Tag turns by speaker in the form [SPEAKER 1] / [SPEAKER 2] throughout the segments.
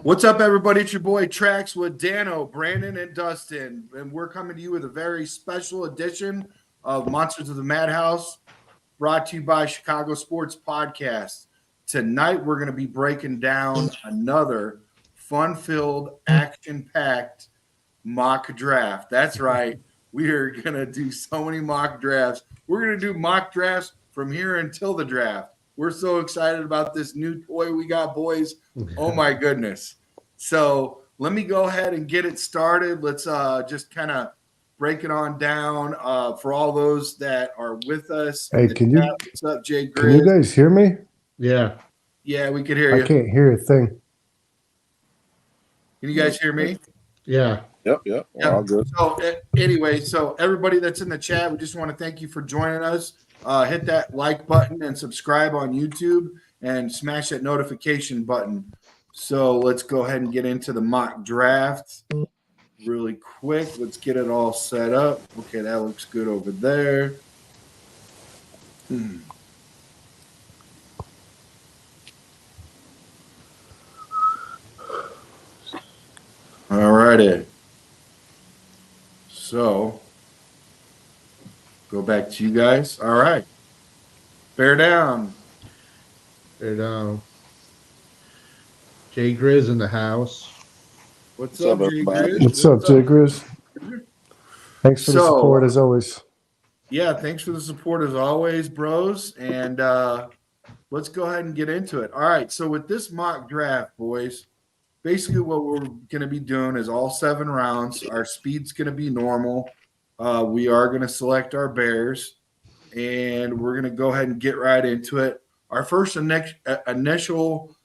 [SPEAKER 1] What's up, everybody? It's your boy Trax with Dano, Brandon, and Dustin, and we're coming to you with a very special edition of Monsters of the Madhouse, brought to you by Chicago Sports Podcast. Tonight, we're going to be breaking down another fun-filled, action-packed mock draft. That's right. We are going to do so many mock drafts. We're going to do mock drafts from here until the draft. We're so excited about this new toy we got, boys. Oh, my goodness. So let me go ahead and get it started. Let's just kind of break it on down for all those that are with us.
[SPEAKER 2] Hey,
[SPEAKER 1] what's up, Jay Grizz?
[SPEAKER 2] Can you guys hear me?
[SPEAKER 3] Yeah.
[SPEAKER 1] Yeah, we could hear you.
[SPEAKER 2] I can't hear a thing.
[SPEAKER 1] Can you guys hear me?
[SPEAKER 3] Yeah.
[SPEAKER 4] Yep. All good.
[SPEAKER 1] So anyway, so everybody that's in the chat, we just want to thank you for joining us. Hit that like button and subscribe on YouTube and smash that notification button. So let's go ahead and get into the mock draft really quick. Let's get it all set up. Okay, that looks good over there. All righty. So go back to you guys. All right. Bear down.
[SPEAKER 3] Jay Grizz in the house.
[SPEAKER 1] What's
[SPEAKER 4] What's
[SPEAKER 1] up,
[SPEAKER 4] up,
[SPEAKER 1] Jay
[SPEAKER 4] everybody?
[SPEAKER 1] Grizz?
[SPEAKER 2] What's up, Jay Grizz? Thanks for the
[SPEAKER 1] So-
[SPEAKER 2] support as always.
[SPEAKER 1] Yeah, thanks for the support as always, bros. And let's go ahead and get into it. All right. So with this mock draft, boys, basically what we're going to be doing is all 7 rounds. Our speed's going to be normal. We are going to select our bears, and we're going to go ahead and get right into it. Our first initial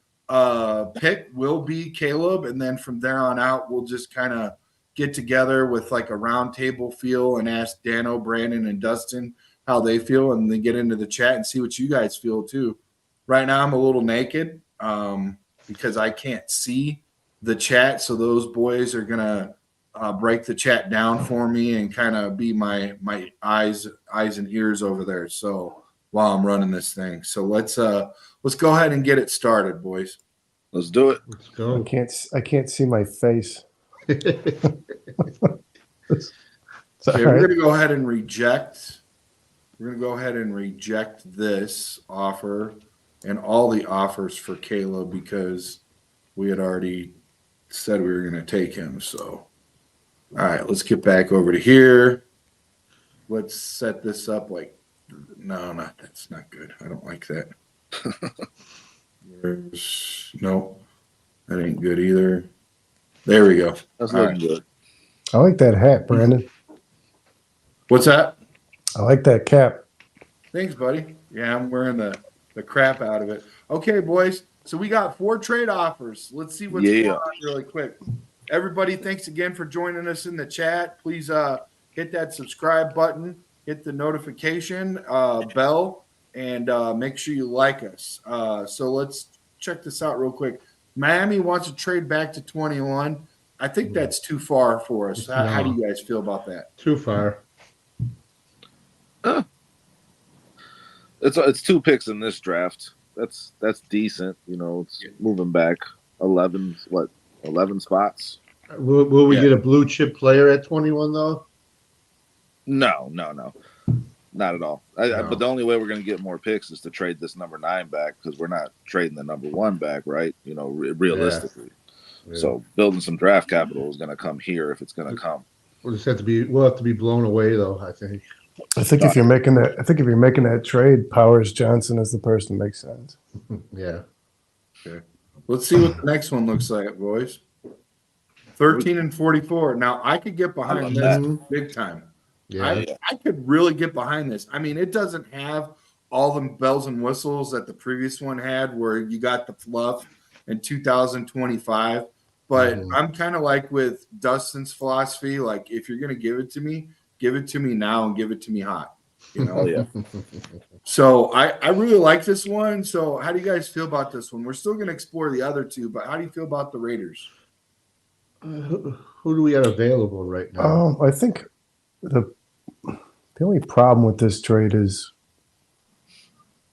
[SPEAKER 1] pick will be Caleb, and then from there on out, we'll just kind of get together with like a round table feel and ask Dano, Brandon, and Dustin how they feel, and then get into the chat and see what you guys feel too. Right now, I'm a little naked because I can't see the chat, so those boys are gonna break the chat down for me and kind of be my eyes and ears over there. So while I'm running this thing, so let's go ahead and get it started, boys.
[SPEAKER 4] Let's do it.
[SPEAKER 3] Let's go.
[SPEAKER 2] I can't see my face. It's
[SPEAKER 1] Okay,
[SPEAKER 2] all
[SPEAKER 1] we're
[SPEAKER 2] right.
[SPEAKER 1] gonna go ahead and reject. We're gonna go ahead and reject this offer and all the offers for Caleb because we had already said we were gonna take him. So, all right, let's get back over to here. Let's set this up like. No, that's not good. I don't like that. No, that ain't good either. There we go.
[SPEAKER 4] That's
[SPEAKER 1] All
[SPEAKER 4] looking
[SPEAKER 1] right.
[SPEAKER 4] good.
[SPEAKER 2] I like that hat, Brandon.
[SPEAKER 1] What's that?
[SPEAKER 2] I like that cap.
[SPEAKER 1] Thanks, buddy. Yeah, I'm wearing the crap out of it. Okay, boys. So we got 4 trade offers. Let's see what's going on really quick. Everybody, thanks again for joining us in the chat. Please hit that subscribe button, hit the notification bell, and make sure you like us. So let's check this out real quick. Miami wants to trade back to 21. I think that's too far for us. How do you guys feel about that?
[SPEAKER 3] Too far.
[SPEAKER 4] It's 2 picks in this draft. That's decent. You know, it's moving back 11 spots.
[SPEAKER 3] Will we get a blue chip player at 21 though?
[SPEAKER 4] No, not at all.
[SPEAKER 3] No.
[SPEAKER 4] But the only way we're going to get more picks is to trade this number 9 back because we're not trading the number 1 back, right? You know, realistically.
[SPEAKER 3] Yeah.
[SPEAKER 4] So building some draft capital is going to come here if it's going to come.
[SPEAKER 3] We'll have to be blown away though, I think.
[SPEAKER 2] I think if you're making that trade, Powers Johnson is the person that makes sense.
[SPEAKER 3] Yeah.
[SPEAKER 1] Okay. Let's see what the next one looks like, boys. 13 and 44. Now, I could get behind this big time.
[SPEAKER 3] Yeah.
[SPEAKER 1] I could really get behind this. I mean, it doesn't have all the bells and whistles that the previous one had where you got the fluff in 2025. But I'm kind of like with Dustin's philosophy, like if you're going to give it to me now and give it to me hot. You know?
[SPEAKER 4] Oh, yeah.
[SPEAKER 1] So I really like this one. So how do you guys feel about this one? We're still going to explore the other 2, but how do you feel about the Raiders?
[SPEAKER 3] Who do we have available right now?
[SPEAKER 2] I think the only problem with this trade is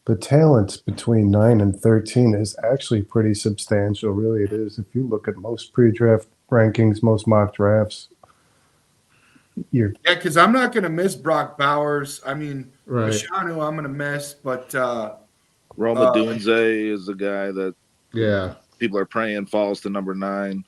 [SPEAKER 2] the talent between 9 and 13 is actually pretty substantial. Really, it is. If you look at most pre-draft rankings, most mock drafts, you're
[SPEAKER 1] Yeah, because I'm not going to miss Brock Bowers. I mean,
[SPEAKER 3] Right.
[SPEAKER 1] Fashanu, I'm going to miss, but
[SPEAKER 4] Roma Dunze is the guy that
[SPEAKER 3] Yeah.
[SPEAKER 4] people are praying falls to number 9.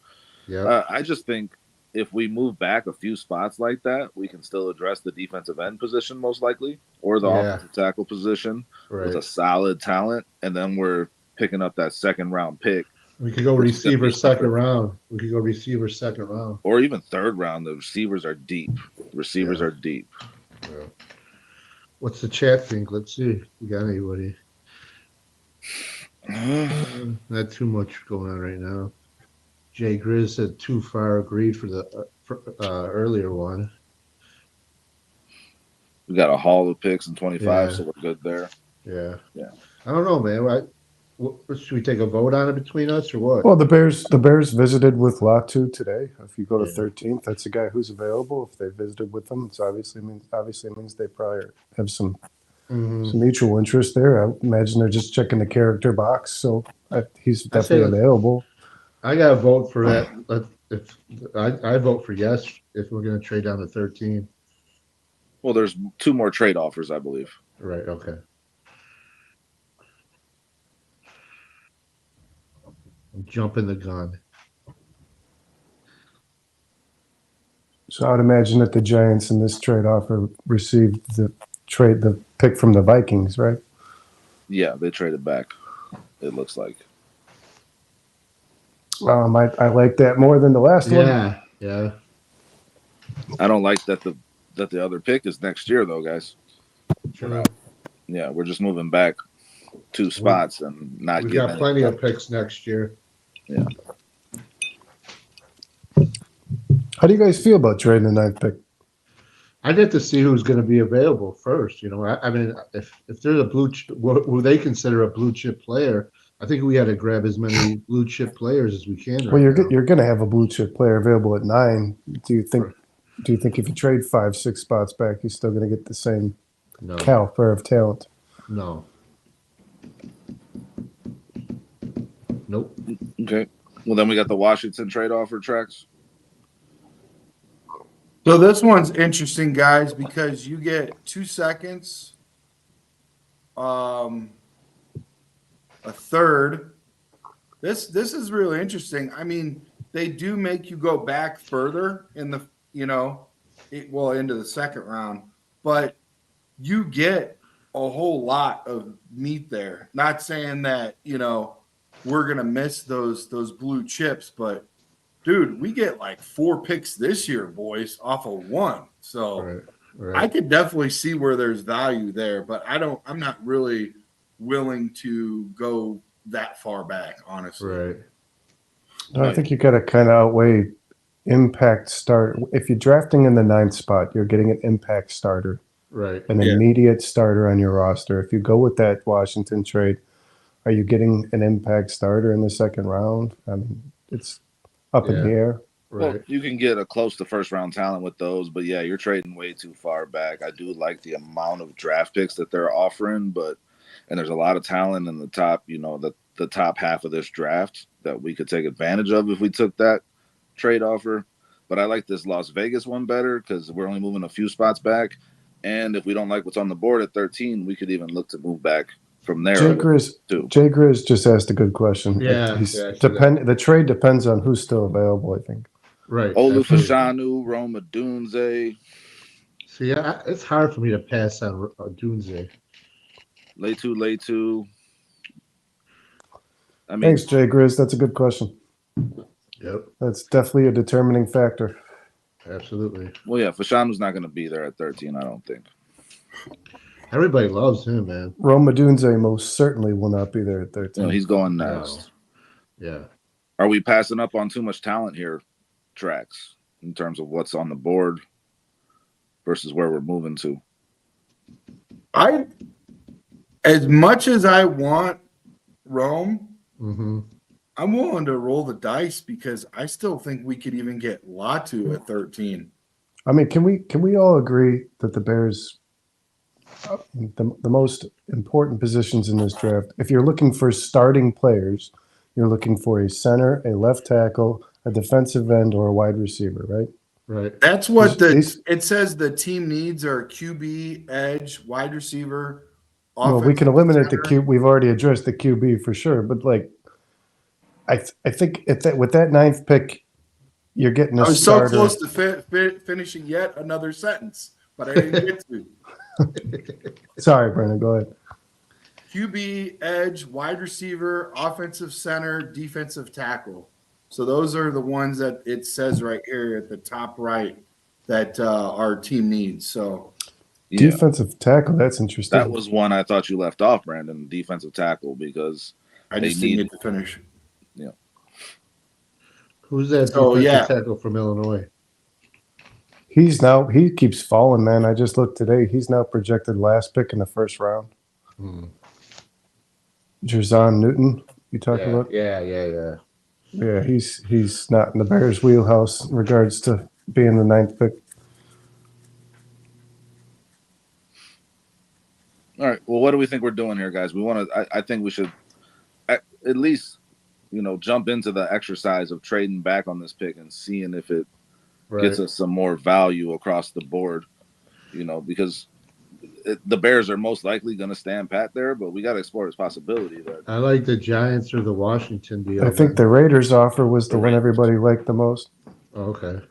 [SPEAKER 3] Yeah.
[SPEAKER 4] I just think if we move back a few spots like that, we can still address the defensive end position most likely, or the
[SPEAKER 3] Yeah.
[SPEAKER 4] offensive tackle position with a
[SPEAKER 3] Right.
[SPEAKER 4] solid talent, and then we're picking up that second round pick,
[SPEAKER 3] We could go
[SPEAKER 4] which is gonna
[SPEAKER 3] receiver
[SPEAKER 4] be
[SPEAKER 3] second
[SPEAKER 4] tougher.
[SPEAKER 3] round. We could go receiver second round.
[SPEAKER 4] or even third round. The receivers are deep. Receivers
[SPEAKER 3] Yeah.
[SPEAKER 4] are deep.
[SPEAKER 3] Yeah. What's the chat think? Let's see. We got anybody? Not too much going on right now. Jay Grizz said too far. Agreed for the earlier one.
[SPEAKER 4] We got a haul of picks in 25,
[SPEAKER 3] Yeah.
[SPEAKER 4] so we're good there.
[SPEAKER 3] Yeah.
[SPEAKER 4] Yeah.
[SPEAKER 3] I don't know, man. Should we take a vote on it between us or what?
[SPEAKER 2] well. The Bears visited with Latu today. If you go to
[SPEAKER 3] Yeah.
[SPEAKER 2] 13th, that's a guy who's available. If they visited with them, it's obviously means they probably have some
[SPEAKER 3] Mhm.
[SPEAKER 2] mutual interest there. I imagine they're just checking the character box. So he's
[SPEAKER 3] I say
[SPEAKER 2] definitely available.
[SPEAKER 3] I got to vote for that. If I vote for yes, if we're going to trade down to 13.
[SPEAKER 4] Well, there's 2 more trade offers, I believe.
[SPEAKER 3] Right. Okay. I'm jumping the gun.
[SPEAKER 2] So I would imagine that the Giants in this trade offer received the pick from the Vikings, right?
[SPEAKER 4] Yeah, they traded back. It looks like.
[SPEAKER 2] I like that more than the last one.
[SPEAKER 3] Yeah. Yeah.
[SPEAKER 4] I don't like that the other pick is next year, though, guys.
[SPEAKER 3] True.
[SPEAKER 4] Yeah, we're just moving back 2 spots and not
[SPEAKER 3] We've
[SPEAKER 4] getting
[SPEAKER 3] got
[SPEAKER 4] any
[SPEAKER 3] plenty of
[SPEAKER 4] better.
[SPEAKER 3] picks next year.
[SPEAKER 4] Yeah.
[SPEAKER 2] How do you guys feel about trading the 9th pick?
[SPEAKER 3] I'd have to see who's going to be available first. You know, I mean, if there's a who they consider a blue chip player, I think we had to grab as many blue chip players as we can.
[SPEAKER 2] Well,
[SPEAKER 3] right now.
[SPEAKER 2] you're going to have a blue chip player available at 9. Do you think if you trade 5-6 spots back, you're still going to get the same
[SPEAKER 3] No.
[SPEAKER 2] caliber of talent?
[SPEAKER 3] No. Nope.
[SPEAKER 4] Okay. Well, then we got the Washington trade offer tracks.
[SPEAKER 1] So this one's interesting, guys, because you get 2 seconds, a third. This is really interesting. I mean, they do make you go back further in the into the second round, but you get a whole lot of meat there. Not saying that we're gonna miss those blue chips, but dude, we get like 4 picks this year, boys, off of 1. So
[SPEAKER 3] Right.
[SPEAKER 1] I could definitely see where there's value there, but I'm not really willing to go that far back, honestly.
[SPEAKER 3] Right.
[SPEAKER 2] No, I think you got to kind of outweigh impact start. If you're drafting in the 9th spot, you're getting an impact starter,
[SPEAKER 3] Right.
[SPEAKER 2] an immediate starter on your roster. If you go with that Washington trade, are you getting an impact starter in the second round? I mean, it's up in the air.
[SPEAKER 3] Right.
[SPEAKER 4] Well, you can get a close to first round talent with those, but yeah, you're trading way too far back. I do like the amount of draft picks that they're offering, and there's a lot of talent in the top, the top half of this draft that we could take advantage of if we took that trade offer. But I like this Las Vegas one better because we're only moving a few spots back. And if we don't like what's on the board at 13, we could even look to move back from there.
[SPEAKER 2] Jay Grizz just asked a good question.
[SPEAKER 3] Yeah.
[SPEAKER 2] The trade depends on who's still available, I think.
[SPEAKER 3] Right.
[SPEAKER 4] Olu Fashanu, Roma Dunze.
[SPEAKER 3] See, it's hard for me to pass on Dunze.
[SPEAKER 4] Letu. I mean,
[SPEAKER 2] Thanks, Jay Grizz. That's a good question.
[SPEAKER 3] Yep.
[SPEAKER 2] That's definitely a determining factor.
[SPEAKER 3] Absolutely.
[SPEAKER 4] Well, yeah, Fashanu's not going to be there at 13, I don't think.
[SPEAKER 3] Everybody loves him, man.
[SPEAKER 2] Roma Dunze most certainly will not be there at 13.
[SPEAKER 4] He's going next.
[SPEAKER 3] No. Yeah.
[SPEAKER 4] Are we passing up on too much talent here, tracks, in terms of what's on the board versus where we're moving to?
[SPEAKER 1] As much as I want Rome,
[SPEAKER 3] Mm-hmm.
[SPEAKER 1] I'm willing to roll the dice because I still think we could even get Latu at 13.
[SPEAKER 2] I mean, can we all agree that the Bears the most important positions in this draft. If you're looking for starting players, you're looking for a center, a left tackle, a defensive end, or a wide receiver, right?
[SPEAKER 3] Right.
[SPEAKER 1] That's what
[SPEAKER 2] These-
[SPEAKER 1] it says. The team needs are QB, edge, wide receiver,
[SPEAKER 2] Well, we can
[SPEAKER 1] offensive
[SPEAKER 2] eliminate the
[SPEAKER 1] center.
[SPEAKER 2] Q. We've already addressed the QB for sure, but like, I think with that ninth pick, you're getting a
[SPEAKER 1] I was so
[SPEAKER 2] starter.
[SPEAKER 1] close to finishing yet another sentence, but I didn't get to.
[SPEAKER 2] Sorry, Brandon, go ahead.
[SPEAKER 1] QB, edge, wide receiver, offensive center, defensive tackle. So those are the ones that it says right here at the top right that our team needs. So
[SPEAKER 4] Yeah,
[SPEAKER 2] Defensive tackle, that's interesting.
[SPEAKER 4] that was one I thought you left off, Brandon. Defensive tackle, because
[SPEAKER 1] I
[SPEAKER 4] they
[SPEAKER 1] just didn't
[SPEAKER 4] need.
[SPEAKER 1] get to finish.
[SPEAKER 3] Who's that
[SPEAKER 1] So,
[SPEAKER 3] defensive
[SPEAKER 1] yeah.
[SPEAKER 3] tackle from Illinois?
[SPEAKER 2] He keeps falling, man. I just looked today. He's now projected last pick in the first round.
[SPEAKER 3] Hmm.
[SPEAKER 2] Jerzon Newton, you talking about?
[SPEAKER 3] Yeah.
[SPEAKER 2] Yeah, he's not in the Bears' wheelhouse in regards to being the ninth pick.
[SPEAKER 4] All right. Well, what do we think we're doing here, guys? We want to. I think we should at least, jump into the exercise of trading back on this pick and seeing if it
[SPEAKER 3] Right.
[SPEAKER 4] gets us some more value across the board. Because the Bears are most likely going to stand pat there, but we got to explore this possibility that
[SPEAKER 3] I like the Giants or the Washington deal.
[SPEAKER 2] I think the Raiders offer was the one everybody liked the most.
[SPEAKER 3] Oh, okay.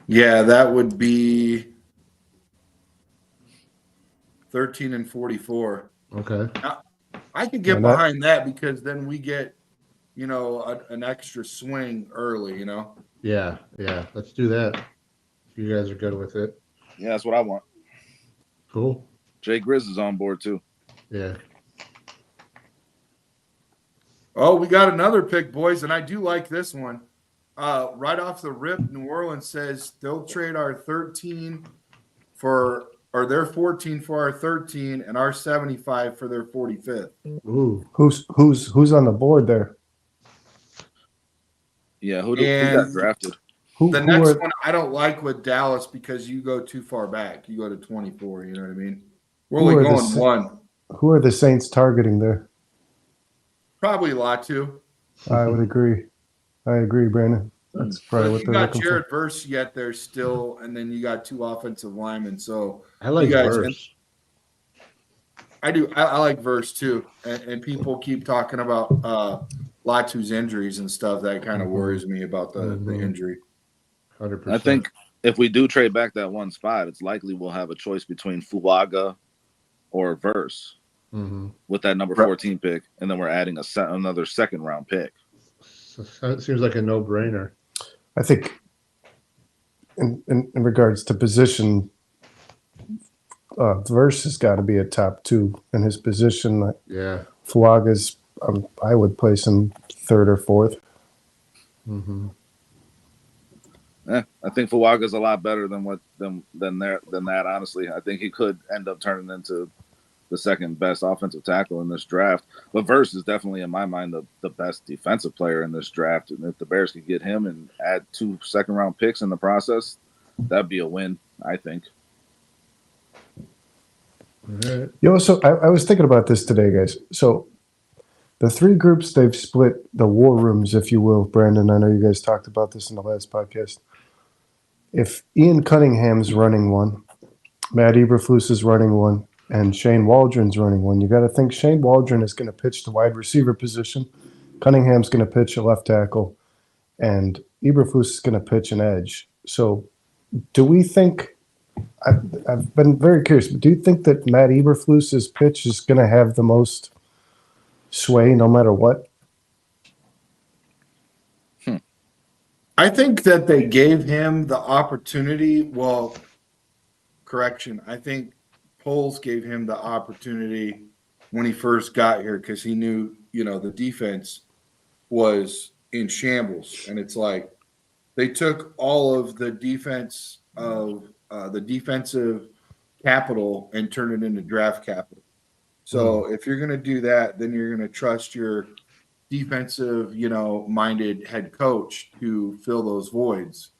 [SPEAKER 1] Yeah, that would be 13 and 44.
[SPEAKER 3] Okay.
[SPEAKER 1] I could get
[SPEAKER 2] And that-
[SPEAKER 1] behind that because then we get, an extra swing early,
[SPEAKER 3] Yeah. Let's do that. If you guys are good with it.
[SPEAKER 4] yeah, that's what I want.
[SPEAKER 3] Cool.
[SPEAKER 4] Jay Grizz is on board too.
[SPEAKER 3] Yeah.
[SPEAKER 1] Oh, we got another pick, boys, and I do like this one. Right off the rip, New Orleans says they'll trade our 13 or their 14 for our 13 and our 75 for their 45th.
[SPEAKER 3] Ooh.
[SPEAKER 2] Who's on the board there?
[SPEAKER 4] Yeah, who got drafted?
[SPEAKER 1] The next one I don't like with Dallas because you go too far back. You go to 24, you know what I mean? We're only going one.
[SPEAKER 2] Who are the Saints targeting there?
[SPEAKER 1] Probably Latu.
[SPEAKER 2] I would agree. I agree, Brandon. That's probably what
[SPEAKER 1] You
[SPEAKER 2] they're
[SPEAKER 1] got
[SPEAKER 2] looking
[SPEAKER 1] Jared
[SPEAKER 2] for.
[SPEAKER 1] Verse yet there still, and then you got two offensive linemen. So
[SPEAKER 3] I like
[SPEAKER 1] you guys-
[SPEAKER 3] Verse.
[SPEAKER 1] I do. I like Verse too, and people keep talking about Latu's injuries and stuff. That kind of worries me about the injury.
[SPEAKER 3] 100%.
[SPEAKER 4] I think if we do trade back that one spot, it's likely we'll have a choice between Fuaga or Verse with that number 14 pick, and then we're adding another second round pick.
[SPEAKER 3] So it seems like a no-brainer.
[SPEAKER 2] I think in regards to position, Verse has got to be a top two in his position.
[SPEAKER 3] Yeah.
[SPEAKER 2] Fuaga's, I would place him third or fourth.
[SPEAKER 3] Mm-hmm.
[SPEAKER 4] I think Fuaga's a lot better than that. Honestly, I think he could end up turning into the second best offensive tackle in this draft. But Verse is definitely, in my mind, the best defensive player in this draft. And if the Bears could get him and add 2 second-round picks in the process, that'd be a win, I think.
[SPEAKER 3] Right.
[SPEAKER 2] So I was thinking about this today, guys. So the three groups, they've split the war rooms, if you will. Brandon, I know you guys talked about this in the last podcast. If Ian Cunningham's running one, Matt Eberflus is running one, and Shane Waldron's running one, you got to think Shane Waldron is going to pitch the wide receiver position. Cunningham's going to pitch a left tackle, and Eberflus is going to pitch an edge. So do we think – I've been very curious, but do you think that Matt Eberflus's pitch is going to have the most sway no matter what?
[SPEAKER 1] I think that they gave him the opportunity. Well, correction. I think Poles gave him the opportunity when he first got here because he knew, the defense was in shambles. And it's like they took all of the defense of the defensive capital and turned it into draft capital. So if you're going to do that, then you're going to trust your defensive, minded head coach to fill those voids.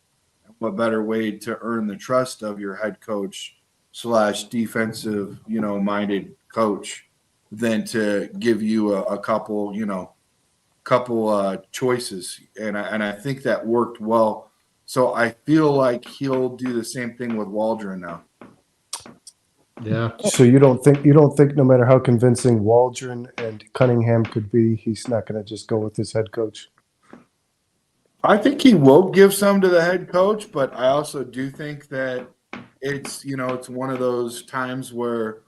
[SPEAKER 1] what better way to earn the trust of your head coach / defensive, minded coach than to give you a couple, choices. And I think that worked well. So I feel like he'll do the same thing with Waldron now.
[SPEAKER 3] Yeah.
[SPEAKER 2] So you don't think no matter how convincing Waldron and Cunningham could be, he's not going to just go with his head coach?
[SPEAKER 1] I think he will give some to the head coach, but I also do think that it's one of those times where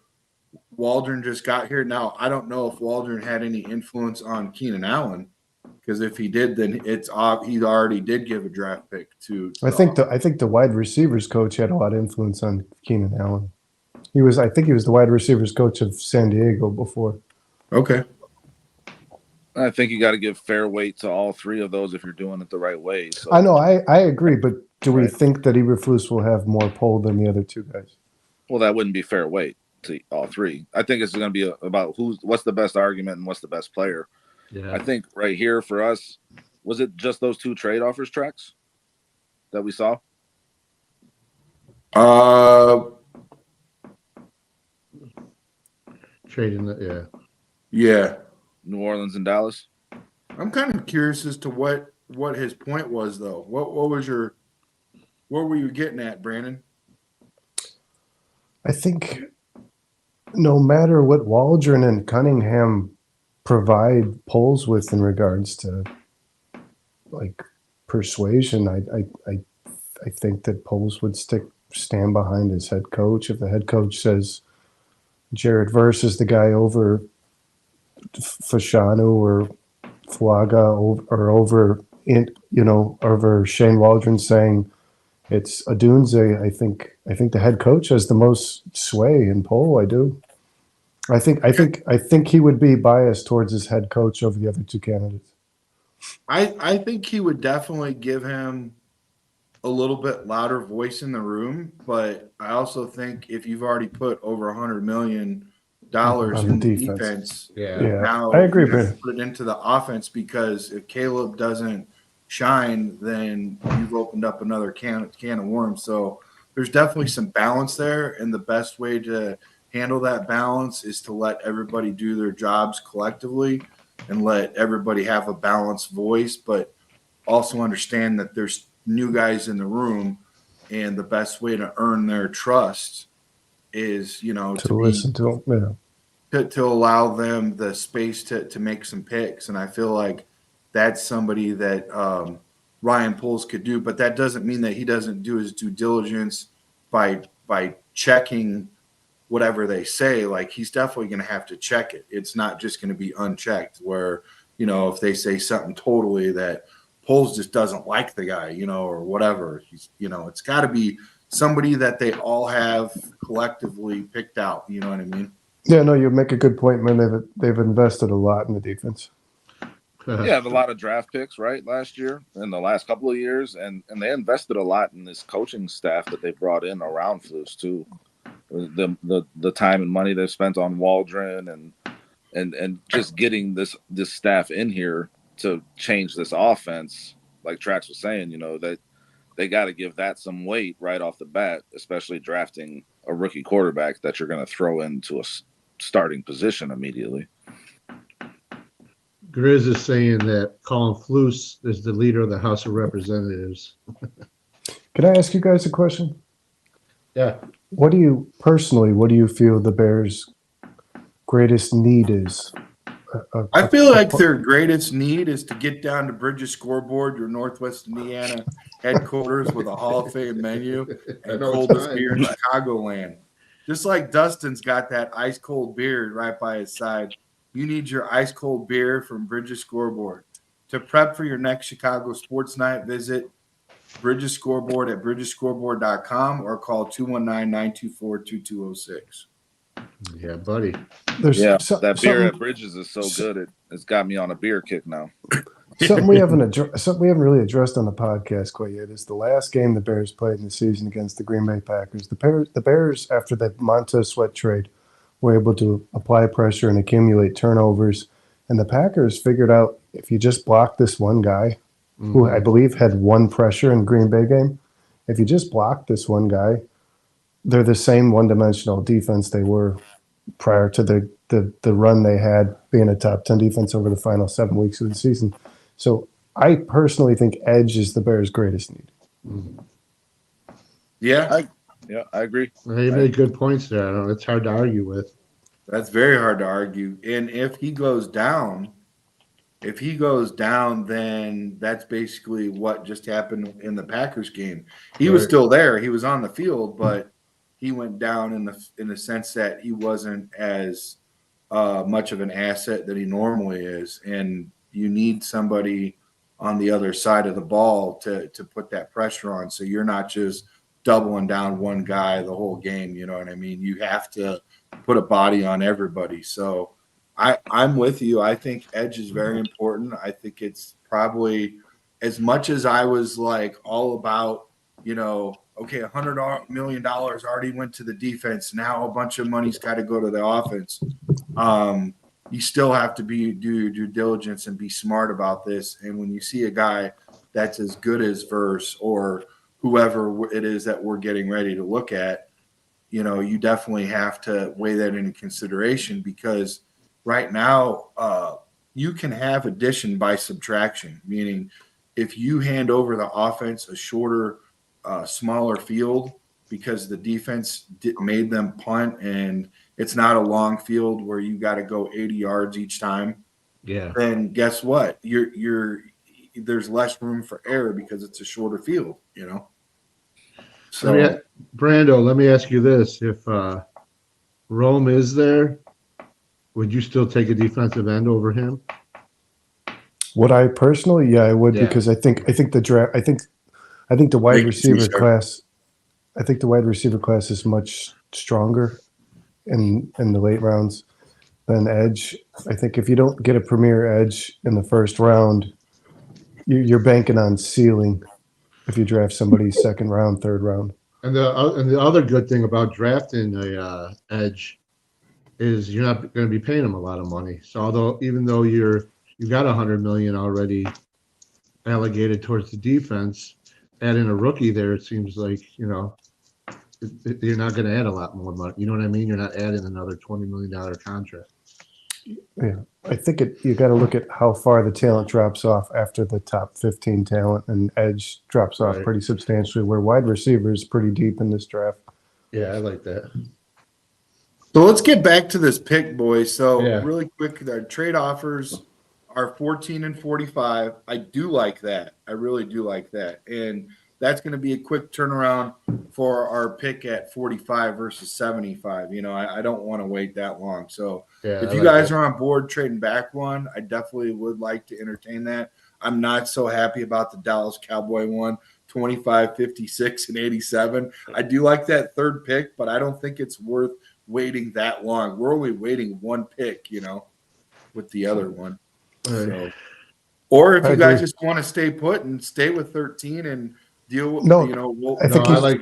[SPEAKER 1] Waldron just got here. Now, I don't know if Waldron had any influence on Keenan Allen, because if he did, then he already did give a draft pick to
[SPEAKER 2] I think the wide receivers coach had a lot of influence on Keenan Allen. I think he was the wide receivers coach of San Diego before.
[SPEAKER 1] Okay.
[SPEAKER 4] I think you got to give fair weight to all three of those if you're doing it the right way. So
[SPEAKER 2] I know, I agree, but do we
[SPEAKER 4] Right.
[SPEAKER 2] think that Eberflus will have more pull than the other two guys?
[SPEAKER 4] well, that wouldn't be fair weight to all three. I think it's going to be about what's the best argument and what's the best player.
[SPEAKER 3] Yeah.
[SPEAKER 4] I think right here for us, was it just those two trade offers tracks that we saw?
[SPEAKER 3] Trading the
[SPEAKER 1] Yeah.
[SPEAKER 4] New Orleans and Dallas.
[SPEAKER 1] I'm kind of curious as to what his point was, though. What were you getting at, Brandon?
[SPEAKER 2] I think no matter what Waldron and Cunningham provide polls with in regards to like persuasion, I think that Poles would stand behind his head coach. If the head coach says Jared Verse is the guy over Fashanu or Fuaga or over Shane Waldron saying it's Adunze, I think the head coach has the most sway in poll. I do. I think he would be biased towards his head coach over the other two candidates.
[SPEAKER 1] I think he would definitely give him a little bit louder voice in the room, but I also think if you've already put over $100 million
[SPEAKER 2] On
[SPEAKER 1] in
[SPEAKER 2] the
[SPEAKER 1] defense,
[SPEAKER 3] Yeah.
[SPEAKER 1] now
[SPEAKER 2] I agree,
[SPEAKER 1] you have to
[SPEAKER 2] Brandon.
[SPEAKER 1] put it into the offense, because if Caleb doesn't shine, then you've opened up another can of worms. So there's definitely some balance there, and the best way to handle that balance is to let everybody do their jobs collectively and let everybody have a balanced voice, but also understand that there's new guys in the room, and the best way to earn their trust is,
[SPEAKER 2] To listen to him. Yeah.
[SPEAKER 1] to allow them the space to make some picks. And I feel like that's somebody that Ryan Poles could do, but that doesn't mean that he doesn't do his due diligence by checking whatever they say. Like, he's definitely going to have to check it. It's not just going to be unchecked where, if they say something totally that Poles just doesn't like the guy, or whatever, it's got to be somebody that they all have collectively picked out. You know what I mean?
[SPEAKER 2] Yeah, no, you make a good point, man. They've invested a lot in the defense.
[SPEAKER 4] Yeah, have a lot of draft picks, right? Last year and the last couple of years, and they invested a lot in this coaching staff that they brought in around Flus too. The time and money they've spent on Waldron and just getting this staff in here to change this offense, like Trax was saying, that they got to give that some weight right off the bat, especially drafting a rookie quarterback that you're going to throw into a starting position immediately.
[SPEAKER 3] Grizz is saying that Colin Flus is the leader of the House of Representatives.
[SPEAKER 2] Can I ask you guys a question?
[SPEAKER 3] Yeah.
[SPEAKER 2] What do you feel the Bears' greatest need is?
[SPEAKER 1] I feel like their greatest need is to get down to Bridges Scoreboard, your Northwest Indiana headquarters, with a Hall of Fame menu and coldest beer in Chicagoland. Just like Dustin's got that ice cold beer right by his side, you need your ice cold beer from Bridges Scoreboard. To prep for your next Chicago sports night, visit Bridges Scoreboard at bridgesscoreboard.com or call 219-924-2206.
[SPEAKER 3] Yeah, buddy.
[SPEAKER 4] That beer at Bridges is so good. It's got me on a beer kick now.
[SPEAKER 2] Something we haven't really addressed on the podcast quite yet is the last game the Bears played in the season against the Green Bay Packers. The Bears, after the Montez Sweat trade, were able to apply pressure and accumulate turnovers. And the Packers figured out, if you just block this one guy, who I believe had one pressure in Green Bay game, if you just block this one guy, they're the same one-dimensional defense they were prior to the run they had being a top 10 defense over the final 7 weeks of the season. So I personally think edge is the Bears' greatest need.
[SPEAKER 1] Yeah,
[SPEAKER 4] I agree.
[SPEAKER 3] He made good points there. I don't know. It's hard to argue with.
[SPEAKER 1] that's very hard to argue. And if he goes down, then that's basically what just happened in the Packers game. He was
[SPEAKER 3] Right.
[SPEAKER 1] still there. He was on the field, but he went down in the sense that he wasn't as much of an asset that he normally is. And you need somebody on the other side of the ball to put that pressure on. So you're not just doubling down one guy the whole game. You know what I mean? You have to put a body on everybody. So I'm with you. I think edge is very important. I think it's probably, as much as I was like all about, okay, $100 million already went to the defense. Now a bunch of money's got to go to the offense. You still have to do your due diligence and be smart about this. And when you see a guy that's as good as Verse or whoever it is that we're getting ready to look at, you definitely have to weigh that into consideration, because right now you can have addition by subtraction, meaning if you hand over the offense a shorter, smaller field because the defense made them punt and it's not a long field where you got to go 80 yards each time,
[SPEAKER 3] Yeah.
[SPEAKER 1] then guess what? There's less room for error because it's a shorter field, So
[SPEAKER 3] Brando, let me ask you this. If Rome is there, would you still take a defensive end over him?
[SPEAKER 2] Would I personally? Yeah, I would,
[SPEAKER 3] Yeah.
[SPEAKER 2] because I think the draft. I think the wide
[SPEAKER 1] Great
[SPEAKER 2] receiver
[SPEAKER 1] research.
[SPEAKER 2] class. I think the wide receiver class is much stronger in the late rounds than edge. I think if you don't get a premier edge in the first round, you're banking on ceiling if you draft somebody second round, third round.
[SPEAKER 3] And the other good thing about drafting a edge is you're not going to be paying him a lot of money. So even though you got $100 million already allocated towards the defense, adding a rookie there, it seems like you're not going to add a lot more money. You know what I mean? You're not adding another $20 million contract.
[SPEAKER 2] Yeah, I think you got to look at how far the talent drops off after the top 15 talent, and edge drops off
[SPEAKER 3] Right.
[SPEAKER 2] pretty substantially, where wide receiver is pretty deep in this draft.
[SPEAKER 3] Yeah, I like that.
[SPEAKER 1] So let's get back to this pick, boys. So
[SPEAKER 3] Yeah.
[SPEAKER 1] really quick, our trade offers are 14 and 45. I do like that. I really do like that. And that's going to be a quick turnaround for our pick at 45 versus 75. I don't want to wait that long. So
[SPEAKER 3] Yeah,
[SPEAKER 1] if
[SPEAKER 3] I
[SPEAKER 1] you
[SPEAKER 3] like
[SPEAKER 1] guys
[SPEAKER 3] that.
[SPEAKER 1] are on board trading back one, I definitely would like to entertain that. I'm not so happy about the Dallas Cowboy one, 25, 56, and 87. I do like that third pick, but I don't think it's worth waiting that long. We're only waiting one pick, with the other one.
[SPEAKER 3] All right.
[SPEAKER 1] So, or if
[SPEAKER 2] I
[SPEAKER 1] you guys
[SPEAKER 2] agree.
[SPEAKER 1] just want to stay put and stay with 13 and deal with,
[SPEAKER 2] No,
[SPEAKER 1] we'll,
[SPEAKER 2] I think
[SPEAKER 3] No, I like-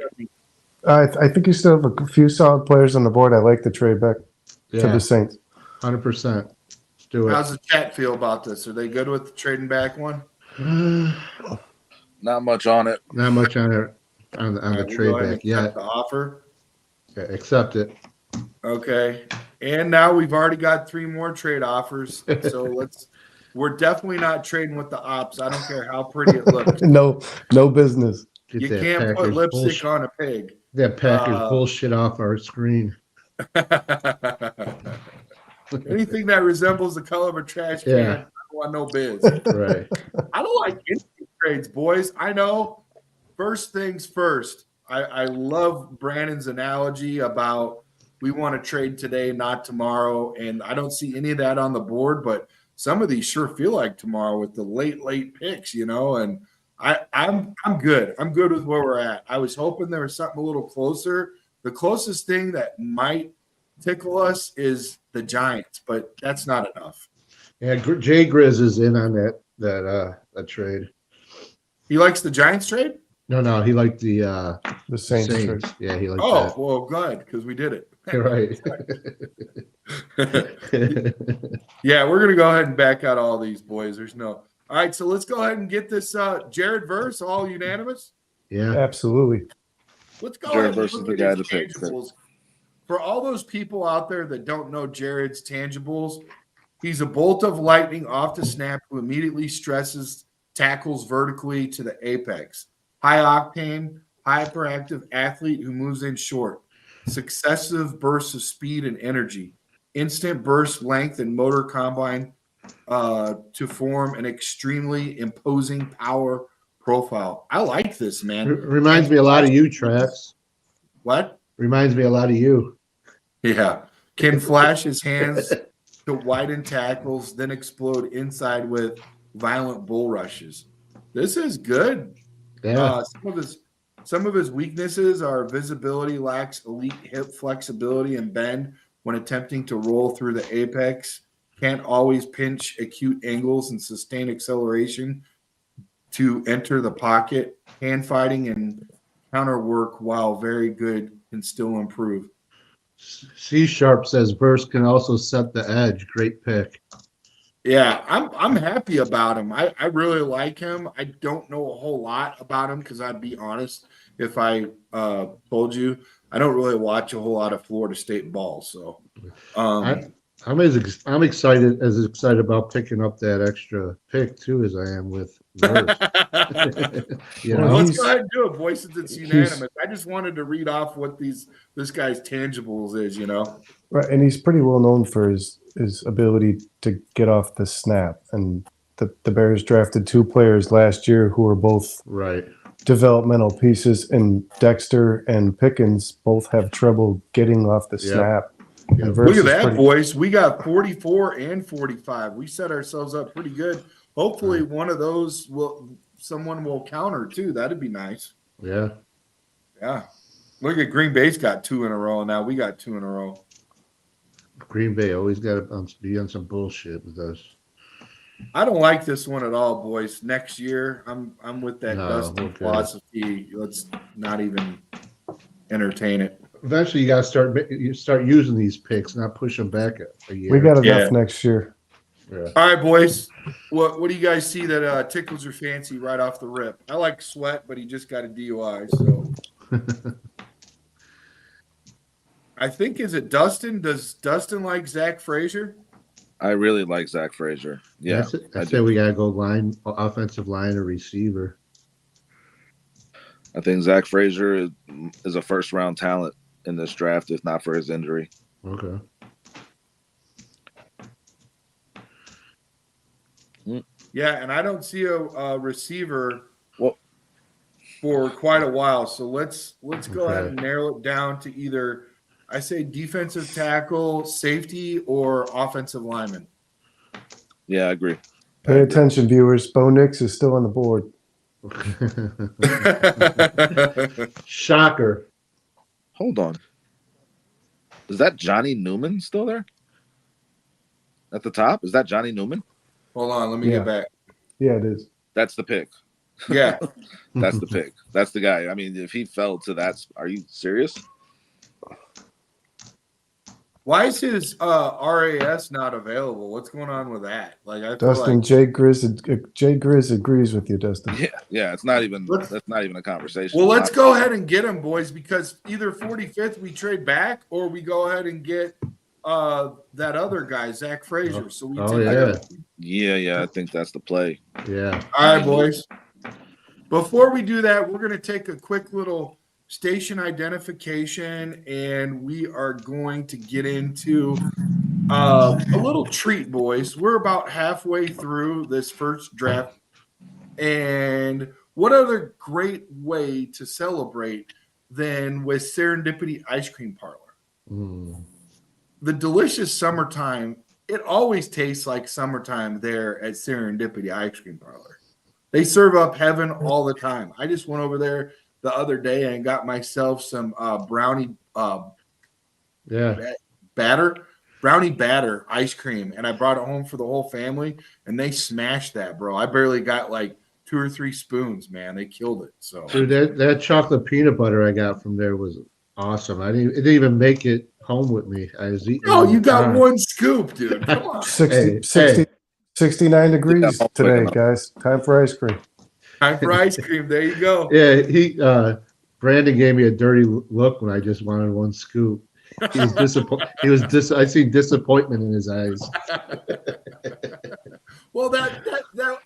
[SPEAKER 2] I think you still have a few solid players on the board. I like the trade back to
[SPEAKER 3] Yeah,
[SPEAKER 2] the Saints.
[SPEAKER 3] 100%. Let's do it.
[SPEAKER 1] how's the chat feel about this? Are they good with the trading back one?
[SPEAKER 4] Not much on it.
[SPEAKER 3] Not much on the
[SPEAKER 1] All right, we'll
[SPEAKER 3] trade
[SPEAKER 1] go ahead
[SPEAKER 3] back.
[SPEAKER 1] and
[SPEAKER 3] Yeah,
[SPEAKER 1] accept the offer.
[SPEAKER 3] accept it.
[SPEAKER 1] Okay. And now we've already got 3 more trade offers. So we're definitely not trading with the ops. I don't care how pretty it looks.
[SPEAKER 2] No business.
[SPEAKER 3] Get
[SPEAKER 1] You
[SPEAKER 3] that
[SPEAKER 1] can't put
[SPEAKER 3] Packers
[SPEAKER 1] lipstick
[SPEAKER 3] bullshit,
[SPEAKER 1] on a pig.
[SPEAKER 3] that Packers bullshit off our screen.
[SPEAKER 1] Anything that resembles the color of a trash can,
[SPEAKER 3] Yeah.
[SPEAKER 1] I don't want no biz.
[SPEAKER 3] Right.
[SPEAKER 1] I don't like instant trades, boys. I know. First things first. I love Brandon's analogy about we want to trade today, not tomorrow. And I don't see any of that on the board, but some of these sure feel like tomorrow with the late picks, and I'm good. I'm good with where we're at. I was hoping there was something a little closer. The closest thing that might tickle us is the Giants, but that's not enough.
[SPEAKER 3] Yeah, Jay Grizz is in on that trade.
[SPEAKER 1] He likes the Giants trade?
[SPEAKER 3] No, he liked the
[SPEAKER 2] The Saints trade.
[SPEAKER 3] Yeah, he liked
[SPEAKER 1] Oh,
[SPEAKER 3] that.
[SPEAKER 1] well, good, because we did it.
[SPEAKER 3] Right.
[SPEAKER 1] Yeah, we're going to go ahead and back out all these boys. All right, so let's go ahead and get this Jared verse all unanimous.
[SPEAKER 3] Yeah.
[SPEAKER 2] Absolutely.
[SPEAKER 1] Let's go
[SPEAKER 4] Jared
[SPEAKER 1] ahead and
[SPEAKER 4] versus
[SPEAKER 1] look
[SPEAKER 4] the
[SPEAKER 1] at
[SPEAKER 4] guy
[SPEAKER 1] his
[SPEAKER 4] that picks.
[SPEAKER 1] tangibles. For all those people out there that don't know Jared's tangibles, he's a bolt of lightning off the snap who immediately stresses tackles vertically to the apex. High octane, hyperactive athlete who moves in short. Successive bursts of speed and energy. Instant burst length and motor combine to form an extremely imposing power profile. I like this, man.
[SPEAKER 3] Reminds me a lot of you, Trax.
[SPEAKER 1] What?
[SPEAKER 3] Reminds me a lot of you.
[SPEAKER 1] Yeah. Can flash his hands to widen tackles, then explode inside with violent bull rushes. This is good.
[SPEAKER 3] Yeah.
[SPEAKER 1] Some of his weaknesses are visibility, lacks elite hip flexibility and bend when attempting to roll through the apex, can't always pinch acute angles and sustain acceleration to enter the pocket. Hand fighting and counter work, while very good, can still improve.
[SPEAKER 3] C Sharp says burst can also set the edge. Great pick.
[SPEAKER 1] Yeah, I'm happy about him. I really like him. I don't know a whole lot about him because I'd be honest if I told you I don't really watch a whole lot of Florida State ball. So
[SPEAKER 3] I'm as excited about picking up that extra pick too as I am with burst. You
[SPEAKER 2] Well,
[SPEAKER 3] know,
[SPEAKER 1] let's go ahead and do it, boys, since it's
[SPEAKER 2] he's-
[SPEAKER 1] unanimous. I just wanted to read off what this guy's tangibles is,
[SPEAKER 2] Right, and he's pretty well known for his ability to get off the snap. And the Bears drafted 2 players last year who were both
[SPEAKER 3] right?
[SPEAKER 2] developmental pieces, and Dexter and Pickens both have trouble getting off the
[SPEAKER 3] Yep.
[SPEAKER 2] snap.
[SPEAKER 3] Yep.
[SPEAKER 2] And
[SPEAKER 1] Look
[SPEAKER 2] Verse
[SPEAKER 1] at
[SPEAKER 2] is
[SPEAKER 1] that,
[SPEAKER 2] pretty-
[SPEAKER 1] boys. We got 44 and 45. We set ourselves up pretty good. Hopefully, one of those someone will counter too. That'd be nice.
[SPEAKER 3] Yeah.
[SPEAKER 1] Yeah. Look at Green Bay's got 2 in a row. Now we got 2 in a row.
[SPEAKER 3] Green Bay always got to be on some bullshit with us.
[SPEAKER 1] I don't like this one at all, boys. Next year, I'm with that
[SPEAKER 3] No,
[SPEAKER 1] Dustin
[SPEAKER 3] okay.
[SPEAKER 1] philosophy. Let's not even entertain it.
[SPEAKER 3] Eventually, you got to start using these picks, not push them back a year.
[SPEAKER 2] We got enough
[SPEAKER 1] Yeah.
[SPEAKER 2] next year.
[SPEAKER 3] Yeah.
[SPEAKER 1] All right, boys. What do you guys see that tickles your fancy right off the rip? I like Sweat, but he just got a DUI, so I think, is it Dustin? Does Dustin like Zack Frasier?
[SPEAKER 4] I really like Zack Frasier. Yeah,
[SPEAKER 3] I say we got to go offensive line or receiver.
[SPEAKER 4] I think Zack Frasier is a first round talent in this draft, if not for his injury.
[SPEAKER 3] Okay.
[SPEAKER 1] Yeah, and I don't see a receiver
[SPEAKER 4] Well-
[SPEAKER 1] for quite a while. So let's go ahead
[SPEAKER 3] Okay.
[SPEAKER 1] and narrow it down to either, I say, defensive tackle, safety, or offensive lineman.
[SPEAKER 4] Yeah, I agree.
[SPEAKER 2] Pay attention, viewers. Bo Nix is still on the board.
[SPEAKER 3] Shocker.
[SPEAKER 4] Hold on. Is that Johnny Newman still there? At the top? Is that Johnny Newman?
[SPEAKER 1] Hold on, let me
[SPEAKER 2] Yeah.
[SPEAKER 1] get back.
[SPEAKER 2] Yeah, it is.
[SPEAKER 4] That's the pick.
[SPEAKER 1] Yeah,
[SPEAKER 4] That's the pick. That's the guy. I mean, if he fell to that, are you serious?
[SPEAKER 1] why is his RAS not available? What's going on with that? Like, I feel
[SPEAKER 2] Dustin,
[SPEAKER 1] like
[SPEAKER 2] Jay Grizz agrees with you, Dustin.
[SPEAKER 4] Yeah, it's not even.
[SPEAKER 1] Let's-
[SPEAKER 4] That's not even a conversation.
[SPEAKER 1] well, let's go ahead and get him, boys, because either 45th we trade back, or we go ahead and get that other guy, Zack Frasier. So we
[SPEAKER 3] Oh,
[SPEAKER 1] take
[SPEAKER 3] yeah.
[SPEAKER 4] Yeah, I think that's the play.
[SPEAKER 3] Yeah.
[SPEAKER 1] All right, boys. Before we do that, we're going to take a quick little station identification, and we are going to get into a little treat, boys. We're about halfway through this first draft, and what other great way to celebrate than with Serendipity Ice Cream Parlor?
[SPEAKER 3] Mm.
[SPEAKER 1] The delicious summertime, it always tastes like summertime there at Serendipity Ice Cream Parlor. They serve up heaven all the time. I just went over there the other day and got myself some brownie
[SPEAKER 3] Yeah.
[SPEAKER 1] brownie batter ice cream, and I brought it home for the whole family, and they smashed that, bro. I barely got like 2 or 3 spoons, man. They killed it. So
[SPEAKER 3] Dude, that chocolate peanut butter I got from there was awesome. It didn't even make it home with me. I was eating.
[SPEAKER 1] oh,
[SPEAKER 3] it
[SPEAKER 1] you got
[SPEAKER 3] all the
[SPEAKER 1] one scoop, dude. Come on.
[SPEAKER 2] 60,
[SPEAKER 3] Hey,
[SPEAKER 2] 60
[SPEAKER 3] hey.
[SPEAKER 2] 69 degrees
[SPEAKER 4] Yeah,
[SPEAKER 2] today,
[SPEAKER 4] enough.
[SPEAKER 2] guys. Time for ice cream.
[SPEAKER 1] Time for ice cream. There you go.
[SPEAKER 3] Yeah, Brandon gave me a dirty look when I just wanted one scoop. He was disappointed. I see disappointment in his eyes.
[SPEAKER 1] Well, that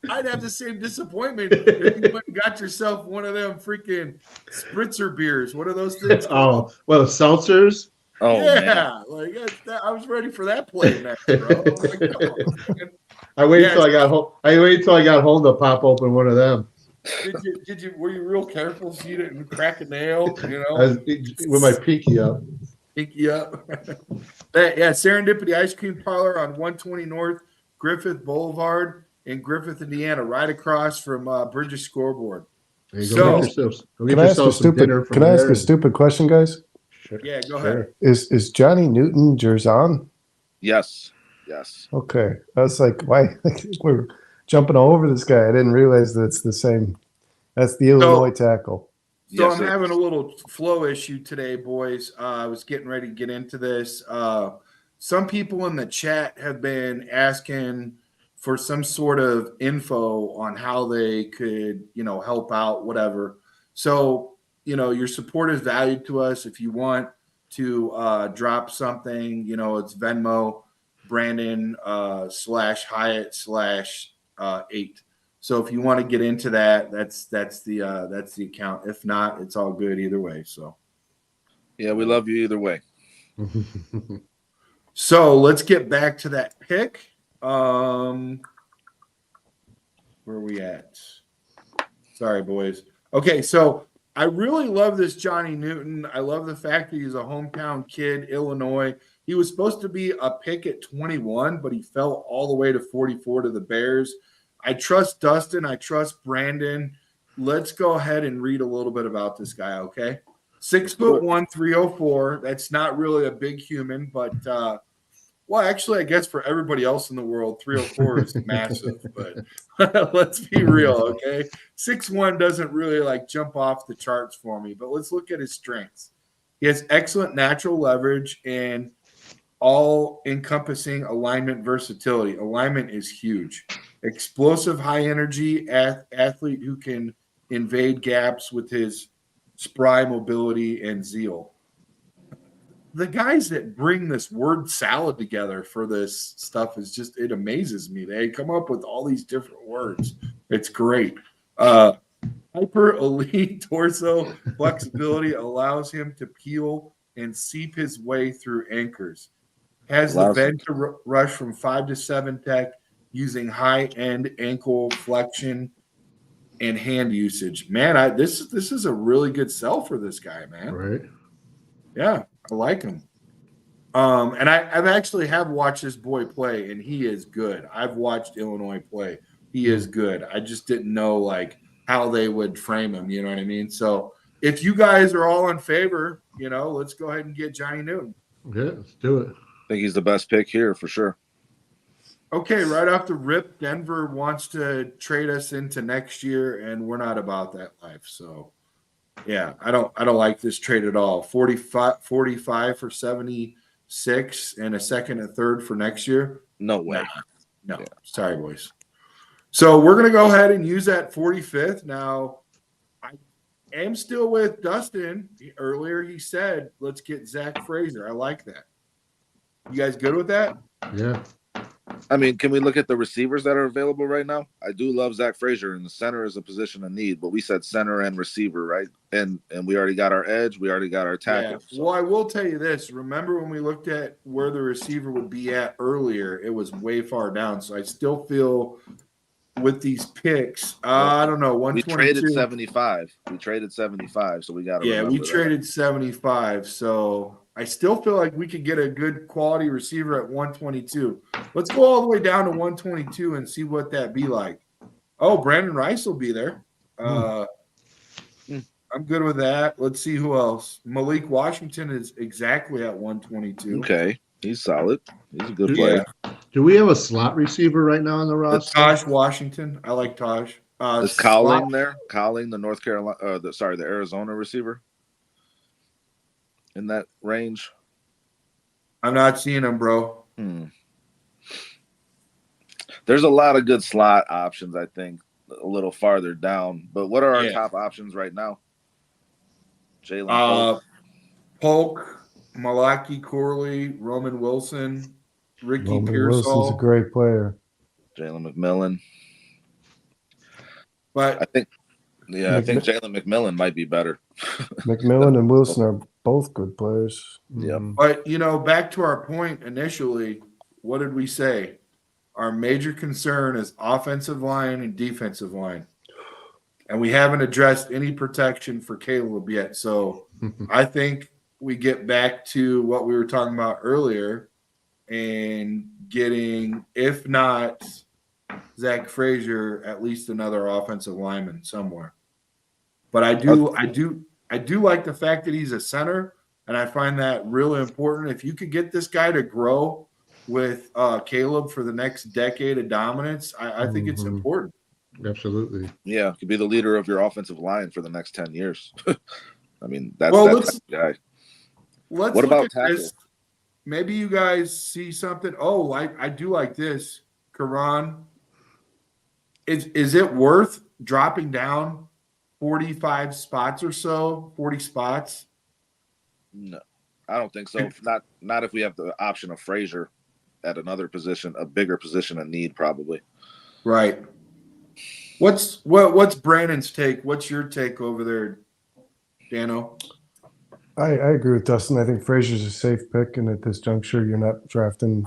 [SPEAKER 1] I'd have the same disappointment if you went and got yourself one of them freaking spritzer beers. What are those things called?
[SPEAKER 3] Oh, well, seltzers.
[SPEAKER 4] Oh man.
[SPEAKER 1] Yeah, like I was ready for that play next, bro. I'm like, come on, man.
[SPEAKER 3] I waited
[SPEAKER 1] Yeah,
[SPEAKER 3] till I got home. I waited till I got home to pop open one of them.
[SPEAKER 1] were you real careful so you didn't crack a nail? You
[SPEAKER 3] I
[SPEAKER 1] know,
[SPEAKER 3] was, with my pinky up.
[SPEAKER 1] pinky up. Yeah, Serendipity Ice Cream Parlor on 120 North Griffith Boulevard in Griffith, Indiana, right across from Bridges Scoreboard.
[SPEAKER 3] There you
[SPEAKER 1] So-
[SPEAKER 3] go get yourself some dinner from
[SPEAKER 2] Can I ask
[SPEAKER 3] there.
[SPEAKER 2] a stupid question, guys?
[SPEAKER 3] Sure,
[SPEAKER 1] Yeah, go
[SPEAKER 3] sure.
[SPEAKER 1] ahead.
[SPEAKER 2] Is Johnny Newton Jerzon?
[SPEAKER 4] Yes.
[SPEAKER 2] Okay, I was like, why? We're jumping all over this guy. I didn't realize that it's the same. That's the Illinois tackle.
[SPEAKER 1] So
[SPEAKER 4] Yes,
[SPEAKER 1] I'm
[SPEAKER 4] it
[SPEAKER 1] having
[SPEAKER 4] is.
[SPEAKER 1] a little flow issue today, boys. I was getting ready to get into this. Some people in the chat have been asking for some sort of info on how they could, help out, whatever. So, your support is valued to us. If you want to drop something, it's Venmo, Brandon /Hyatt/8. So if you want to get into that, that's the account. If not, it's all good either way. So
[SPEAKER 4] Yeah, we love you either way.
[SPEAKER 1] so let's get back to that pick. Where are we at? Sorry, boys. Okay, so I really love this Johnny Newton. I love the fact that he's a hometown kid, Illinois. He was supposed to be a pick at 21, but he fell all the way to 44 to the Bears. I trust Dustin. I trust Brandon. Let's go ahead and read a little bit about this guy, okay? 6'1", 304. That's not really a big human, but well, actually, I guess for everybody else in the world, 304 is massive. But let's be real, okay? 6'1" doesn't really like jump off the charts for me. But let's look at his strengths. He has excellent natural leverage and all-encompassing alignment versatility. Alignment is huge. Explosive, high-energy athlete who can invade gaps with his spry mobility and zeal. The guys that bring this word salad together for this stuff is just, it amazes me. They come up with all these different words. It's great. Hyper elite torso flexibility allows him to peel and seep his way through anchors. Has the bend to rush from 5 to 7 tech using high-end ankle flexion and hand usage. Man, this is a really good sell for this guy, man.
[SPEAKER 3] Right.
[SPEAKER 1] Yeah, I like him. And I've actually have watched this boy play, and he is good. I've watched Illinois play. He is good. I just didn't know like how they would frame him. You know what I mean? So if you guys are all in favor, let's go ahead and get Johnny Newton.
[SPEAKER 3] Yeah, let's do it.
[SPEAKER 4] I think he's the best pick here for sure.
[SPEAKER 1] Okay, right off the rip, Denver wants to trade us into next year, and we're not about that life. So, yeah, I don't like this trade at all. 45 for 76 and a second and third for next year.
[SPEAKER 4] No way.
[SPEAKER 1] No,
[SPEAKER 4] Yeah.
[SPEAKER 1] Sorry, boys. So we're gonna go ahead and use that 45th. Now, I am still with Dustin. Earlier, he said, "Let's get Zack Frasier." I like that. You guys good with that?
[SPEAKER 3] Yeah.
[SPEAKER 4] I mean, can we look at the receivers that are available right now? I do love Zack Frasier, and the center is a position of need, but we said center and receiver, right? And we already got our edge. We already got our tackle.
[SPEAKER 1] Yeah.
[SPEAKER 4] So.
[SPEAKER 1] Well, I will tell you this. Remember when we looked at where the receiver would be at earlier, it was way far down. So I still feel with these picks, I don't know,
[SPEAKER 4] We
[SPEAKER 1] 122.
[SPEAKER 4] traded 75. We traded 75, so we got to
[SPEAKER 1] we traded 75. So I still feel like we could get a good quality receiver at 122. Let's go all the way down to 122 and see what that be like. Oh, Brandon Rice will be there. I'm good with that. Let's see who else. Malik Washington is exactly at 122.
[SPEAKER 4] Okay, he's solid. He's a good player.
[SPEAKER 3] Do we have a slot receiver right now on the roster?
[SPEAKER 1] Taj Washington. I like Taj.
[SPEAKER 4] Is Cowling there? Cowling, the North Carolina, the Arizona receiver in that range.
[SPEAKER 1] I'm not seeing him, bro.
[SPEAKER 4] There's a lot of good slot options. I think a little farther down. But what are our
[SPEAKER 1] Yeah.
[SPEAKER 4] top options right now? Jalen Polk.
[SPEAKER 1] Polk, Malaki Corley, Roman Wilson, Ricky
[SPEAKER 2] Roman Wilson's a
[SPEAKER 1] Pearsall.
[SPEAKER 2] great player.
[SPEAKER 4] Jalen McMillan.
[SPEAKER 1] But
[SPEAKER 4] I think Jalen McMillan might be better.
[SPEAKER 2] McMillan and Wilson are both good players.
[SPEAKER 4] Yeah.
[SPEAKER 3] Mhm.
[SPEAKER 1] But back to our point initially, what did we say? Our major concern is offensive line and defensive line. And we haven't addressed any protection for Caleb yet. So I think we get back to what we were talking about earlier and getting, if not Zack Frasier, at least another offensive lineman somewhere. But I do like the fact that he's a center, and I find that really important. If you could get this guy to grow with Caleb for the next decade of dominance, I think it's important.
[SPEAKER 3] Absolutely.
[SPEAKER 4] Yeah, could be the leader of your offensive line for the next 10 years. I mean, that's
[SPEAKER 1] Well,
[SPEAKER 4] that type of guy.
[SPEAKER 1] Let's
[SPEAKER 4] What
[SPEAKER 1] look
[SPEAKER 4] about
[SPEAKER 1] at
[SPEAKER 4] tackle?
[SPEAKER 1] this. Maybe you guys see something. Oh, I do like this, Karan. Is it worth dropping down 45 spots or so, 40 spots?
[SPEAKER 4] No, I don't think so. Not if we have the option of Frazier at another position, a bigger position of need, probably.
[SPEAKER 1] Right. What's Brandon's take? What's your take over there, Dano?
[SPEAKER 2] I agree with Dustin. I think Frazier's a safe pick, and at this juncture, you're not drafting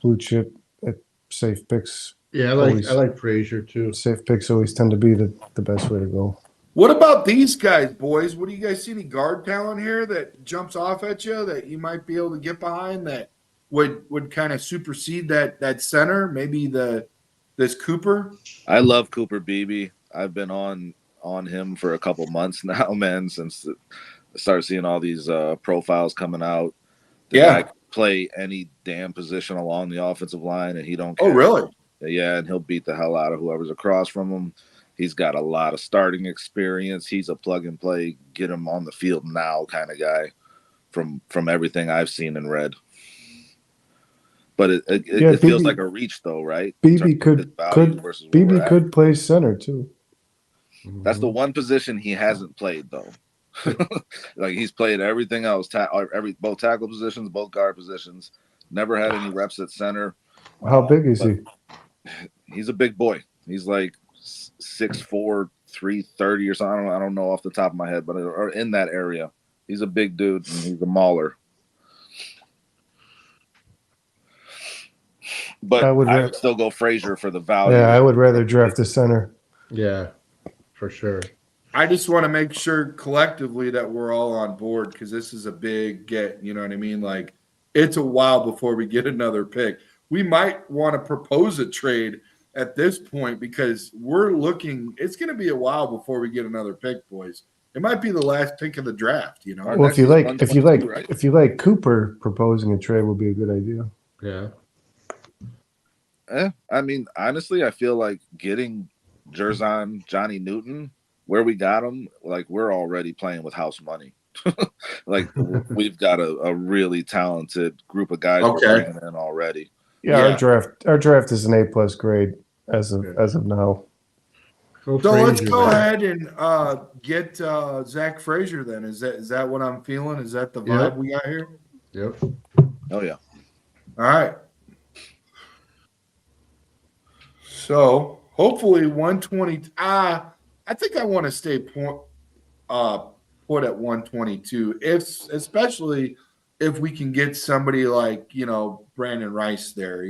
[SPEAKER 2] blue chip at safe picks.
[SPEAKER 3] Yeah, I like Frasier too.
[SPEAKER 2] Safe picks always tend to be the best way to go.
[SPEAKER 1] What about these guys, boys? What do you guys see? Any guard talent here that jumps off at you that you might be able to get behind that would kind of supersede that center? Maybe this Cooper.
[SPEAKER 4] I love Cooper Beebe. I've been on him for a couple months now, man, since I started seeing all these profiles coming out. The guy can play any damn position along the offensive line, and he don't care.
[SPEAKER 1] Oh, really?
[SPEAKER 4] Yeah, and he'll beat the hell out of whoever's across from him. He's got a lot of starting experience. He's a plug and play, get him on the field now kind of guy from everything I've seen and read. But it feels like a reach, though, right?
[SPEAKER 2] Beebe could play center too.
[SPEAKER 4] That's the one position he hasn't played, though. Like he's played everything else, both tackle positions, both guard positions. Never had any reps at center.
[SPEAKER 2] How big is he?
[SPEAKER 4] He's a big boy. He's like 6'4", 330 or something. I don't know off the top of my head, but in that area, he's a big dude and he's a mauler. But I would still go Frazier for the value.
[SPEAKER 2] Yeah, I would rather draft a center.
[SPEAKER 3] Yeah, for sure.
[SPEAKER 1] I just want to make sure collectively that we're all on board because this is a big get. You know what I mean? Like it's a while before we get another pick. We might want to propose a trade at this point because we're looking. It's going to be a while before we get another pick, boys. It might be the last pick of the draft. You know.
[SPEAKER 2] Well, if you like Cooper, proposing a trade would be a good idea.
[SPEAKER 3] Yeah.
[SPEAKER 4] I mean, honestly, I feel like getting Jerzon, Johnny Newton, where we got him, like we're already playing with house money. Like we've got a really talented group of guys we're bringing in already.
[SPEAKER 2] Yeah, our draft is an A+ grade as of now.
[SPEAKER 1] So let's go ahead and get Zack Frasier then. Is that what I'm feeling? Is that the vibe we got here?
[SPEAKER 3] Yep.
[SPEAKER 4] Oh yeah.
[SPEAKER 1] All right. So hopefully 120. I think I want to stay put at 122, especially if we can get somebody like Brandon Rice there.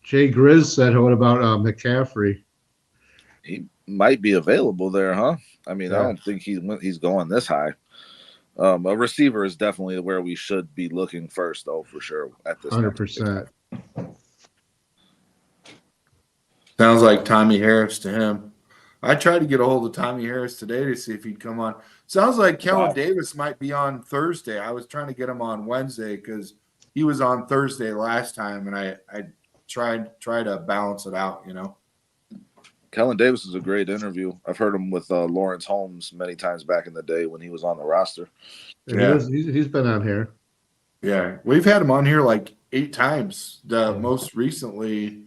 [SPEAKER 3] Jay Grizz said, "What about McCaffrey?"
[SPEAKER 4] He might be available there, huh? I mean, I don't think he's going this high. A receiver is definitely where we should be looking first, though, for sure. At this
[SPEAKER 3] 100%.
[SPEAKER 1] Sounds like Tommy Harris to him. I tried to get a hold of Tommy Harris today to see if he'd come on. Sounds like Kellen Davis might be on Thursday. I was trying to get him on Wednesday because he was on Thursday last time, and I tried to balance it out.
[SPEAKER 4] Kellen Davis is a great interview. I've heard him with Lawrence Holmes many times back in the day when he was on the roster.
[SPEAKER 3] Yeah, he's been on here.
[SPEAKER 1] Yeah, we've had him on here like 8 times. Most recently,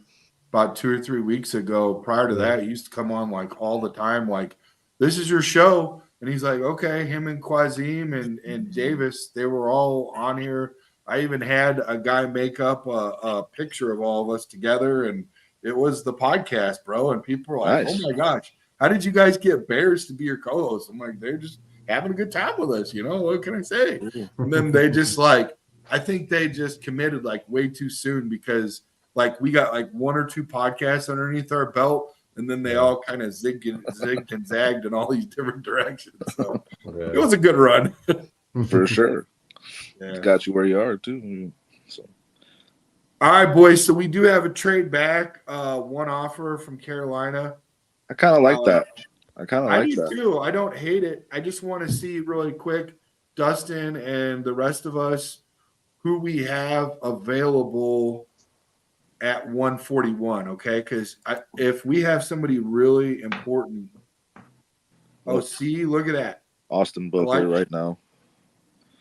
[SPEAKER 1] about 2 or 3 weeks ago. Prior to that, he used to come on like all the time, like, this is your show. And he's like, okay, him and Quazim and Davis, they were all on here. I even had a guy make up a picture of all of us together, and it was the podcast, bro. And people were like,
[SPEAKER 4] Nice.
[SPEAKER 1] oh my gosh, how did you guys get Bears to be your co-host? I'm like, they're just having a good time with us, you know, what can I say? And then they just like, I think they just committed like way too soon, because like we got like 1 or 2 podcasts underneath our belt, and then they all kind of zigged and zagged in all these different directions. So it was a good run.
[SPEAKER 4] For sure.
[SPEAKER 1] Yeah.
[SPEAKER 4] It's got you where you are too. So
[SPEAKER 1] All right, boys. So we do have a trade back. One offer from Carolina.
[SPEAKER 4] I kind of like that. I kind of
[SPEAKER 1] I
[SPEAKER 4] like
[SPEAKER 1] do
[SPEAKER 4] that.
[SPEAKER 1] too. I don't hate it. I just want to see really quick, Dustin and the rest of us, who we have available at 141. Okay, because if we have somebody really important, see, look at that.
[SPEAKER 4] Austin Booker right now.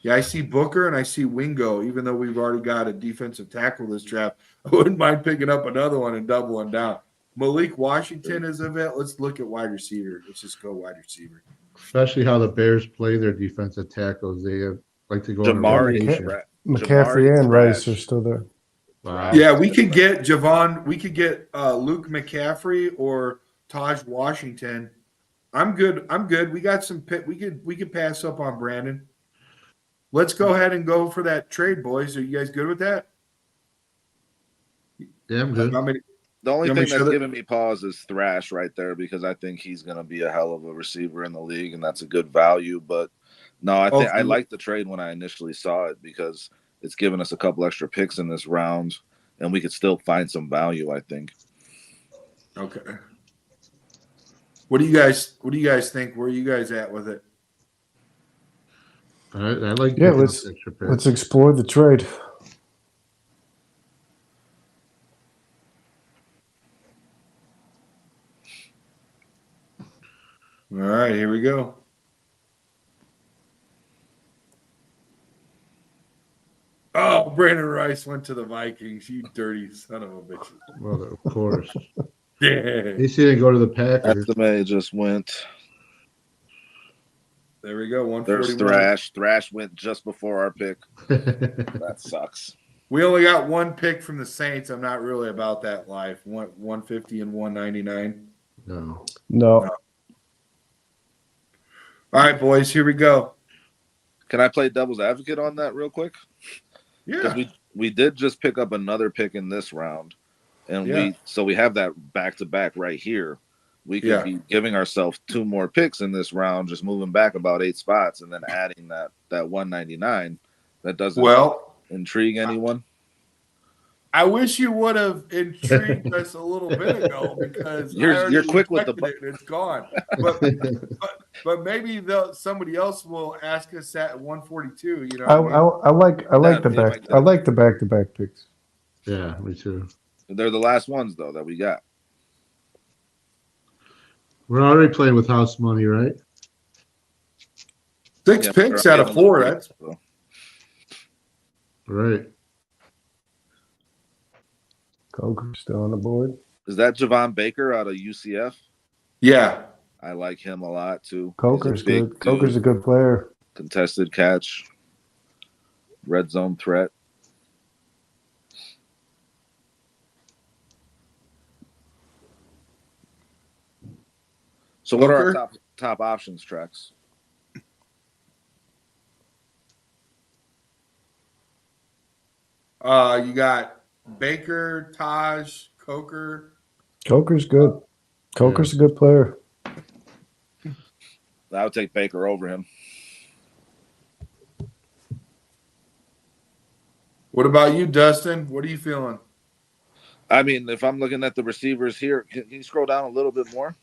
[SPEAKER 1] Yeah, I see Booker and I see Wingo. Even though we've already got a defensive tackle this draft, I wouldn't mind picking up another one and doubling down. Malik Washington is of it. Let's look at wide receiver. Let's just go wide receiver.
[SPEAKER 3] Especially how the Bears play their defensive tackles. They like to go on a
[SPEAKER 4] Jamari,
[SPEAKER 3] rotation.
[SPEAKER 2] McCaffrey and Rice are still there.
[SPEAKER 3] Wow.
[SPEAKER 1] Yeah, we could get Javon. We could get Luke McCaffrey or Taj Washington. I'm good. We got some pit. We could pass up on Brandon. Let's go ahead and go for that trade, boys. Are you guys good with that?
[SPEAKER 3] Yeah, I'm good.
[SPEAKER 4] The only thing that's giving me pause is Thrash right there, because I think he's going to be a hell of a receiver in the league, and that's a good value. But no, I liked the trade when I initially saw it, because it's given us a couple extra picks in this round, and we could still find some value, I think.
[SPEAKER 1] Okay. What do you guys think? Where are you guys at with it?
[SPEAKER 3] I like.
[SPEAKER 2] Yeah, let's explore the trade.
[SPEAKER 1] All right, here we go. Oh, Brandon Rice went to the Vikings. You dirty son of a bitch.
[SPEAKER 3] Well, of course.
[SPEAKER 1] Yeah.
[SPEAKER 3] At least he didn't go to the Packers.
[SPEAKER 4] Estimate just went.
[SPEAKER 1] There we go. 141.
[SPEAKER 4] There's Thrash. Thrash went just before our pick. That sucks.
[SPEAKER 1] We only got one pick from the Saints. I'm not really about that life. 150 and 199.
[SPEAKER 2] No.
[SPEAKER 1] All right, boys. Here we go.
[SPEAKER 4] Can I play devil's advocate on that real quick?
[SPEAKER 1] Yeah.
[SPEAKER 4] Because we did just pick up another pick in this round, and we have that back to back right here. We could be giving ourselves 2 more picks in this round, just moving back about 8 spots, and then adding that 199. That doesn't intrigue anyone.
[SPEAKER 1] I wish you would have intrigued us a little bit ago, because
[SPEAKER 4] you're quick with the
[SPEAKER 1] it and it's gone. But maybe somebody else will ask us at 142. You know,
[SPEAKER 2] I like the back to back picks.
[SPEAKER 3] Yeah, me too.
[SPEAKER 4] They're the last ones though that we got.
[SPEAKER 3] We're already playing with house money, right?
[SPEAKER 1] 6 picks out of 4. That's
[SPEAKER 3] right.
[SPEAKER 2] Coker's still on the board.
[SPEAKER 4] Is that Javon Baker out of UCF?
[SPEAKER 1] Yeah.
[SPEAKER 4] I like him a lot too.
[SPEAKER 2] Coker's good. Coker's a good player.
[SPEAKER 4] Contested catch. Red zone threat. So what are our top options, Trex?
[SPEAKER 1] You got Baker, Taj, Coker.
[SPEAKER 2] Coker's good. Coker's a good player.
[SPEAKER 4] I would take Baker over him.
[SPEAKER 1] What about you, Dustin? What are you feeling?
[SPEAKER 4] I mean, if I'm looking at the receivers here, can you scroll down a little bit more?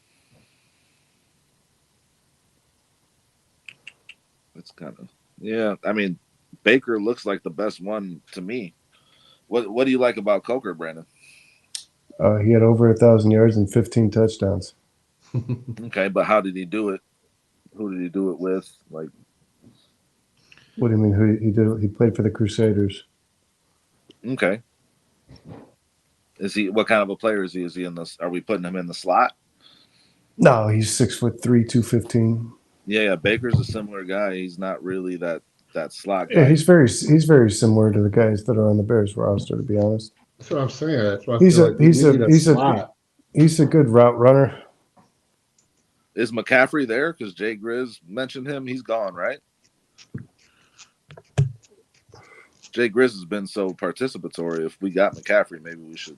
[SPEAKER 4] It's kind of, I mean, Baker looks like the best one to me. What do you like about Coker, Brandon?
[SPEAKER 2] He had over 1,000 yards and 15 touchdowns.
[SPEAKER 4] Okay, but how did he do it? Who did he do it with? Like,
[SPEAKER 2] what do you mean? Who he did? He played for the Crusaders.
[SPEAKER 4] Okay. Is he what kind of a player is he? Is he in this? Are we putting him in the slot?
[SPEAKER 2] No, he's 6'3", 215.
[SPEAKER 4] Yeah. Baker's a similar guy. He's not really that slot
[SPEAKER 2] Yeah,
[SPEAKER 4] guy.
[SPEAKER 2] he's very similar to the guys that are on the Bears roster. To be honest,
[SPEAKER 3] That's what I'm saying. That's why I
[SPEAKER 2] he's
[SPEAKER 3] feel
[SPEAKER 2] a
[SPEAKER 3] like we need a slot.
[SPEAKER 2] he's a good route runner.
[SPEAKER 4] Is McCaffrey there? Because Jay Grizz mentioned him. He's gone, right? Jay Grizz has been so participatory. If we got McCaffrey, maybe we should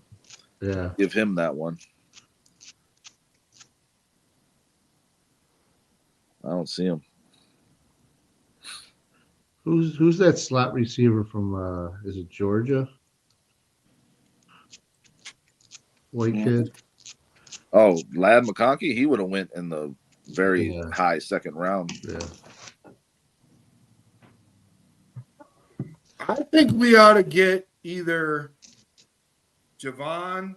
[SPEAKER 4] give him that one. I don't see him.
[SPEAKER 3] Who's that slot receiver from? Is it Georgia? White kid.
[SPEAKER 4] Oh, Lad McConkey. He would have went in the very high second round.
[SPEAKER 3] Yeah.
[SPEAKER 1] I think we ought to get either Javon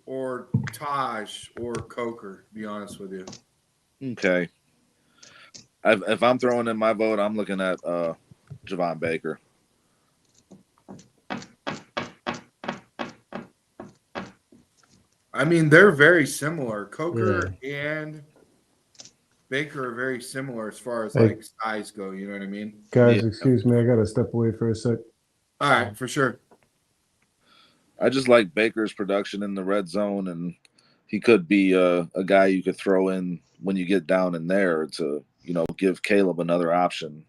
[SPEAKER 1] or Taj or Coker, to be honest with you.
[SPEAKER 4] Okay. If I'm throwing in my vote, I'm looking at Javon Baker.
[SPEAKER 1] I mean, they're very similar. Coker and Baker are very similar as far as like size go. You know what I mean?
[SPEAKER 2] Guys, excuse me, I got to step away for a sec.
[SPEAKER 1] All right, for sure.
[SPEAKER 4] I just like Baker's production in the red zone, and he could be a guy you could throw in when you get down in there to, give Caleb another option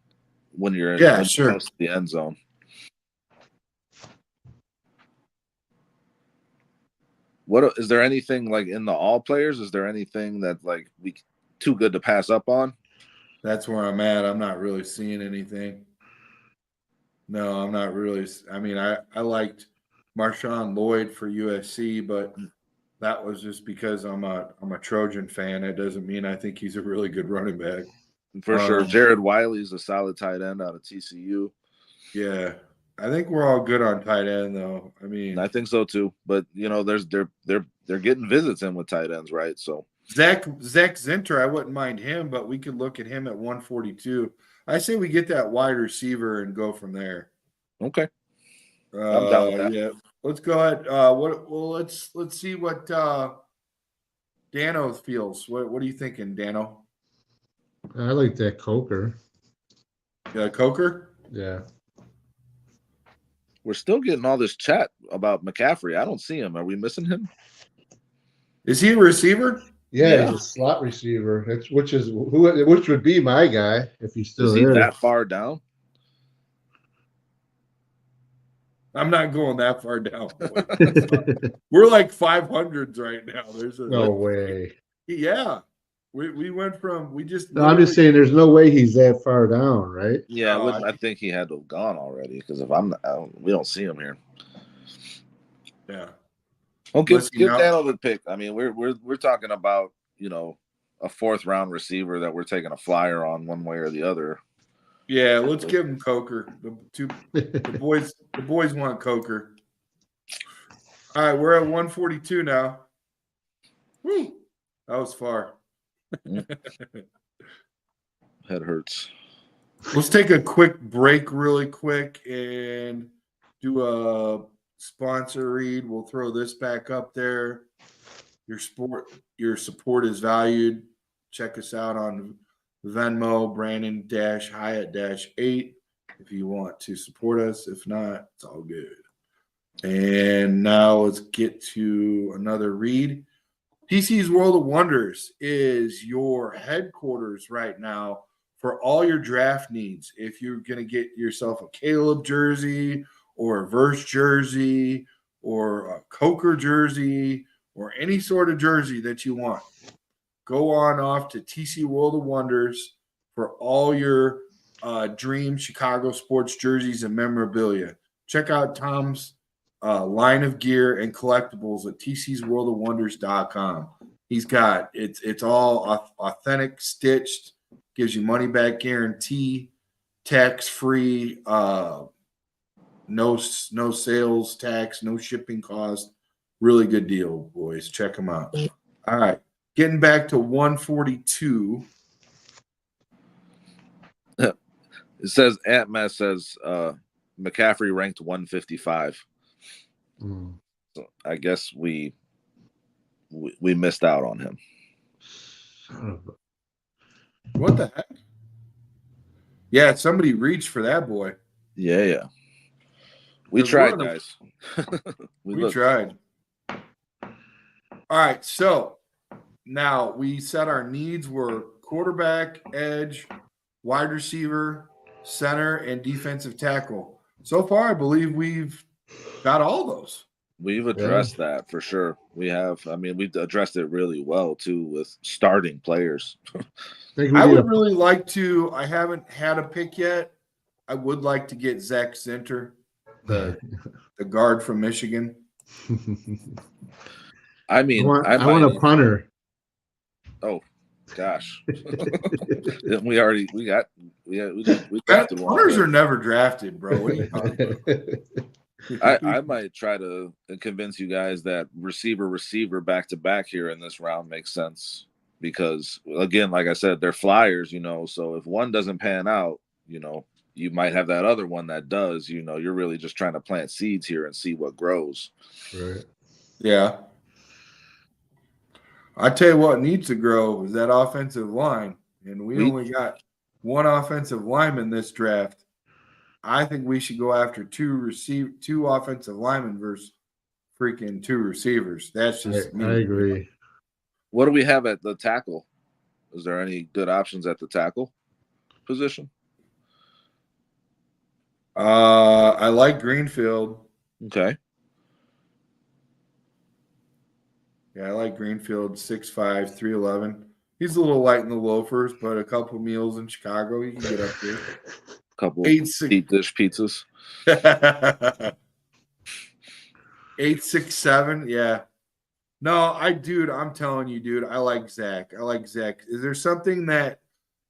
[SPEAKER 4] when you're close to the end zone. What is there anything like in the all players? Is there anything that like we too good to pass up on?
[SPEAKER 1] That's where I'm at. I'm not really seeing anything. No, I'm not really. I mean, I liked Marshawn Lloyd for USC, but that was just because I'm a Trojan fan. It doesn't mean I think he's a really good running back.
[SPEAKER 4] For sure. Jared Wiley's a solid tight end out of TCU.
[SPEAKER 1] Yeah. I think we're all good on tight end, though. I mean,
[SPEAKER 4] I think so too. But they're getting visits in with tight ends, right? So
[SPEAKER 1] Zack Zinter, I wouldn't mind him, but we could look at him at 142. I say we get that wide receiver and go from there.
[SPEAKER 4] Okay. I'm down with that.
[SPEAKER 1] Yeah. Let's go ahead. Let's see what Dano feels. What are you thinking, Dano?
[SPEAKER 3] I like that Coker.
[SPEAKER 1] Coker?
[SPEAKER 3] Yeah.
[SPEAKER 4] We're still getting all this chat about McCaffrey. I don't see him. Are we missing him?
[SPEAKER 1] Is he a receiver?
[SPEAKER 3] Yeah, he's a slot receiver. Which would be my guy if he's still there.
[SPEAKER 4] Is he that far down?
[SPEAKER 1] I'm not going that far down. We're like 500s right now.
[SPEAKER 3] No way.
[SPEAKER 1] Yeah. We went from
[SPEAKER 3] No, I'm just saying there's no way he's that far down, right?
[SPEAKER 4] Yeah, I think he had to have gone already because if we don't see him here.
[SPEAKER 1] Yeah.
[SPEAKER 4] Well, give Daniel the pick. I mean, we're talking about a fourth round receiver that we're taking a flyer on one way or the other.
[SPEAKER 1] Yeah, let's give him Coker. The boys want Coker. All right, we're at 142 now. Woo! That was far.
[SPEAKER 4] Head hurts.
[SPEAKER 1] Let's take a quick break really quick and do a sponsor read. We'll throw this back up there. Your support is valued. Check us out on Venmo, Brandon-Hyatt-8 if you want to support us. If not, it's all good. And now let's get to another read. TC's World of Wonders is your headquarters right now for all your draft needs. If you're going to get yourself a Caleb jersey or a Verse jersey or a Coker jersey or any sort of jersey that you want, go on off to TC World of Wonders for all your dream Chicago sports jerseys and memorabilia. Check out Tom's line of gear and collectibles at tcsworldofwonders.com. He's got it's all authentic, stitched, gives you money back guarantee, tax free, no sales tax, no shipping cost. Really good deal, boys. Check them out. All right, getting back to 142.
[SPEAKER 4] It says McCaffrey ranked 155. So So I guess we missed out on him.
[SPEAKER 3] Son of
[SPEAKER 1] What the heck? Yeah, somebody reached for that boy.
[SPEAKER 4] Yeah. We
[SPEAKER 1] 'Cause
[SPEAKER 4] tried,
[SPEAKER 1] we're on
[SPEAKER 4] guys.
[SPEAKER 1] We tried. All right, so now we said our needs were quarterback, edge, wide receiver, center, and defensive tackle. So far, I believe we've got all those.
[SPEAKER 4] We've addressed that for sure. We have. I mean, we've addressed it really well too with starting players.
[SPEAKER 3] think we
[SPEAKER 1] I
[SPEAKER 3] need
[SPEAKER 1] would
[SPEAKER 3] a
[SPEAKER 1] really like to. I haven't had a pick yet. I would like to get Zack Zinter, the guard from Michigan.
[SPEAKER 4] I mean,
[SPEAKER 3] I want a punter.
[SPEAKER 4] Oh gosh, we drafted one.
[SPEAKER 1] Punters are never drafted, bro. What are you talking about?
[SPEAKER 4] I might try to convince you guys that receiver back to back here in this round makes sense because again, like I said, they're flyers, so if one doesn't pan out, you might have that other one that does. You're really just trying to plant seeds here and see what grows.
[SPEAKER 3] Right.
[SPEAKER 1] Yeah. I tell you what needs to grow is that offensive line. And we only got one offensive lineman this draft. I think we should go after two offensive linemen versus freaking two receivers. That's just me.
[SPEAKER 3] I agree.
[SPEAKER 4] What do we have at the tackle? Is there any good options at the tackle position?
[SPEAKER 1] I like Greenfield.
[SPEAKER 4] Okay.
[SPEAKER 1] Yeah, I like Greenfield, 6'5", 311. He's a little light in the loafers, but a couple meals in Chicago, he can get up there.
[SPEAKER 4] Couple deep dish pizzas.
[SPEAKER 1] 8'6", yeah. No, I'm telling you, dude, I like Zack. Is there something that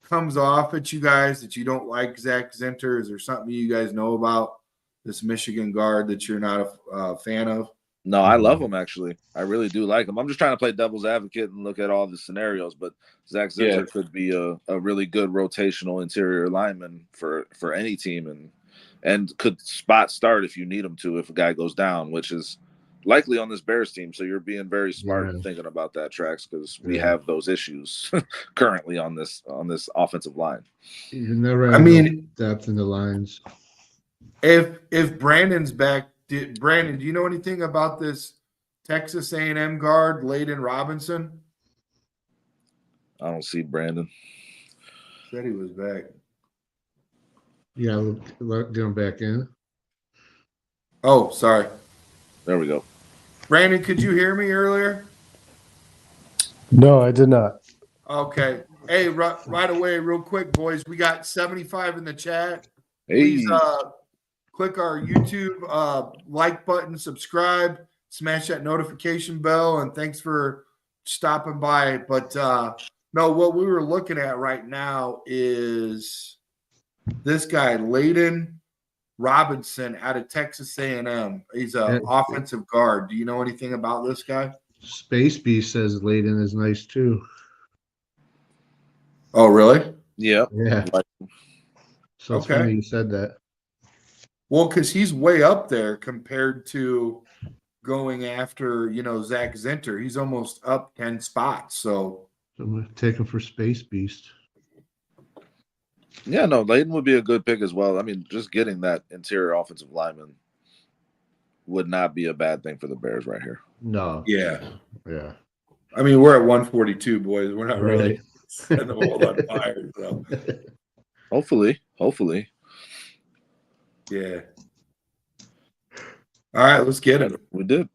[SPEAKER 1] comes off at you guys that you don't like Zack Zinter? Is there something you guys know about this Michigan guard that you're not a fan of?
[SPEAKER 4] No, I love him, actually. I really do like him. I'm just trying to play devil's advocate and look at all the scenarios, but Zack Zinter could be a really good rotational interior lineman for any team and could spot start if you need him to if a guy goes down, which is likely on this Bears team. So you're being very smart in thinking about that, Trax, because we have those issues currently on this offensive line.
[SPEAKER 3] You never have depth in the lines.
[SPEAKER 1] If Brandon's back, Brandon, do you know anything about this Texas A&M guard, Layden Robinson?
[SPEAKER 4] I don't see Brandon.
[SPEAKER 1] Said he was back.
[SPEAKER 3] Yeah, get him back in.
[SPEAKER 1] Oh, sorry.
[SPEAKER 4] There we go.
[SPEAKER 1] Brandon, could you hear me earlier?
[SPEAKER 2] No, I did not.
[SPEAKER 1] Okay. Hey, right away, real quick, boys. We got 75 in the chat.
[SPEAKER 4] Hey.
[SPEAKER 1] Please click our YouTube like button, subscribe, smash that notification bell, and thanks for stopping by. But no, what we were looking at right now is this guy, Layden Robinson, out of Texas A&M. He's an offensive guard. Do you know anything about this guy?
[SPEAKER 3] Space Beast says Layden is nice too.
[SPEAKER 1] Oh, really?
[SPEAKER 4] Yeah.
[SPEAKER 3] Yeah. So it's funny you said that.
[SPEAKER 1] Well, because he's way up there compared to going after, Zack Zinter. He's almost up 10 spots. So
[SPEAKER 3] I'm going to take him for Space Beast.
[SPEAKER 4] Yeah, no, Layden would be a good pick as well. I mean, just getting that interior offensive lineman would not be a bad thing for the Bears right here.
[SPEAKER 3] No.
[SPEAKER 1] Yeah.
[SPEAKER 3] Yeah.
[SPEAKER 1] I mean, we're at 142, boys. We're not really setting the world on fire. So.
[SPEAKER 4] Hopefully.
[SPEAKER 1] Yeah. All right, let's get it.
[SPEAKER 4] We did.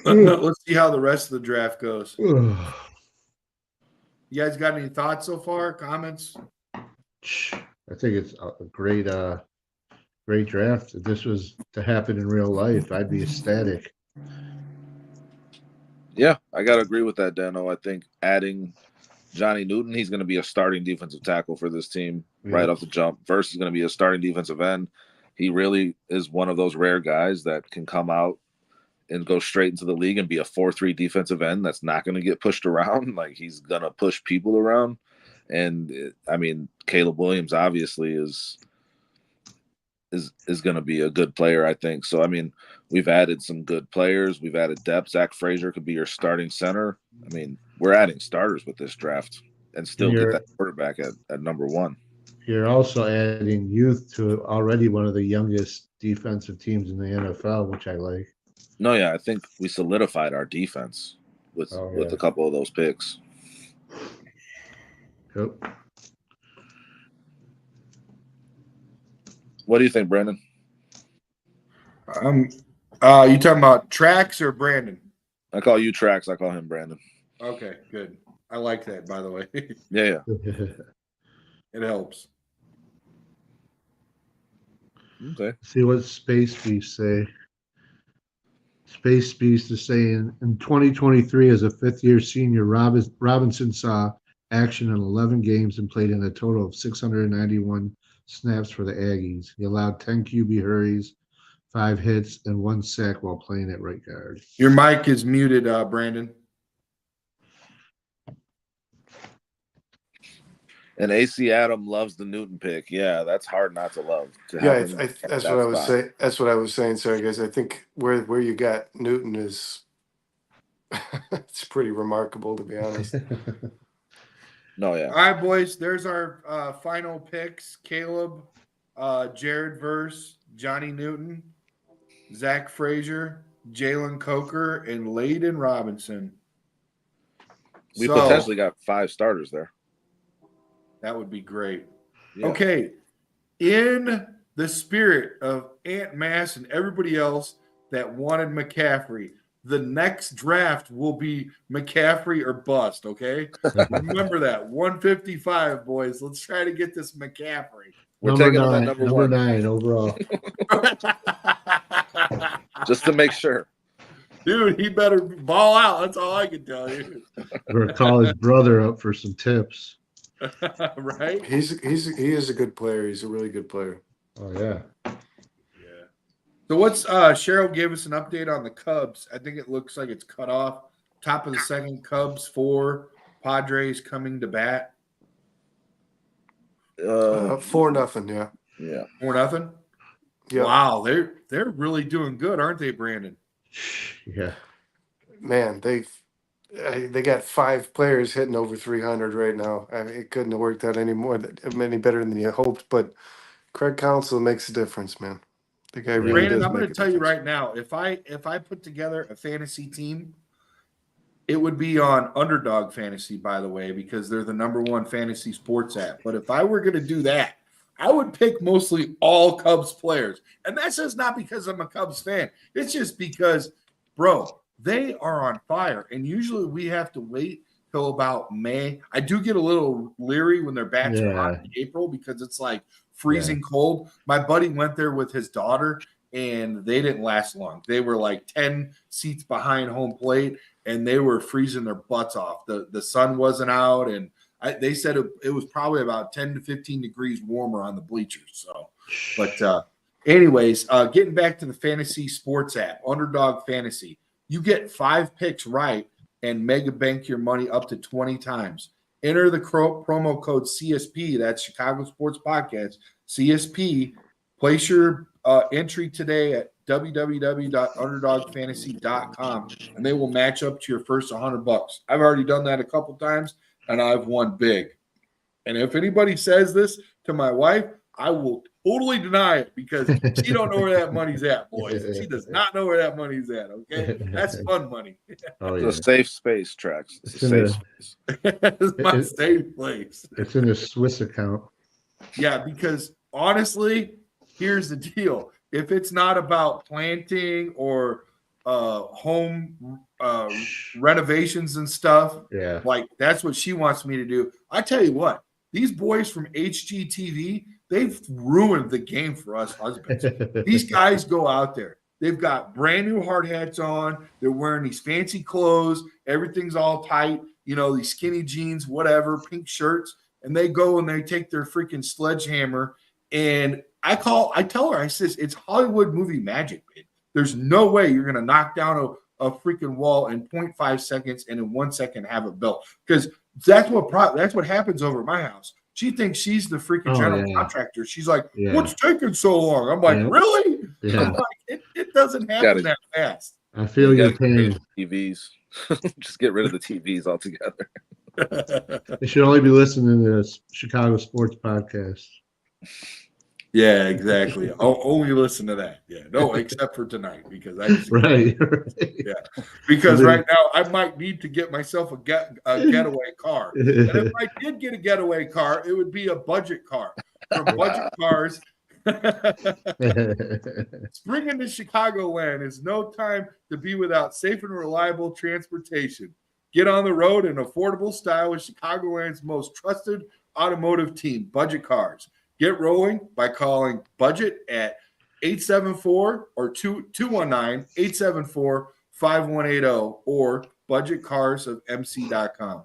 [SPEAKER 1] Let's see how the rest of the draft goes. You guys got any thoughts so far? Comments?
[SPEAKER 3] I think it's a great draft. If this was to happen in real life, I'd be ecstatic.
[SPEAKER 4] Yeah, I got to agree with that, Dano. I think adding Johnny Newton, he's going to be a starting defensive tackle for this team right off the jump. Versus going to be a starting defensive end. He really is one of those rare guys that can come out and go straight into the league and be a 4-3 defensive end that's not going to get pushed around. Like, he's going to push people around. And, I mean, Caleb Williams obviously is going to be a good player, I think. So, I mean, We've added some good players. We've added depth. Zach Frasier could be your starting center. I mean, we're adding starters with this draft and still get that quarterback at number one.
[SPEAKER 3] You're also adding youth to already one of the youngest defensive teams in the NFL, which I like.
[SPEAKER 4] No, yeah, I think we solidified our defense with a couple of those picks.
[SPEAKER 3] Yep.
[SPEAKER 4] What do you think, Brandon?
[SPEAKER 1] You talking about Trax or Brandon?
[SPEAKER 4] I call you Trax. I call him Brandon.
[SPEAKER 1] Okay, good. I like that, by the way.
[SPEAKER 4] Yeah.
[SPEAKER 1] It helps.
[SPEAKER 4] Okay.
[SPEAKER 3] See what Space Beast say. Space Beast is saying in 2023, as a fifth-year senior, Robinson saw action in 11 games and played in a total of 691 snaps for the Aggies. He allowed 10 QB hurries, 5 hits, and 1 sack while playing at right guard.
[SPEAKER 1] Your mic is muted, Brandon.
[SPEAKER 4] And AC Adam loves the Newton pick. Yeah, that's hard not to love.
[SPEAKER 2] That's what I was saying. That's what I was saying. Sorry, guys. I think where you got Newton is it's pretty remarkable, to be honest.
[SPEAKER 4] No, yeah.
[SPEAKER 1] All right, boys. There's our final picks: Caleb, Jared Verse, Johnny Newton, Zach Frasier, Jalen Coker, and Layden Robinson.
[SPEAKER 4] We potentially got 5 starters there.
[SPEAKER 1] That would be great.
[SPEAKER 4] Yeah.
[SPEAKER 1] Okay. In the spirit of Ant Mass and everybody else that wanted McCaffrey, the next draft will be McCaffrey or bust, okay? Remember that. 155, boys. Let's try to get this McCaffrey.
[SPEAKER 4] We're taking him at
[SPEAKER 3] number 9 overall.
[SPEAKER 4] Just to make sure.
[SPEAKER 1] Dude, he better ball out. That's all I can tell you.
[SPEAKER 3] We're going to call his brother up for some tips.
[SPEAKER 1] Right?
[SPEAKER 2] He is a good player. He's a really good player.
[SPEAKER 3] Oh, yeah.
[SPEAKER 1] Yeah. So what's Cheryl gave us an update on the Cubs. I think it looks like it's cut off. Top of the second, Cubs 4, Padres coming to bat.
[SPEAKER 2] 4-0, yeah.
[SPEAKER 4] Yeah.
[SPEAKER 1] 4-0?
[SPEAKER 2] Yep.
[SPEAKER 1] Wow, they're really doing good, aren't they, Brandon?
[SPEAKER 3] Yeah.
[SPEAKER 2] Man, they got 5 players hitting over 300 right now. I mean, it couldn't have worked out any better than you hoped. But Craig Counsell makes a difference, man. The guy really
[SPEAKER 1] Brandon,
[SPEAKER 2] does
[SPEAKER 1] I'm going
[SPEAKER 2] make
[SPEAKER 1] to
[SPEAKER 2] a
[SPEAKER 1] tell you
[SPEAKER 2] difference.
[SPEAKER 1] right now, if I put together a fantasy team, it would be on Underdog Fantasy, by the way, because they're the #1 fantasy sports app. But if I were going to do that, I would pick mostly all Cubs players. And that's just not because I'm a Cubs fan. It's just because, bro, they are on fire. And usually we have to wait till about May. I do get a little leery when their bats are hot in April because it's like freezing cold. My buddy went there with his daughter, and they didn't last long. They were like 10 seats behind home plate, and they were freezing their butts off. The sun wasn't out, and they said it was probably about 10 to 15 degrees warmer on the bleachers. So, but anyways, getting back to the fantasy sports app, Underdog Fantasy, you get 5 picks right and mega bank your money up to 20 times. Enter the promo code CSP, that's Chicago Sports Podcast, CSP. Place your entry today at www.underdogfantasy.com, and they will match up to your first $100. I've already done that a couple times, and I've won big. And if anybody says this to my wife, I will totally deny it because she don't know where that money's at, boys. She does not know where that money's at, okay? That's fun money.
[SPEAKER 3] Oh,
[SPEAKER 4] It's
[SPEAKER 3] yeah.
[SPEAKER 4] a safe space, Trax. It's a safe space.
[SPEAKER 1] It's my safe place.
[SPEAKER 3] It's in a Swiss account.
[SPEAKER 1] Yeah, because honestly, here's the deal. If it's not about planting or home renovations and stuff,
[SPEAKER 3] Yeah.
[SPEAKER 1] like that's what she wants me to do. I tell you what, these boys from HGTV, they've ruined the game for us husbands. These guys go out there. They've got brand new hard hats on. They're wearing these fancy clothes. Everything's all tight. You know, these skinny jeans, whatever, pink shirts. And they go and they take their freaking sledgehammer. And I tell her, I says, it's Hollywood movie magic, man. There's no way you're going to knock down a freaking wall in 0.5 seconds and in 1 second have it built. Because that's what happens over at my house. She thinks she's the freaking general contractor. She's like, what's taking so long? I'm like, really?
[SPEAKER 3] Yeah,
[SPEAKER 1] I'm like, it doesn't happen
[SPEAKER 4] Gotta-
[SPEAKER 1] that fast.
[SPEAKER 3] I feel
[SPEAKER 4] You
[SPEAKER 3] your
[SPEAKER 4] gotta get rid
[SPEAKER 3] pain.
[SPEAKER 4] of the TVs. Just get rid of the TVs altogether.
[SPEAKER 3] They should only be listening to this Chicago sports podcast.
[SPEAKER 1] Yeah, exactly. I'll only listen to that. Yeah, no, except for tonight because I just
[SPEAKER 3] Right.
[SPEAKER 1] Yeah, because right now I might need to get myself a getaway car, and if I did get a getaway car, it would be a budget car from Budget Cars. Spring into Chicagoland is no time to be without safe and reliable transportation. Get on the road in affordable style with Chicagoland's most trusted automotive team, Budget Cars. Get rolling by calling Budget at 874 or 219-874-5180 or budgetcarsofmc.com.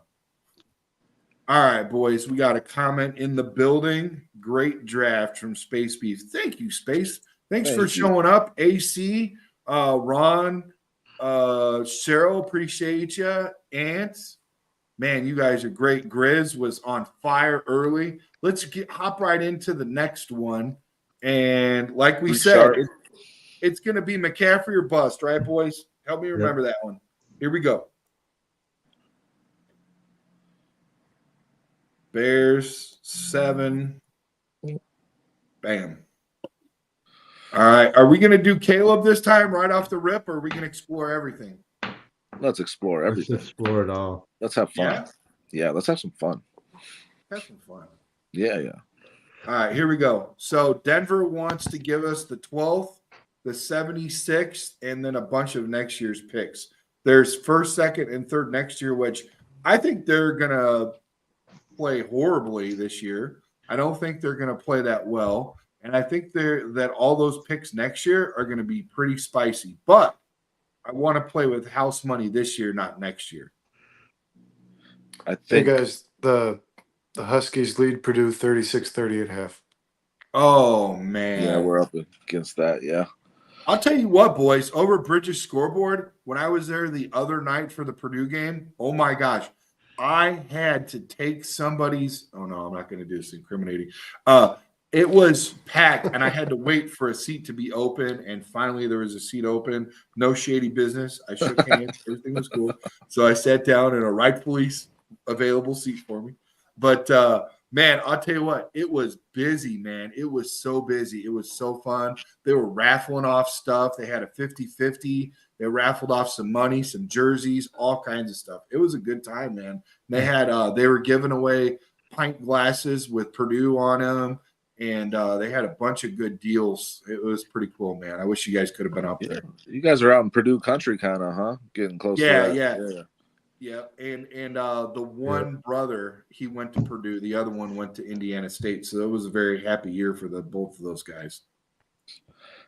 [SPEAKER 1] All right, boys, we got a comment in the building. Great draft from Space Beef. Thank you, Space. Thanks for showing up. AC, Ron, Cheryl, appreciate you. Ants, man, you guys are great. Grizz was on fire early. Let's hop right into the next one. And like we said, it's going to be McCaffrey or bust, right, boys? Help me remember that one. Here we go. Bears 7. Bam. All right. Are we going to do Caleb this time right off the rip, or are we going to explore everything?
[SPEAKER 4] Let's explore everything.
[SPEAKER 3] Let's explore it all.
[SPEAKER 4] Let's have fun. Yeah, let's have some fun.
[SPEAKER 1] Have some fun.
[SPEAKER 4] Yeah.
[SPEAKER 1] All right, here we go. So Denver wants to give us the 12th, the 76th, and then a bunch of next year's picks. There's first, second, and third next year, which I think they're going to play horribly this year. I don't think they're going to play that well. And I think that all those picks next year are going to be pretty spicy. But I want to play with house money this year, not next year.
[SPEAKER 4] I think.
[SPEAKER 2] Hey, guys, the Huskies lead Purdue 36-30 at half.
[SPEAKER 1] Oh, man.
[SPEAKER 4] Yeah, we're up against that, yeah.
[SPEAKER 1] I'll tell you what, boys, over Bridges scoreboard, when I was there the other night for the Purdue game, oh, my gosh, I had to take somebody's – oh, no, I'm not going to do this incriminating. It was packed, and I had to wait for a seat to be open, and finally there was a seat open. No shady business. I shook hands. Everything was cool. So I sat down in a rightfully available seat for me. But, man, I'll tell you what, it was busy, man. It was so busy. It was so fun. They were raffling off stuff. They had a 50-50. They raffled off some money, some jerseys, all kinds of stuff. It was a good time, man. They were giving away pint glasses with Purdue on them, and they had a bunch of good deals. It was pretty cool, man. I wish you guys could have been up there.
[SPEAKER 4] You guys are out in Purdue country kind of, huh? Getting close to that.
[SPEAKER 1] Yeah. And the one brother, he went to Purdue. The other one went to Indiana State. So it was a very happy year for both of those guys.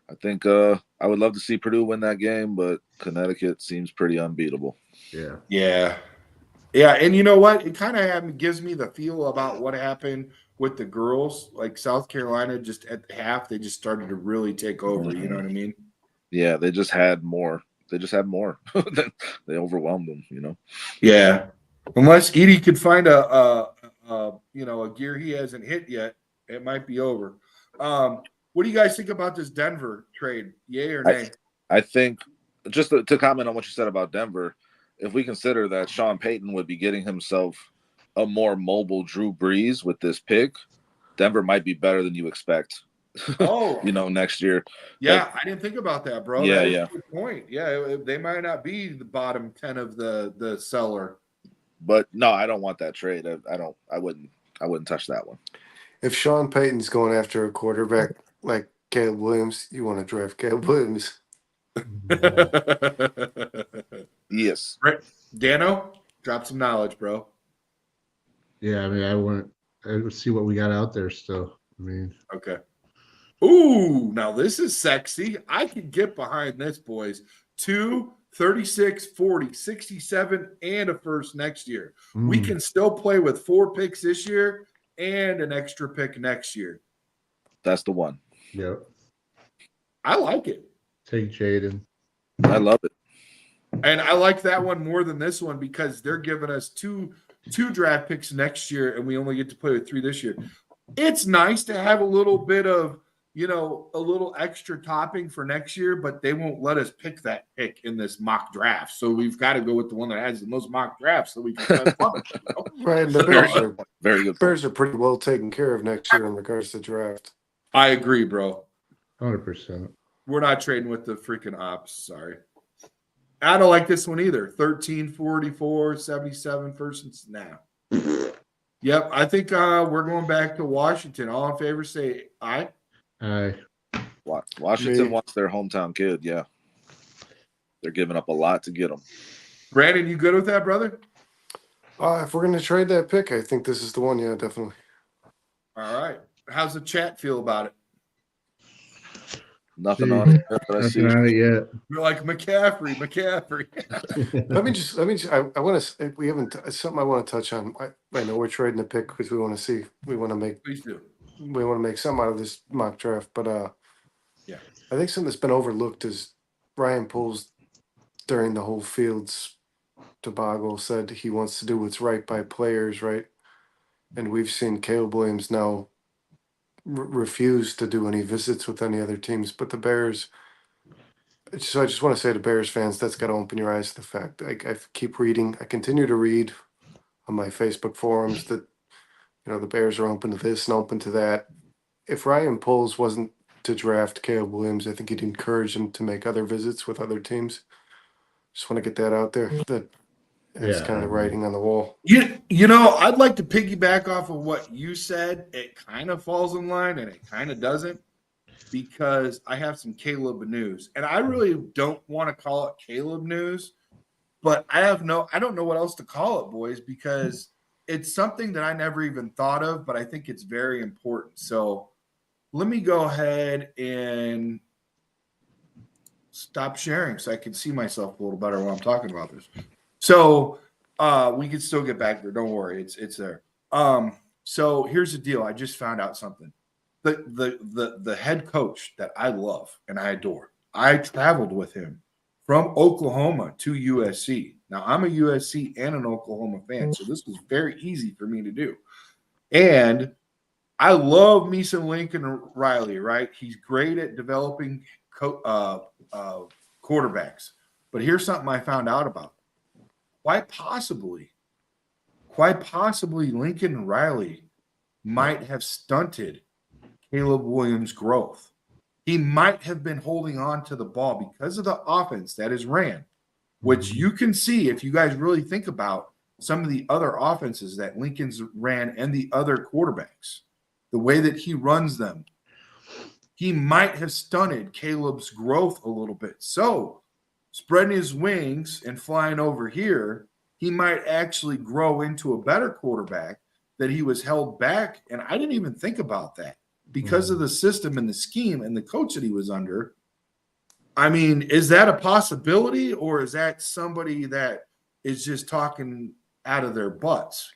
[SPEAKER 4] I think I would love to see Purdue win that game, but Connecticut seems pretty unbeatable.
[SPEAKER 1] Yeah. And you know what? It kind of gives me the feel about what happened with the girls. Like South Carolina, just at half, they just started to really take over. You know what I mean?
[SPEAKER 4] Yeah, they just had more. They overwhelmed them, you know?
[SPEAKER 1] Yeah. Unless Edie could find a gear he hasn't hit yet, it might be over. What do you guys think about this Denver trade? Yay or nay?
[SPEAKER 4] I think, just to comment on what you said about Denver, if we consider that Sean Payton would be getting himself a more mobile Drew Brees with this pick, Denver might be better than you expect.
[SPEAKER 1] Oh,
[SPEAKER 4] next year.
[SPEAKER 1] Yeah, I didn't think about that, bro.
[SPEAKER 4] Yeah,
[SPEAKER 1] that is a good point. Yeah, they might not be the bottom 10 of the seller.
[SPEAKER 4] But no, I don't want that trade. I wouldn't touch that one.
[SPEAKER 2] If Sean Payton's going after a quarterback like Caleb Williams, you want to draft Caleb Williams.
[SPEAKER 4] Yes.
[SPEAKER 1] Right. Dano, drop some knowledge, bro.
[SPEAKER 3] Yeah, I mean, I would see what we got out there still. I mean,
[SPEAKER 1] okay. Ooh, now this is sexy. I can get behind this, boys. 2, 36, 40, 67, and a first next year. We can still play with 4 picks this year and an extra pick next year.
[SPEAKER 4] That's the one.
[SPEAKER 3] Yep.
[SPEAKER 1] I like it.
[SPEAKER 3] Take Jaden.
[SPEAKER 4] I love it.
[SPEAKER 1] And I like that one more than this one because they're giving us two draft picks next year, and we only get to play with 3 this year. It's nice to have a little bit of a little extra topping for next year, but they won't let us pick that pick in this mock draft. So we've got to go with the one that has the most mock drafts so we can spend fun.
[SPEAKER 2] Right, the
[SPEAKER 4] Very
[SPEAKER 2] Bears
[SPEAKER 4] good
[SPEAKER 2] are
[SPEAKER 4] point. Very good point.
[SPEAKER 2] Bears are pretty well taken care of next year in regards to draft.
[SPEAKER 1] I agree, bro.
[SPEAKER 3] 100%.
[SPEAKER 1] We're not trading with the freaking ops. Sorry. I don't like this one either. 1344, 77 first. Now. Yep. I think we're going back to Washington. All in favor say aye.
[SPEAKER 4] Washington
[SPEAKER 2] Me.
[SPEAKER 4] wants their hometown kid. Yeah. They're giving up a lot to get him.
[SPEAKER 1] Brandon, you good with that, brother?
[SPEAKER 2] If we're going to trade that pick, I think this is the one. Yeah, definitely.
[SPEAKER 1] All right. How's the chat feel about it?
[SPEAKER 4] Nothing
[SPEAKER 3] See,
[SPEAKER 4] on it that I see.
[SPEAKER 3] Nothing on it yet.
[SPEAKER 1] You're like McCaffrey.
[SPEAKER 2] I want to, we haven't, it's something I want to touch on. I know we're trading a pick because we want to make
[SPEAKER 1] Please do.
[SPEAKER 2] some out of this mock draft, but
[SPEAKER 1] Yeah.
[SPEAKER 2] I think something that's been overlooked is Ryan Poles during the whole Fields debacle said he wants to do what's right by players, right? And we've seen Caleb Williams now refuse to do any visits with any other teams, but the Bears. So I just want to say to Bears fans, that's got to open your eyes to the fact. I keep reading. I continue to read on my Facebook forums that the Bears are open to this and open to that. If Ryan Poles wasn't to draft Caleb Williams, I think he'd encourage him to make other visits with other teams. Just want to get that out there. That it's kind of the writing on the wall.
[SPEAKER 1] I'd like to piggyback off of what you said. It kind of falls in line and it kind of doesn't, because I have some Caleb news, and I really don't want to call it Caleb news, but I don't know what else to call it, boys, because it's something that I never even thought of, but I think it's very important. So let me go ahead and stop sharing so I can see myself a little better when I'm talking about this. So we can still get back there. Don't worry. It's there. So here's the deal. I just found out something. The head coach that I love and I adore, I traveled with him from Oklahoma to USC. Now, I'm a USC and an Oklahoma fan, so this was very easy for me to do. And I love me some Lincoln Riley, right? He's great at developing quarterbacks. But here's something I found out about. Quite possibly, Lincoln Riley might have stunted Caleb Williams' growth. He might have been holding on to the ball because of the offense that is ran, which you can see if you guys really think about some of the other offenses that Lincoln's ran and the other quarterbacks, the way that he runs them. He might have stunted Caleb's growth a little bit. So, spreading his wings and flying over here, he might actually grow into a better quarterback that he was held back. And I didn't even think about that because of the system and the scheme and the coach that he was under. I mean, is that a possibility, or is that somebody that is just talking out of their butts,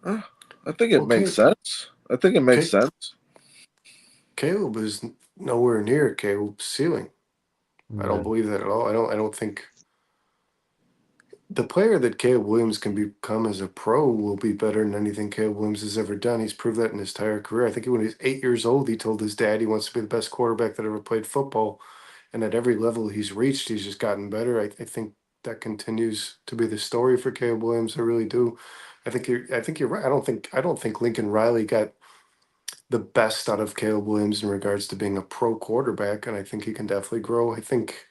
[SPEAKER 4] I think it makes sense. Sense.
[SPEAKER 2] Caleb is nowhere near Caleb's ceiling. I don't believe that at all. I don't think the player that Caleb Williams can become as a pro will be better than anything Caleb Williams has ever done. He's proved that in his entire career. I think when he was 8 years old, he told his dad he wants to be the best quarterback that ever played football. And at every level he's reached, he's just gotten better. I think that continues to be the story for Caleb Williams. I really do. I think you're right. I don't think Lincoln Riley got the best out of Caleb Williams in regards to being a pro quarterback, and I think he can definitely grow. I think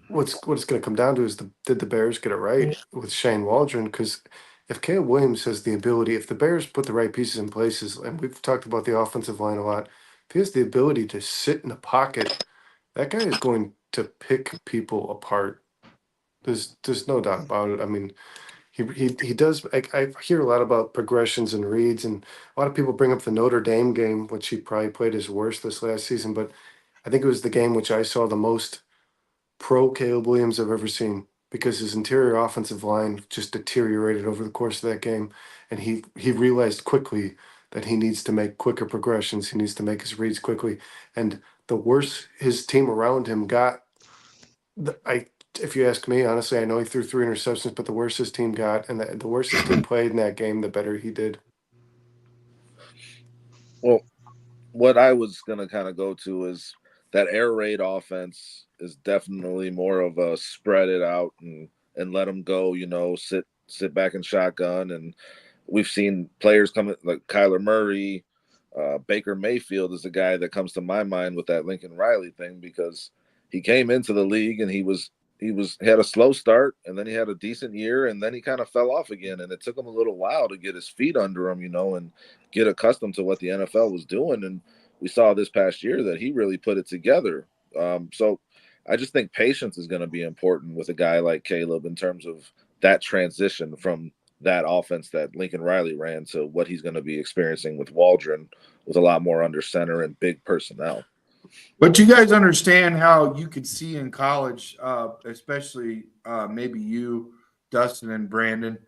[SPEAKER 2] what it's going to come down to is did the Bears get it right with Shane Waldron? Because if Caleb Williams has the ability, if the Bears put the right pieces in places, and we've talked about the offensive line a lot, if he has the ability to sit in a pocket, that guy is going to pick people apart. There's no doubt about it. I mean, he does. I hear a lot about progressions and reads, and a lot of people bring up the Notre Dame game, which he probably played his worst this last season. But I think it was the game which I saw the most pro Caleb Williams I've ever seen, because his interior offensive line just deteriorated over the course of that game, and he realized quickly that he needs to make quicker progressions. He needs to make his reads quickly, and the worse his team around him got, if you ask me, honestly, I know he threw 3 interceptions, but the worse his team got and the worse his team played in that game, the better he did.
[SPEAKER 4] Well, what I was gonna kind of go to is that air raid offense is definitely more of a spread it out and let them go. Sit back in shotgun, and we've seen players come like Kyler Murray, Baker Mayfield is the guy that comes to my mind with that Lincoln Riley thing, because he came into the league and he had a slow start, and then he had a decent year, and then he kind of fell off again, and it took him a little while to get his feet under him, and get accustomed to what the NFL was doing. And we saw this past year that he really put it together. So I just think patience is going to be important with a guy like Caleb in terms of that transition from that offense that Lincoln Riley ran to what he's going to be experiencing with Waldron, with a lot more under center and big personnel.
[SPEAKER 1] But you guys understand how you could see in college, especially maybe you, Dustin, and Brandon,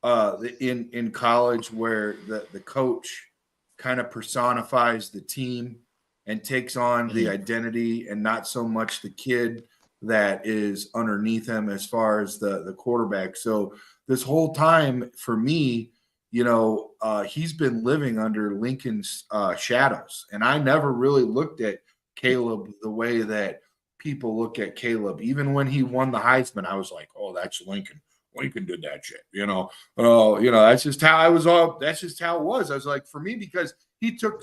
[SPEAKER 1] in college, where the coach kind of personifies the team and takes on the identity, and not so much the kid that is underneath him as far as the quarterback. So this whole time for me, he's been living under Lincoln's shadows, and I never really looked at Caleb the way that people look at Caleb. Even when he won the Heisman, I was like, "Oh, that's Lincoln. Lincoln did that shit." That's just how I was. That's just how it was. I was like, for me, because he took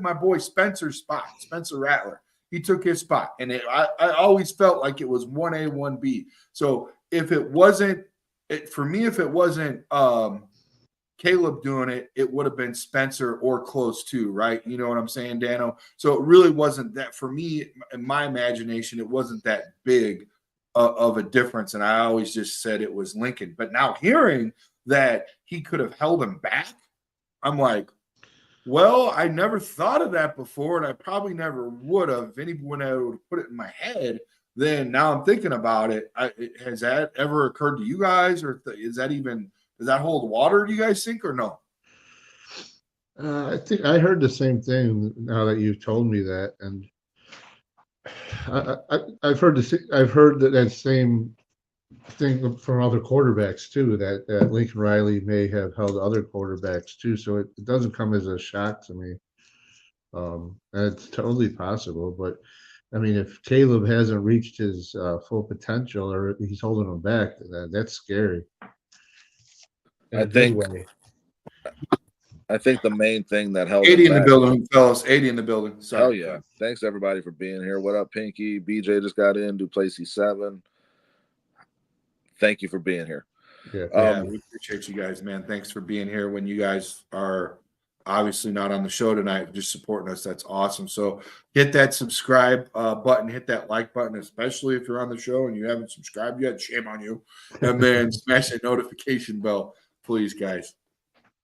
[SPEAKER 1] my boy Spencer's spot, Spencer Rattler. He took his spot, and I always felt like it was 1A, 1B. So if it wasn't Caleb doing it, it would have been Spencer or close to, right? You know what I'm saying, Dano? So it really wasn't that, for me, in my imagination, it wasn't that big of a difference. And I always just said it was Lincoln. But now hearing that he could have held him back, I'm like, well, I never thought of that before, and I probably never would have. If anyone would put it in my head, then now I'm thinking about it. Has that ever occurred to you guys, or does that hold water, do you guys think, or no?
[SPEAKER 3] I think I heard the same thing now that you've told me that, and I've heard that same thing from other quarterbacks too. That Lincoln Riley may have held other quarterbacks too, so it doesn't come as a shock to me. And it's totally possible, but I mean, if Caleb hasn't reached his full potential, or he's holding him back, that's scary. In a good way.
[SPEAKER 4] I think the main thing that held
[SPEAKER 1] 80 in
[SPEAKER 4] him
[SPEAKER 1] the
[SPEAKER 4] back,
[SPEAKER 1] building, fellas. 80 in the building. Sorry.
[SPEAKER 4] hell yeah. Thanks everybody for being here. What up, Pinky? BJ just got in, Duplessis 7. Thank you for being here.
[SPEAKER 3] Yeah,
[SPEAKER 1] We appreciate you guys, man. Thanks for being here when you guys are obviously not on the show tonight, just supporting us. That's awesome. So hit that subscribe button, hit that like button, especially if you're on the show and you haven't subscribed yet. Shame on you. And then smash that notification bell, please, guys.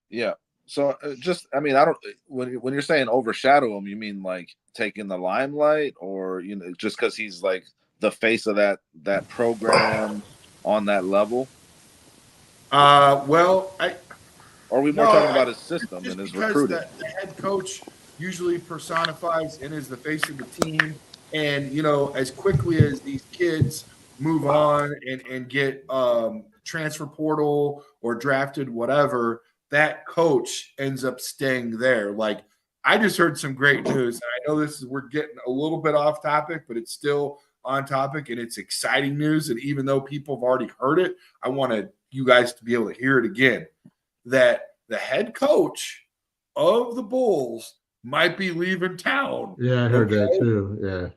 [SPEAKER 4] Yeah. So I don't, when you're saying overshadow him, you mean like taking the limelight, or, just because he's like the face of that program on that level?
[SPEAKER 1] Well,
[SPEAKER 4] Or are we more talking about his system and his recruiting?
[SPEAKER 1] The head coach usually personifies and is the face of the team. And, as quickly as these kids move on and get transfer portal or drafted, whatever, that coach ends up staying there. Like, I just heard some great news. And I know we're getting a little bit off topic, but it's still on topic, and it's exciting news. And even though people have already heard it, I wanted you guys to be able to hear it again, that the head coach of the Bulls might be leaving town.
[SPEAKER 3] Yeah, I heard that too. Yeah.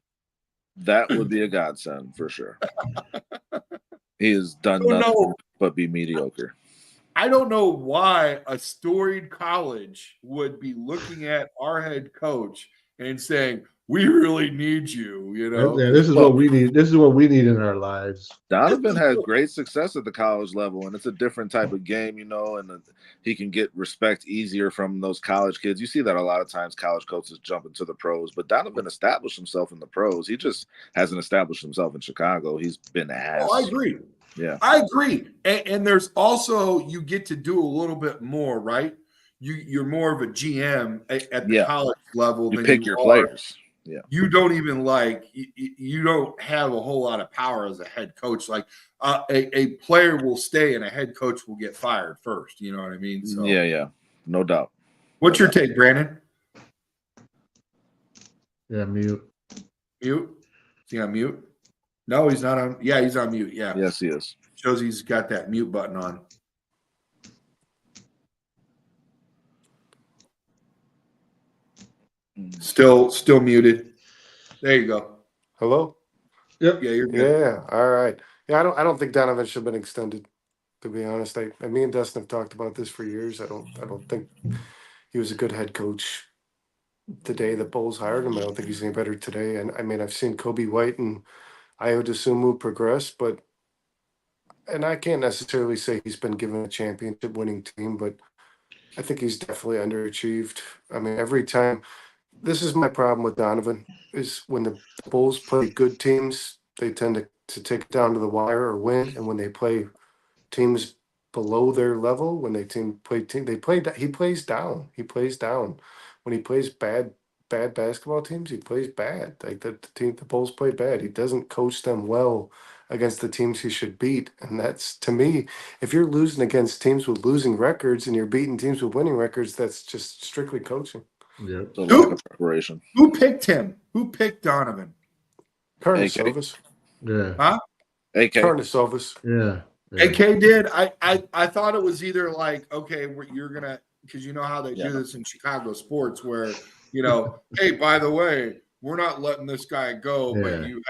[SPEAKER 4] That would be a godsend for sure. He has done nothing but be mediocre.
[SPEAKER 1] I don't know why a storied college would be looking at our head coach and saying, "We really need you."
[SPEAKER 3] Yeah, this is what we need. This is what we need in our lives.
[SPEAKER 4] Donovan has great success at the college level, and it's a different type of game, and he can get respect easier from those college kids. You see that a lot of times college coaches jump into the pros, but Donovan established himself in the pros. He just hasn't established himself in Chicago. He's been ass.
[SPEAKER 1] Oh, I agree.
[SPEAKER 4] Yeah,
[SPEAKER 1] I agree. And there's also, you get to do a little bit more, right? You're more of a GM at the college level.
[SPEAKER 4] You pick your players. Yeah,
[SPEAKER 1] you don't even you don't have a whole lot of power as a head coach. Like a player will stay and a head coach will get fired first. You know what I mean? So
[SPEAKER 4] yeah, no doubt.
[SPEAKER 1] What's your take, Brandon?
[SPEAKER 3] Yeah, mute.
[SPEAKER 1] Mute. Is he on mute? No, he's not on. Yeah, he's on mute. Yeah.
[SPEAKER 4] Yes, he is.
[SPEAKER 1] Shows he's got that mute button on. Still muted. There you go.
[SPEAKER 2] Hello?
[SPEAKER 1] Yeah, you're good.
[SPEAKER 2] Yeah, all right. Yeah, I don't think Donovan should have been extended, to be honest. Me and Dustin have talked about this for years. I don't think he was a good head coach the day the Bulls hired him. I don't think he's any better today. And I mean, I've seen Kobe White and Ayo Dosunmu progress, and I can't necessarily say he's been given a championship winning team, but I think he's definitely underachieved. I mean, every time, this is my problem with Donovan, is when the Bulls play good teams, they tend to take it down to the wire or win. And when they play teams below their level, when he plays down. He plays down. When he plays bad basketball teams, he plays bad. Like the Bulls play bad. He doesn't coach them well against the teams he should beat. And that's, to me, if you're losing against teams with losing records and you're beating teams with winning records, that's just strictly coaching.
[SPEAKER 3] Yeah.
[SPEAKER 4] It's a lack of preparation.
[SPEAKER 1] Who picked him? Who picked Donovan?
[SPEAKER 2] Karnisovas.
[SPEAKER 3] Yeah.
[SPEAKER 1] Huh?
[SPEAKER 4] AK.
[SPEAKER 2] Karnisovas.
[SPEAKER 3] Yeah.
[SPEAKER 1] AK did. I thought it was either like, okay, you're gonna, because you know how they do this in Chicago sports, where hey, by the way, we're not letting this guy go, but you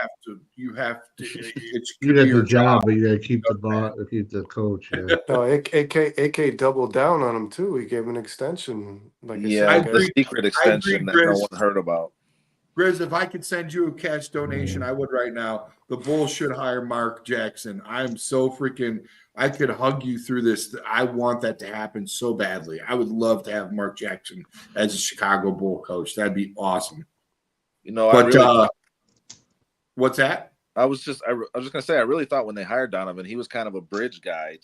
[SPEAKER 1] have to. It's
[SPEAKER 3] You got
[SPEAKER 1] your
[SPEAKER 3] the job, but you got to keep the ball, keep the coach. Yeah.
[SPEAKER 2] No, AK doubled down on him too. He gave him an extension. Like
[SPEAKER 4] Yeah,
[SPEAKER 2] I
[SPEAKER 4] the
[SPEAKER 2] said,
[SPEAKER 4] secret extension that no
[SPEAKER 1] Grizz.
[SPEAKER 4] one heard about.
[SPEAKER 1] Grizz, if I could send you a cash donation, I would right now. The Bulls should hire Mark Jackson. I'm so freaking. I could hug you through this. I want that to happen so badly. I would love to have Mark Jackson as a Chicago Bull coach. That'd be awesome.
[SPEAKER 4] But
[SPEAKER 1] what's that?
[SPEAKER 4] I was just gonna say, I really thought when they hired Donovan, he was kind of a bridge guy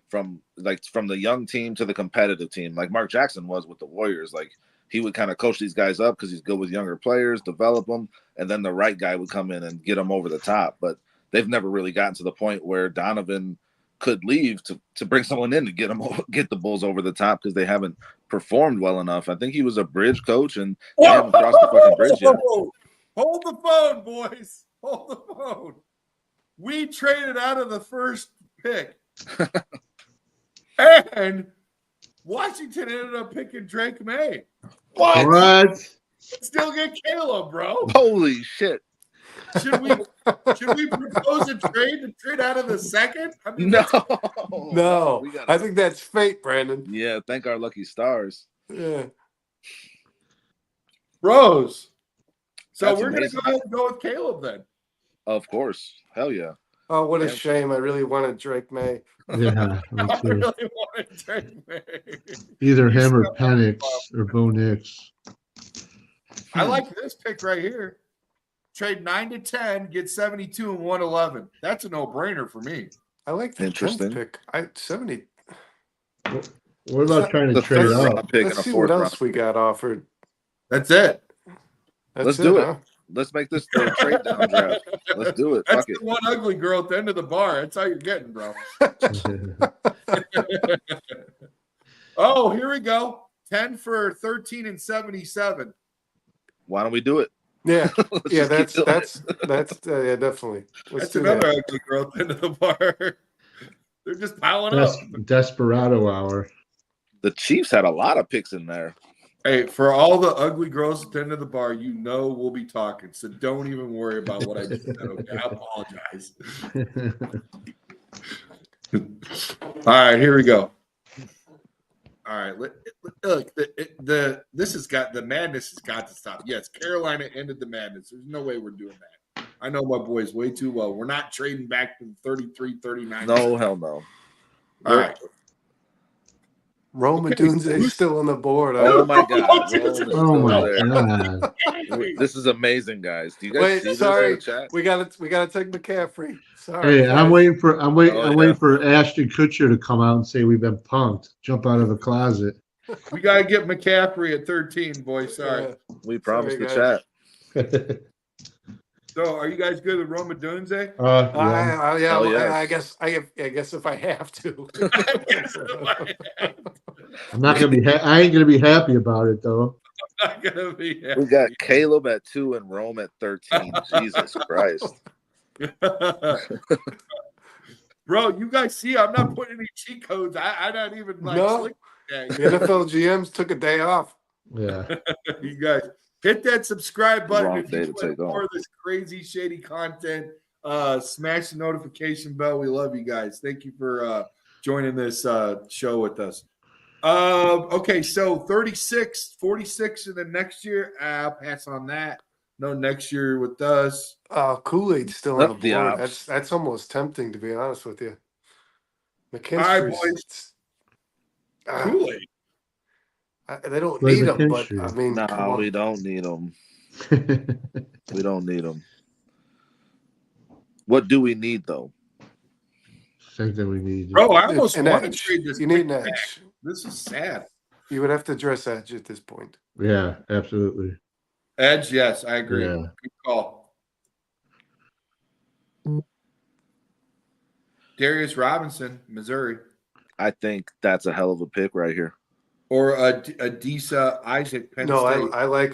[SPEAKER 4] from the young team to the competitive team, like Mark Jackson was with the Warriors. Like, he would kind of coach these guys up because he's good with younger players, develop them, and then the right guy would come in and get them over the top. But they've never really gotten to the point where Donovan could leave to bring someone in to get the Bulls over the top because they haven't performed well enough. I think he was a bridge coach, and they haven't crossed the fucking bridge yet.
[SPEAKER 1] Hold the phone, boys. Hold the phone. We traded out of the first pick. And Washington ended up picking Drake May.
[SPEAKER 3] What?
[SPEAKER 1] Still get Caleb, bro.
[SPEAKER 4] Holy shit.
[SPEAKER 1] Should we propose a trade out of the second? I mean,
[SPEAKER 2] no. I think that's fate, Brandon.
[SPEAKER 4] Yeah, thank our lucky stars.
[SPEAKER 2] Yeah.
[SPEAKER 1] Bros. So
[SPEAKER 4] That's
[SPEAKER 1] we're going to
[SPEAKER 4] amazing.
[SPEAKER 1] go ahead and go with Caleb then.
[SPEAKER 4] Of course. Hell yeah.
[SPEAKER 2] Oh, what a shame. I really wanted Drake May.
[SPEAKER 3] Yeah, me
[SPEAKER 1] I
[SPEAKER 3] too.
[SPEAKER 1] really wanted Drake May.
[SPEAKER 3] Either him or Penix or Bo Nix.
[SPEAKER 1] I like this pick right here. Trade 9 to 10, get 72 and 111. That's a no-brainer for me.
[SPEAKER 2] I like the 10th pick. 70.
[SPEAKER 3] What about trying to
[SPEAKER 4] The
[SPEAKER 3] trade
[SPEAKER 4] third
[SPEAKER 3] up?
[SPEAKER 4] round pick
[SPEAKER 2] Let's
[SPEAKER 4] and a
[SPEAKER 2] see
[SPEAKER 4] fourth
[SPEAKER 2] what
[SPEAKER 4] round.
[SPEAKER 2] else we got offered.
[SPEAKER 1] That's it.
[SPEAKER 2] That's
[SPEAKER 4] Let's do it.
[SPEAKER 2] huh?
[SPEAKER 4] Let's make this the trade down draft. Let's do it.
[SPEAKER 1] That's
[SPEAKER 4] Fuck it.
[SPEAKER 1] the one ugly girl at the end of the bar. That's how you're getting, bro. Oh, here we go. 10 for 13 and 77.
[SPEAKER 4] Why don't we do it?
[SPEAKER 2] Yeah.
[SPEAKER 4] Let's
[SPEAKER 2] Yeah,
[SPEAKER 4] just keep
[SPEAKER 2] that's
[SPEAKER 4] doing it.
[SPEAKER 2] yeah, definitely. Let's
[SPEAKER 1] That's
[SPEAKER 2] do
[SPEAKER 1] another
[SPEAKER 2] that.
[SPEAKER 1] ugly girl at the end of the bar. They're just piling up.
[SPEAKER 3] Desperado hour.
[SPEAKER 4] The Chiefs had a lot of picks in there.
[SPEAKER 1] Hey, for all the ugly girls at the end of the bar, we'll be talking. So don't even worry about what I just said. Okay, I apologize. All right, here we go. All right, look, this has got the madness has got to stop. Yes, Carolina ended the madness. There's no way we're doing that. I know my boys way too well. We're not trading back to the 33, 39.
[SPEAKER 4] No, hell no.
[SPEAKER 1] All right.
[SPEAKER 2] Rome Odunze still on the board.
[SPEAKER 4] Oh my God.
[SPEAKER 3] Oh my God.
[SPEAKER 4] This is amazing, guys. Do you guys
[SPEAKER 2] Wait,
[SPEAKER 4] see
[SPEAKER 2] sorry.
[SPEAKER 4] this in the chat?
[SPEAKER 2] We gotta take McCaffrey. Sorry.
[SPEAKER 3] Hey, I'm
[SPEAKER 2] guys.
[SPEAKER 3] waiting for
[SPEAKER 4] yeah.
[SPEAKER 3] for Ashton Kutcher to come out and say we've been punked. Jump out of the closet.
[SPEAKER 1] We got to get McCaffrey at 13, boys. Sorry.
[SPEAKER 2] Yeah.
[SPEAKER 4] We promised
[SPEAKER 2] Sorry,
[SPEAKER 4] the
[SPEAKER 2] guys.
[SPEAKER 4] chat.
[SPEAKER 1] So, are you guys good with Roma Dunze?
[SPEAKER 3] Yeah.
[SPEAKER 2] I guess if I have to.
[SPEAKER 3] I'm not gonna be. I ain't gonna be happy about it though.
[SPEAKER 1] not gonna be
[SPEAKER 4] We got Caleb at 2 and Rome at 13. Jesus Christ.
[SPEAKER 1] Bro, you guys see, I'm not putting any cheat codes. I'm not even like
[SPEAKER 2] No.
[SPEAKER 1] slick like
[SPEAKER 2] The
[SPEAKER 1] that.
[SPEAKER 2] NFL GMs took a day off.
[SPEAKER 3] Yeah.
[SPEAKER 1] You guys hit that subscribe button
[SPEAKER 4] Wrong
[SPEAKER 1] if
[SPEAKER 4] day
[SPEAKER 1] you
[SPEAKER 4] to
[SPEAKER 1] want
[SPEAKER 4] take
[SPEAKER 1] more
[SPEAKER 4] off.
[SPEAKER 1] of this crazy, shady content. Smash the notification bell. We love you guys. Thank you for joining this show with us. Okay, so 36, 46 in the next year. I'll pass on that. No next year with us.
[SPEAKER 2] Kool-Aid's still on the
[SPEAKER 4] Up the
[SPEAKER 2] board.
[SPEAKER 4] ops.
[SPEAKER 2] That's almost tempting, to be honest with you.
[SPEAKER 1] All right, boys.
[SPEAKER 2] McKinstry's.
[SPEAKER 1] Kool-Aid.
[SPEAKER 2] They don't
[SPEAKER 3] Play
[SPEAKER 2] need them, but
[SPEAKER 3] McKinstry.
[SPEAKER 2] I mean, come
[SPEAKER 4] Nah,
[SPEAKER 2] on.
[SPEAKER 4] we don't need them. We don't need them. What do we need though?
[SPEAKER 3] Same thing we need.
[SPEAKER 1] Bro, I almost
[SPEAKER 2] An
[SPEAKER 1] want to
[SPEAKER 2] edge.
[SPEAKER 1] trade this.
[SPEAKER 2] You need an
[SPEAKER 1] pick back.
[SPEAKER 2] edge.
[SPEAKER 1] This is sad.
[SPEAKER 2] You would have to address edge at this point.
[SPEAKER 3] Yeah, absolutely.
[SPEAKER 1] Edge, yes, I agree.
[SPEAKER 3] Yeah.
[SPEAKER 1] Good call. Darius Robinson, Missouri,
[SPEAKER 4] I think that's a hell of a pick right here.
[SPEAKER 1] or Adisa Isaac, Penn
[SPEAKER 2] No,
[SPEAKER 1] State.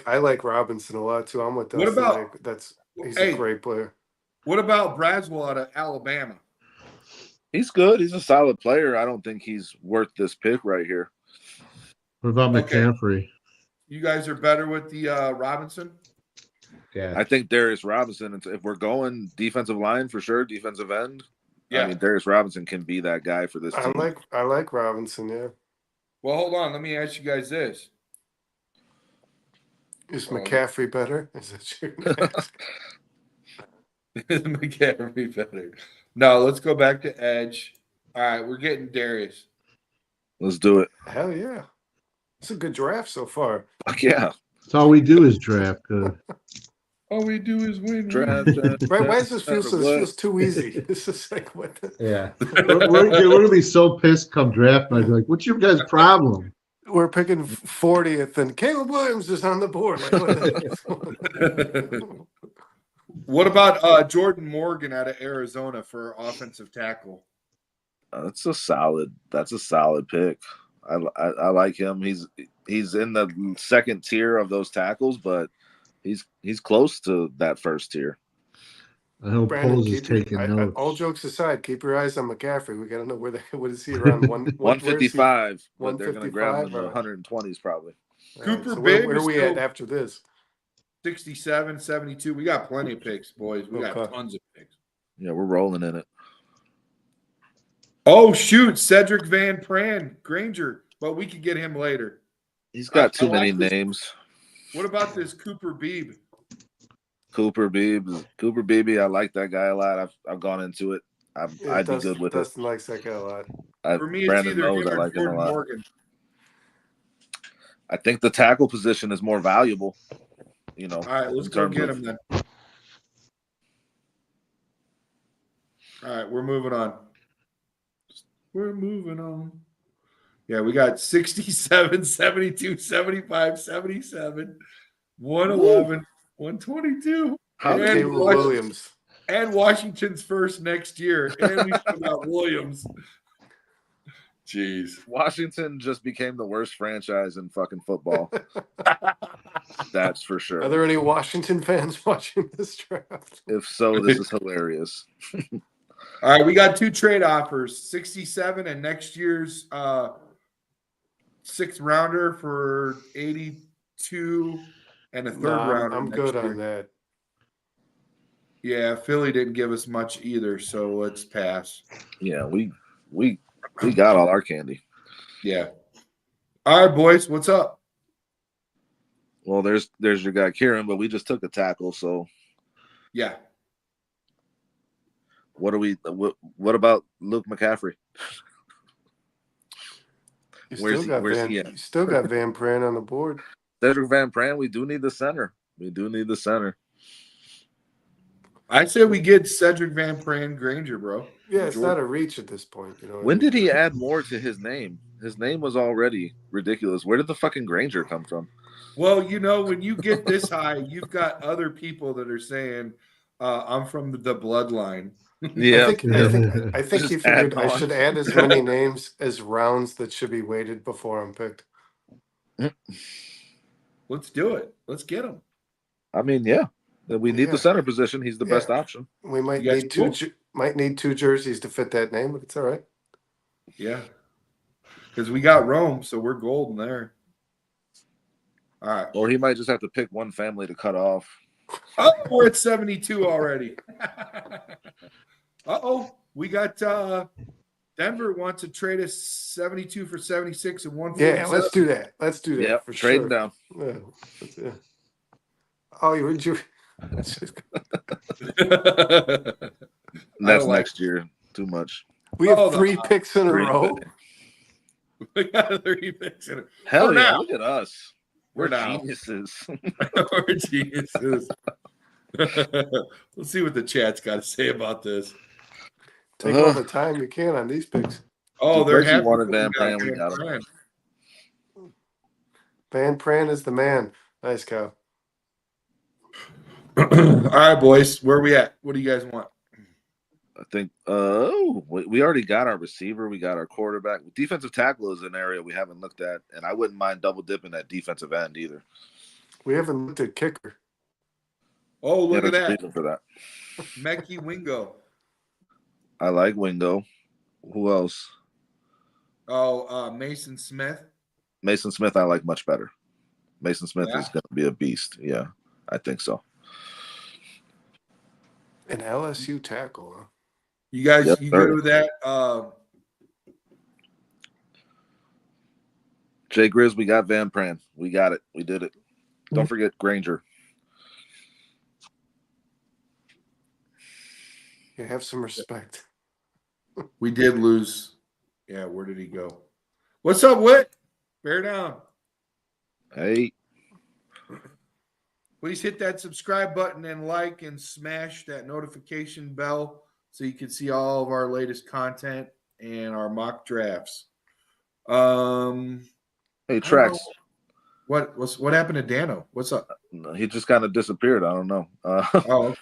[SPEAKER 2] I like Robinson a lot too. I'm with
[SPEAKER 1] What
[SPEAKER 2] Dustin.
[SPEAKER 1] about-
[SPEAKER 2] He's
[SPEAKER 1] Hey.
[SPEAKER 2] a great player.
[SPEAKER 1] What about Braswell out of Alabama?
[SPEAKER 4] He's good. He's a solid player. I don't think he's worth this pick right here.
[SPEAKER 3] What about
[SPEAKER 1] Okay.
[SPEAKER 3] McCaffrey?
[SPEAKER 1] You guys are better with the Robinson?
[SPEAKER 3] Yeah.
[SPEAKER 4] I think Darius Robinson, if we're going defensive line for sure, defensive end,
[SPEAKER 1] Yeah.
[SPEAKER 4] I mean, Darius Robinson can be that guy for this team.
[SPEAKER 2] I like Robinson. Yeah,
[SPEAKER 1] Well, hold on. Let me ask you guys this.
[SPEAKER 2] is
[SPEAKER 1] Well-
[SPEAKER 2] McCaffrey better? Is that your
[SPEAKER 1] Is McCaffrey better? No, let's go back to Edge. All right, we're getting Darius.
[SPEAKER 4] Let's do it.
[SPEAKER 2] Hell yeah, it's a good draft so far.
[SPEAKER 4] Fuck yeah.
[SPEAKER 3] That's all we do is draft.
[SPEAKER 1] All we do is win.
[SPEAKER 4] Draft,
[SPEAKER 2] Right? Why does this feel so? This
[SPEAKER 4] What?
[SPEAKER 2] feels too easy. This is like what?
[SPEAKER 3] Yeah. We're gonna be so pissed come draft night. Like, what's your guys' problem?
[SPEAKER 2] We're picking 40th, and Caleb Williams is on the board. Like, what the
[SPEAKER 1] What about Jordan Morgan out of Arizona for offensive tackle?
[SPEAKER 4] That's a solid pick. I like him. He's in the second tier of those tackles, but he's close to that first tier.
[SPEAKER 3] I hope
[SPEAKER 2] Brandon,
[SPEAKER 3] Poles is taking notes.
[SPEAKER 2] all jokes aside, keep your eyes on McCaffrey. We got to know what is he around
[SPEAKER 4] 155, but they're going to grab him in
[SPEAKER 2] 155
[SPEAKER 4] the 120s probably.
[SPEAKER 1] Cooper
[SPEAKER 2] so
[SPEAKER 1] Big
[SPEAKER 2] where are
[SPEAKER 1] is
[SPEAKER 2] we at
[SPEAKER 1] still-
[SPEAKER 2] after this?
[SPEAKER 1] 67, 72. We got plenty of picks, boys. We got
[SPEAKER 2] Okay.
[SPEAKER 1] tons of picks.
[SPEAKER 4] Yeah, we're rolling in it.
[SPEAKER 1] Oh, shoot. Cedric Van Pran, Granger. But we could get him later.
[SPEAKER 4] He's got
[SPEAKER 1] I
[SPEAKER 4] too
[SPEAKER 1] like
[SPEAKER 4] many
[SPEAKER 1] this.
[SPEAKER 4] names.
[SPEAKER 1] What about this Cooper Beebe?
[SPEAKER 4] Cooper Beebe, I like that guy a lot. I've gone into it. I'd be good with
[SPEAKER 2] Dustin likes that guy a lot.
[SPEAKER 4] it.
[SPEAKER 1] For me, it's
[SPEAKER 4] Brandon
[SPEAKER 1] either
[SPEAKER 4] knows
[SPEAKER 1] him
[SPEAKER 4] I
[SPEAKER 1] or
[SPEAKER 4] like him a
[SPEAKER 1] Jordan
[SPEAKER 4] lot.
[SPEAKER 1] Morgan.
[SPEAKER 4] I think the tackle position is more valuable. You know.
[SPEAKER 1] All right, let's
[SPEAKER 4] in
[SPEAKER 1] go
[SPEAKER 4] terms
[SPEAKER 1] get
[SPEAKER 4] of-
[SPEAKER 1] him then. All right, we're moving on. We're moving on. Yeah, we got 67, 72, 75, 77, 111, 122.
[SPEAKER 4] How
[SPEAKER 1] And
[SPEAKER 2] Caleb Williams.
[SPEAKER 1] And Washington's first next year. And we still got Williams. Jeez.
[SPEAKER 4] Washington just became the worst franchise in fucking football. That's for sure.
[SPEAKER 2] Are there any Washington fans watching this draft?
[SPEAKER 4] If so, this is hilarious.
[SPEAKER 1] All right, we got two trade offers, 67 and next year's sixth rounder for 82 and a third rounder.
[SPEAKER 2] I'm
[SPEAKER 1] next
[SPEAKER 2] good
[SPEAKER 1] year.
[SPEAKER 2] on that.
[SPEAKER 1] Yeah, Philly didn't give us much either, so let's pass.
[SPEAKER 4] Yeah, we got all our candy.
[SPEAKER 1] Yeah. All right, boys, what's up?
[SPEAKER 4] Well, there's your guy Kieran, but we just took a tackle. So
[SPEAKER 1] Yeah.
[SPEAKER 4] what about Luke McCaffrey? Where's he at?
[SPEAKER 2] You still got Van Pran on the board.
[SPEAKER 4] Cedric Van Pran, we do need the center.
[SPEAKER 1] I say we get Cedric Van Pran Granger, bro.
[SPEAKER 2] Yeah, it's
[SPEAKER 1] Jordan.
[SPEAKER 2] not a reach at this point. You know.
[SPEAKER 4] When did he add more to his name? His name was already ridiculous. Where did the fucking Granger come from?
[SPEAKER 1] Well, you know, when you get this high, you've got other people that are saying, I'm from the bloodline.
[SPEAKER 4] Yeah,
[SPEAKER 2] I think he
[SPEAKER 4] Just add
[SPEAKER 2] figured I
[SPEAKER 4] on.
[SPEAKER 2] should add as many names as rounds that should be weighted before I'm picked.
[SPEAKER 1] Let's do it. Let's get him.
[SPEAKER 4] I mean, yeah, we need
[SPEAKER 2] Yeah.
[SPEAKER 4] the center position. He's the best option.
[SPEAKER 2] We might
[SPEAKER 1] You guys
[SPEAKER 2] need
[SPEAKER 1] cool?
[SPEAKER 2] two jerseys to fit that name, but it's all right.
[SPEAKER 1] Yeah. Because we got Rome, so we're golden there. All right.
[SPEAKER 4] Or he might just have to pick one family to cut off.
[SPEAKER 1] Oh, we're at 72 already. Uh-oh. We got Denver wants to trade us 72 for 76 and 147.
[SPEAKER 2] Yeah, let's do that. Let's do that
[SPEAKER 4] Yep,
[SPEAKER 2] for
[SPEAKER 4] trading
[SPEAKER 2] sure.
[SPEAKER 4] down.
[SPEAKER 2] Yeah. Oh, you
[SPEAKER 4] That's
[SPEAKER 1] like
[SPEAKER 4] next year. Too much.
[SPEAKER 2] we have
[SPEAKER 1] Oh,
[SPEAKER 2] 3 picks in a
[SPEAKER 4] Three
[SPEAKER 2] row.
[SPEAKER 1] We got 3 picks in it.
[SPEAKER 4] Hell
[SPEAKER 1] For
[SPEAKER 4] yeah!
[SPEAKER 1] now.
[SPEAKER 4] Look at us. We're
[SPEAKER 1] now.
[SPEAKER 4] geniuses.
[SPEAKER 1] We're geniuses. Let's see what the chat's got to say about this.
[SPEAKER 2] Take all the time you can on these picks.
[SPEAKER 1] Oh, they're
[SPEAKER 4] Gracie
[SPEAKER 1] happy.
[SPEAKER 4] wanted
[SPEAKER 1] that
[SPEAKER 4] Van
[SPEAKER 1] we got
[SPEAKER 4] Pran. We got him.
[SPEAKER 1] Pran.
[SPEAKER 2] Van Pran is the man. Nice cow.
[SPEAKER 1] All right, boys. Where are we at? What do you guys want?
[SPEAKER 4] I think. We already got our receiver. We got our quarterback. Defensive tackle is an area we haven't looked at, and I wouldn't mind double dipping at defensive end either.
[SPEAKER 2] We haven't looked at kicker.
[SPEAKER 1] Oh, look at
[SPEAKER 4] there's a
[SPEAKER 1] that.
[SPEAKER 4] reason for that.
[SPEAKER 1] Mekhi Wingo.
[SPEAKER 4] I like Wingo. Who else?
[SPEAKER 1] Oh, Mason Smith.
[SPEAKER 4] Mason Smith I like much better. Mason Smith
[SPEAKER 1] Yeah.
[SPEAKER 4] is going to be a beast. Yeah, I think so.
[SPEAKER 2] An LSU tackle, huh?
[SPEAKER 1] You guys,
[SPEAKER 4] Yes,
[SPEAKER 1] you
[SPEAKER 4] sir.
[SPEAKER 1] good with that?
[SPEAKER 4] Jay Grizz, we got Van Pran. We got it. We did it. Don't forget Granger.
[SPEAKER 2] You have some respect.
[SPEAKER 1] We did lose. Yeah, where did he go? What's up, Whit? Bear down.
[SPEAKER 4] Hey,
[SPEAKER 1] Please hit that subscribe button and like and smash that notification bell so you can see all of our latest content and our mock drafts.
[SPEAKER 4] hey,
[SPEAKER 1] I don't
[SPEAKER 4] Trex.
[SPEAKER 1] know. What happened to Dano? What's up?
[SPEAKER 4] He just kind of disappeared. I don't know.
[SPEAKER 1] Oh, okay.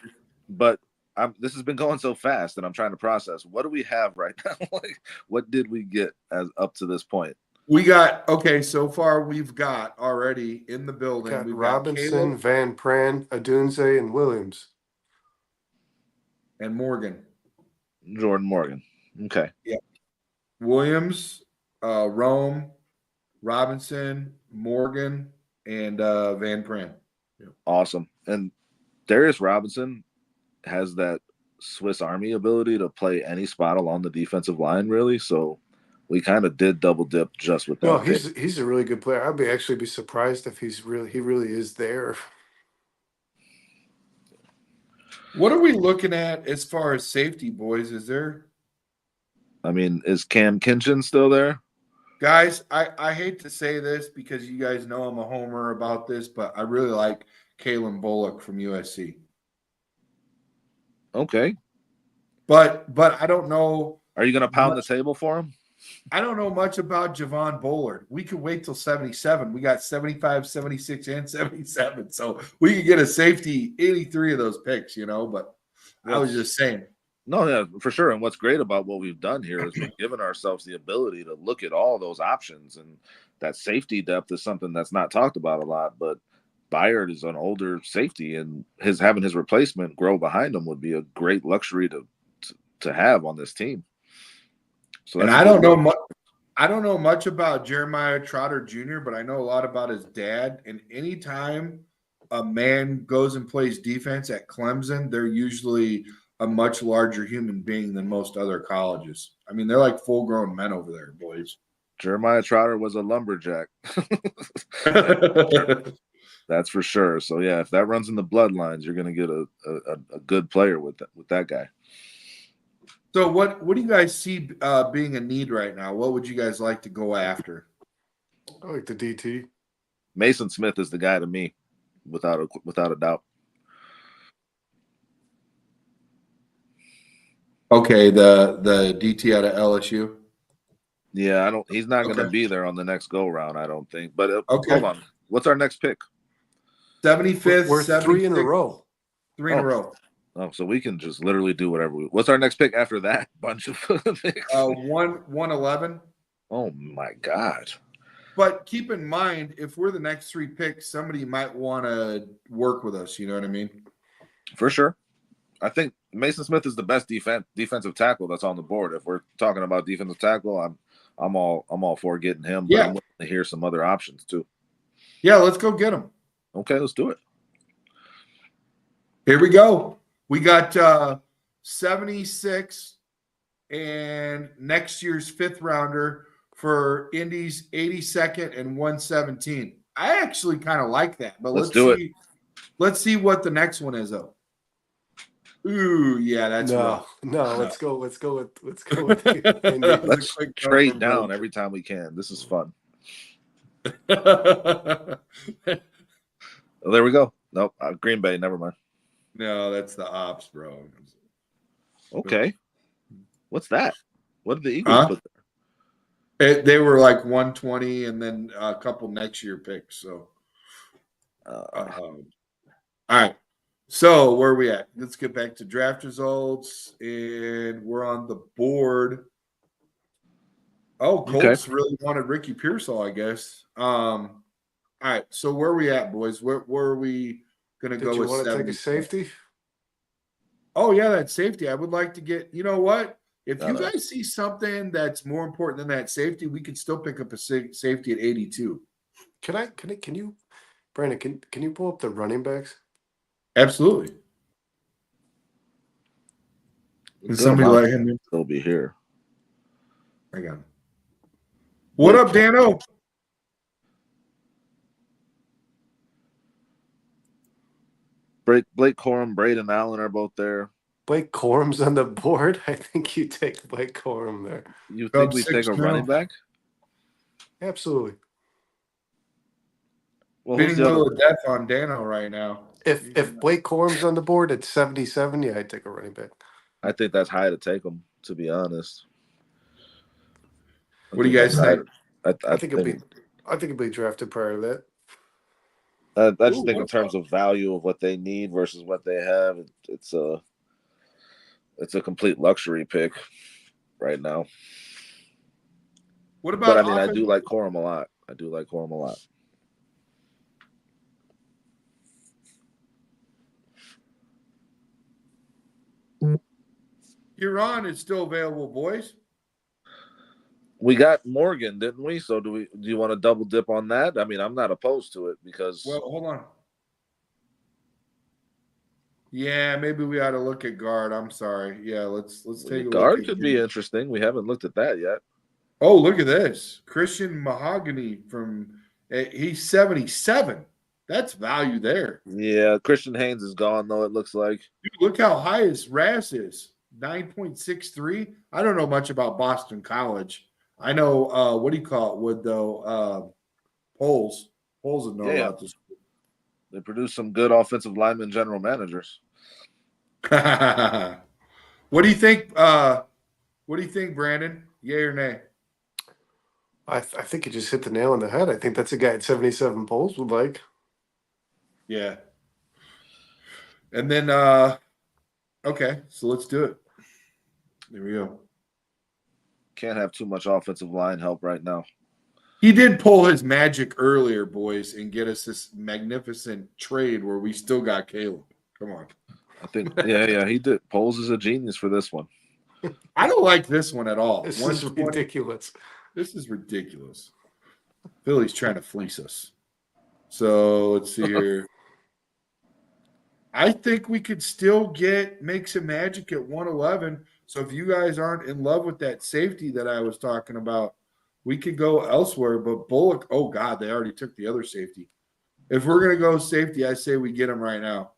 [SPEAKER 4] But this has been going so fast, and I'm trying to process. What do we have right now? Like, what did we get as up to this point?
[SPEAKER 1] We got so far we've got already in the building.
[SPEAKER 2] Got
[SPEAKER 1] We've
[SPEAKER 2] Robinson,
[SPEAKER 1] got Caleb
[SPEAKER 2] Van Pran, Adunze, and Williams.
[SPEAKER 1] and Morgan.
[SPEAKER 4] Jordan Morgan. Okay.
[SPEAKER 1] Williams, Rome, Robinson, Morgan, and Van Pran.
[SPEAKER 4] Awesome. And Darius Robinson has that Swiss Army ability to play any spot along the defensive line, really. So we kind of did double dip just with that.
[SPEAKER 2] No,
[SPEAKER 4] pick.
[SPEAKER 2] he's a really good player. I'd actually be surprised if he really is there.
[SPEAKER 1] What are we looking at as far as safety, boys? Is there
[SPEAKER 4] I mean, is Cam Kinchin still there?
[SPEAKER 1] guys? I hate to say this because you guys know I'm a homer about this, but I really like Kalen Bullock from USC.
[SPEAKER 4] Okay.
[SPEAKER 1] But I don't know.
[SPEAKER 4] Are you going to pound the table for him?
[SPEAKER 1] I don't know much about Javon Bullard. We could wait till 77. We got 75, 76, and 77. So we could get a safety 83 of those picks, but I was just saying.
[SPEAKER 4] No, yeah, for sure. And what's great about what we've done here is we've given ourselves the ability to look at all those options. And that safety depth is something that's not talked about a lot. But Byard is an older safety, and having his replacement grow behind him would be a great luxury to have on this team. So
[SPEAKER 1] And I don't know much. I don't know much about Jeremiah Trotter Jr., but I know a lot about his dad. And anytime a man goes and plays defense at Clemson, they're usually a much larger human being than most other colleges. I mean, they're like full-grown men over there, boys.
[SPEAKER 4] Jeremiah Trotter was a lumberjack. That's for sure. So yeah, if that runs in the bloodlines, you're going to get a good player with that guy.
[SPEAKER 1] So what do you guys see being a need right now? What would you guys like to go after?
[SPEAKER 2] I like the DT.
[SPEAKER 4] Mason Smith is the guy to me, without a doubt.
[SPEAKER 1] Okay, the DT out of LSU.
[SPEAKER 4] Yeah, he's not going to
[SPEAKER 1] Okay.
[SPEAKER 4] be there on the next go round, I don't think. But
[SPEAKER 1] Okay.
[SPEAKER 4] Hold on. What's our next pick?
[SPEAKER 1] 75th.
[SPEAKER 2] We're 3 in a
[SPEAKER 1] 76th,
[SPEAKER 2] row.
[SPEAKER 1] 3 in a row.
[SPEAKER 4] Oh, so we can just literally do whatever. What's our next pick after that bunch of picks?
[SPEAKER 1] 111.
[SPEAKER 4] Oh my God.
[SPEAKER 1] But keep in mind, if we're the next 3 picks, somebody might want to work with us. You know what I mean?
[SPEAKER 4] For sure. I think Mason Smith is the best defensive tackle that's on the board. If we're talking about defensive tackle, I'm all for getting him, but
[SPEAKER 1] Yeah.
[SPEAKER 4] I'm willing to hear some other options too.
[SPEAKER 1] Yeah, let's go get him.
[SPEAKER 4] Okay, let's do it.
[SPEAKER 1] Here we go. We got 76 and next year's 5th rounder for Indy's 82nd and 117. I actually kind of like that, but
[SPEAKER 4] Let's do
[SPEAKER 1] see. Let's see what the next one is though. Ooh, yeah, that's rough.
[SPEAKER 2] No. Let's go with Indy.
[SPEAKER 4] Let's trade down every time we can. This is fun.
[SPEAKER 1] No,
[SPEAKER 4] There we go. Nope, Green Bay. Never mind.
[SPEAKER 1] that's the ops, bro.
[SPEAKER 4] Okay, what's that? What did the Eagles put there?
[SPEAKER 1] They were like 120 and then a couple next year picks. So, all right. So where are we at? Let's get back to draft results, and we're on the board. Oh, Colts really wanted Ricky Pearsall, I guess. All right. So where are we at, boys? Where are we going to go with?
[SPEAKER 2] Did you want to take a safety?
[SPEAKER 1] Oh yeah, that safety. I would like to get. You know what? If you guys see something that's more important than that safety, we could still pick up a safety at 82.
[SPEAKER 2] Can you, Brandon? Can you pull up the running backs?
[SPEAKER 1] Absolutely. Can somebody let him in?
[SPEAKER 4] He'll be here.
[SPEAKER 1] Hang on. What up, Dano?
[SPEAKER 4] Blake Corum, Braden Allen are both there.
[SPEAKER 2] Blake Corum's on the board. I think you take Blake Corum there.
[SPEAKER 4] You think we take a running back?
[SPEAKER 2] Absolutely.
[SPEAKER 1] Well, beating Will of death on Dano right now.
[SPEAKER 2] If Blake Corum's on the board at 77, yeah, I'd take a running back.
[SPEAKER 4] I think that's high to take him, to be honest.
[SPEAKER 1] What do you guys think?
[SPEAKER 2] I think it'll be drafted prior to that.
[SPEAKER 4] I just think in terms of value of what they need versus what they have, it's a complete luxury pick right now.
[SPEAKER 1] What about?
[SPEAKER 4] But I mean, I do like Corum a lot.
[SPEAKER 1] Huron is still available, boys.
[SPEAKER 4] We got Morgan, didn't we? So do you want to double dip on that? I mean, I'm not opposed to it because.
[SPEAKER 1] Well, hold on. Yeah, maybe we ought to look at guard. I'm sorry. Yeah, let's take a
[SPEAKER 4] guard.
[SPEAKER 1] Look
[SPEAKER 4] could be interesting. We haven't looked at that yet.
[SPEAKER 1] Oh, look at this. Christian Mahogany he's 77. That's value there.
[SPEAKER 4] Yeah, Christian Haynes is gone though, it looks like.
[SPEAKER 1] Dude, look how high his RAS is. 9.63. I don't know much about Boston College. I know what do you call it, Wood though? Polls would know about this.
[SPEAKER 4] They produce some good offensive lineman general managers.
[SPEAKER 1] What do you think? What do you think, Brandon? Yay or nay?
[SPEAKER 2] I think you just hit the nail on the head. I think that's a guy at 77 polls would like.
[SPEAKER 1] Yeah. And then okay, so let's do it. There we go.
[SPEAKER 4] Can't have too much offensive line help right now.
[SPEAKER 1] He did pull his magic earlier, boys, and get us this magnificent trade where we still got Caleb. Come on.
[SPEAKER 4] I think, yeah, he did. Poles is a genius for this one.
[SPEAKER 1] I don't like this one at all.
[SPEAKER 2] This is ridiculous.
[SPEAKER 1] This is ridiculous. Philly's trying to fleece us. So let's see here. I think we could still make some magic at 111. So if you guys aren't in love with that safety that I was talking about, we could go elsewhere. But Bullock, oh God, they already took the other safety. If we're gonna go safety, I say we get him right now.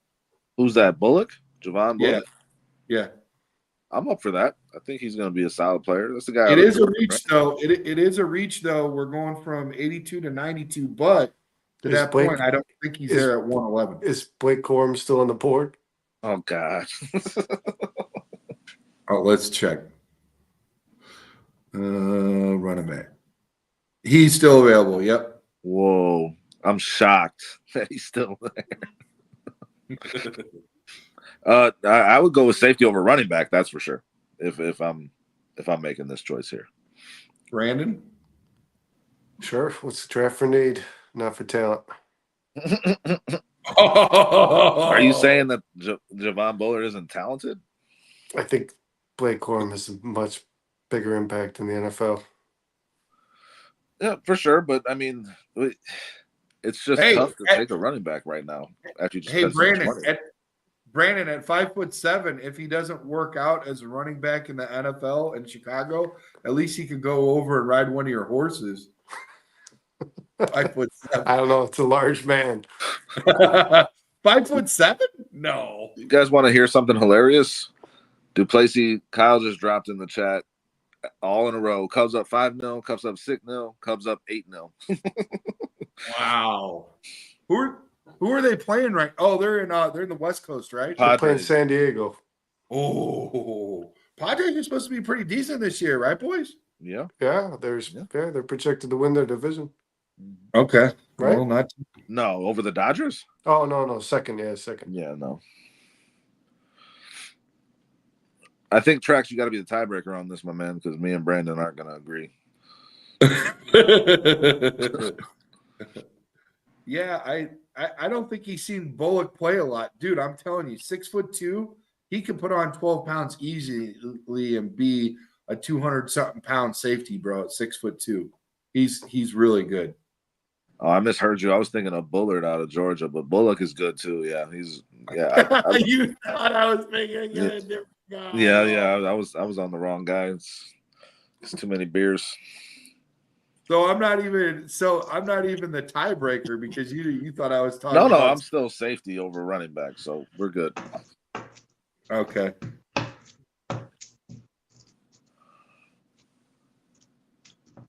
[SPEAKER 4] Who's that? Bullock? Javon Bullock?
[SPEAKER 1] Yeah.
[SPEAKER 4] I'm up for that. I think he's going to be a solid player. That's the guy.
[SPEAKER 1] It is a reach, though. It is a reach, though. We're going from 82 to 92, but to that point, I don't think he's there at 111.
[SPEAKER 2] Is Blake Corum still on the board?
[SPEAKER 4] Oh, God.
[SPEAKER 1] Oh, let's check. Running back. He's still available. Yep.
[SPEAKER 4] Whoa. I'm shocked that he's still there. I would go with safety over running back. That's for sure. If I'm making this choice here,
[SPEAKER 1] Brandon.
[SPEAKER 2] Sure. What's the draft for need, not for talent?
[SPEAKER 4] Are you saying that Javon Bullard isn't talented?
[SPEAKER 2] I think Blake Corum has a much bigger impact in the NFL.
[SPEAKER 4] Yeah, for sure. But I mean, it's just
[SPEAKER 1] Hey,
[SPEAKER 4] tough to take a running back right now after you just
[SPEAKER 1] Hey,
[SPEAKER 4] spend so much
[SPEAKER 1] Brandon,
[SPEAKER 4] money.
[SPEAKER 1] Brandon, at 5'7", if he doesn't work out as a running back in the NFL in Chicago, at least he could go over and ride one of your horses. 5'7".
[SPEAKER 2] I don't know. It's a large man.
[SPEAKER 1] 5'7"? No.
[SPEAKER 4] You guys want to hear something hilarious? Duplessis, Kyle just dropped in the chat all in a row. Cubs up 5-0, Cubs up 6-0, Cubs up 8-0.
[SPEAKER 1] Wow. Who are they playing right? Oh, they're in the West Coast, right?
[SPEAKER 2] They're playing
[SPEAKER 4] Padres.
[SPEAKER 2] San Diego.
[SPEAKER 1] Oh, Padres are supposed to be pretty decent this year, right, boys?
[SPEAKER 4] Yeah.
[SPEAKER 2] Yeah, they're projected to win their division.
[SPEAKER 1] Okay.
[SPEAKER 2] Right?
[SPEAKER 1] Well, not
[SPEAKER 4] No, over the Dodgers?
[SPEAKER 2] Oh no, second.
[SPEAKER 4] Yeah, no. I think Trax, you got to be the tiebreaker on this, my man, because me and Brandon aren't going to agree.
[SPEAKER 1] Yeah, I don't think he's seen Bullock play a lot, dude. I'm telling you, 6'2", he can put on 12 pounds easily and be a 200-something pound safety, bro. At 6'2", he's really good.
[SPEAKER 4] Oh, I misheard you. I was thinking of Bullard out of Georgia, but Bullock is good too. Yeah,
[SPEAKER 1] You thought I was making a different guy.
[SPEAKER 4] Yeah. I was on the wrong guy. It's too many beers.
[SPEAKER 1] So I'm not even the tiebreaker because you thought I was talking.
[SPEAKER 4] No,
[SPEAKER 1] about...
[SPEAKER 4] I'm still safety over running back, so we're good.
[SPEAKER 1] Okay.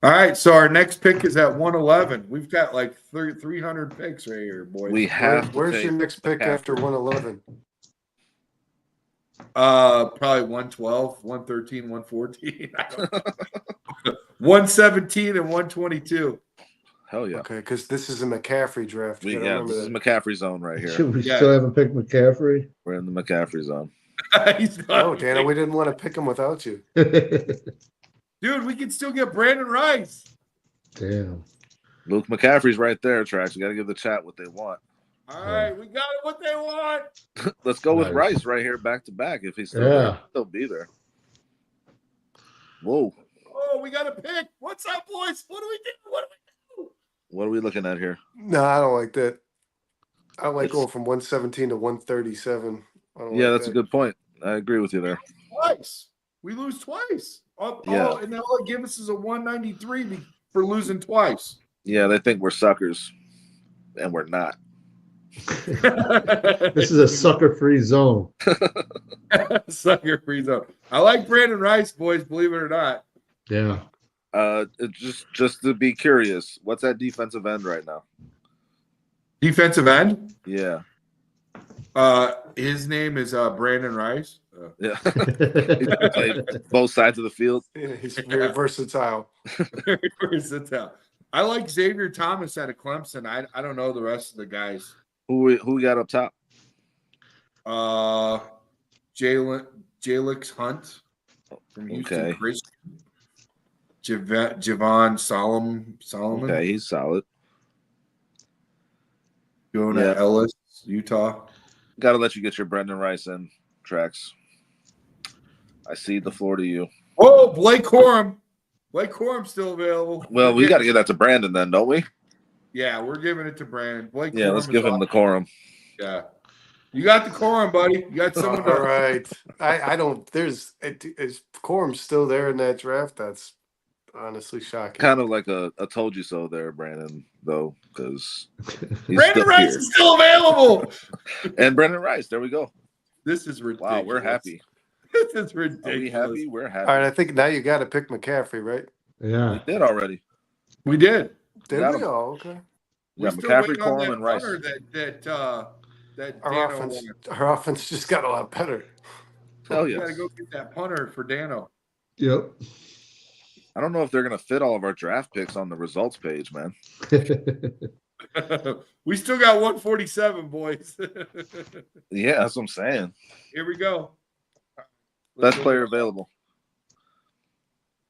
[SPEAKER 1] All right, so our next pick is at 111. We've got like 300 picks right here, boys.
[SPEAKER 4] We have.
[SPEAKER 2] Where's your next pick after 111?
[SPEAKER 1] Probably 112, 113, 114. I don't know. 117 and 122.
[SPEAKER 4] Hell yeah.
[SPEAKER 2] Okay, because this is a McCaffrey draft.
[SPEAKER 4] This is McCaffrey zone right here.
[SPEAKER 3] Should we still haven't picked McCaffrey?
[SPEAKER 4] We're in the McCaffrey zone.
[SPEAKER 2] Oh, Dana, we didn't want to pick him without you.
[SPEAKER 1] Dude, we can still get Brandon Rice.
[SPEAKER 3] Damn.
[SPEAKER 4] Luke McCaffrey's right there, Trax. We got to give the chat what they want.
[SPEAKER 1] All right, we got it what they want.
[SPEAKER 4] Let's go with
[SPEAKER 3] Nice.
[SPEAKER 4] Rice right here back to back. If he's still there, he'll be there. Whoa.
[SPEAKER 1] Oh, we got a pick. What's up, boys? What do we do?
[SPEAKER 4] What are we looking at here?
[SPEAKER 2] No, I don't like that. I like going from 117 to 137.
[SPEAKER 4] That's a good point. I agree with you there.
[SPEAKER 1] Twice. We lose twice. And all it gives us is a 193 for losing twice.
[SPEAKER 4] Yeah, they think we're suckers, and we're not.
[SPEAKER 3] This is a sucker-free zone.
[SPEAKER 1] Sucker-free zone. I like Brandon Rice, boys, believe it or not.
[SPEAKER 3] Yeah.
[SPEAKER 4] Just to be curious, what's that defensive end right now?
[SPEAKER 1] Defensive end?
[SPEAKER 4] Yeah.
[SPEAKER 1] His name is Brandon Rice.
[SPEAKER 4] Yeah. He played both sides of the field.
[SPEAKER 2] Yeah, he's very versatile.
[SPEAKER 1] Very versatile. I like Xavier Thomas out of Clemson. I don't know the rest of the guys.
[SPEAKER 4] Who we got up top?
[SPEAKER 1] Jalix Hunt from Houston.
[SPEAKER 4] Okay.
[SPEAKER 1] Christian. Javon Solomon.
[SPEAKER 4] Okay, he's solid.
[SPEAKER 1] Jonah Ellis, Utah.
[SPEAKER 4] Got to let you get your Brendan Rice in, Trax. I cede the floor to you.
[SPEAKER 1] Oh, Blake Corum. Blake Corum's still available.
[SPEAKER 4] Well, we got to give that to Brandon then, don't we?
[SPEAKER 1] Yeah, we're giving it to Brandon. Blake.
[SPEAKER 4] Yeah,
[SPEAKER 1] Corum
[SPEAKER 4] let's give him the Corum.
[SPEAKER 1] Yeah. You got the Corum, buddy. You got someone.
[SPEAKER 2] All right. I don't. Is Corum still there in that draft? That's honestly shocking.
[SPEAKER 4] Kind of like a told you so there, Brandon, though, because
[SPEAKER 1] Brandon Rice is still available.
[SPEAKER 4] And Brandon Rice, there we go.
[SPEAKER 1] This is ridiculous.
[SPEAKER 4] Wow, we're happy.
[SPEAKER 1] This is ridiculous.
[SPEAKER 4] Are we happy? We're happy.
[SPEAKER 2] All right, I think now you got to pick McCaffrey, right?
[SPEAKER 3] Yeah.
[SPEAKER 4] We did already.
[SPEAKER 1] We did.
[SPEAKER 2] Did
[SPEAKER 4] Got
[SPEAKER 2] we?
[SPEAKER 4] him.
[SPEAKER 2] Oh, okay.
[SPEAKER 4] Yeah,
[SPEAKER 1] We're still
[SPEAKER 4] McCaffrey,
[SPEAKER 1] waiting on
[SPEAKER 4] Corum,
[SPEAKER 1] that
[SPEAKER 4] and Rice.
[SPEAKER 1] punter that
[SPEAKER 2] Our offense just got a lot better.
[SPEAKER 4] Hell
[SPEAKER 1] You
[SPEAKER 4] yes.
[SPEAKER 1] got to go get that punter for Dano.
[SPEAKER 3] Yep.
[SPEAKER 4] I don't know if they're going to fit all of our draft picks on the results page, man.
[SPEAKER 1] We still got 147, boys.
[SPEAKER 4] Yeah, that's what I'm saying.
[SPEAKER 1] Here we go.
[SPEAKER 4] Best player available.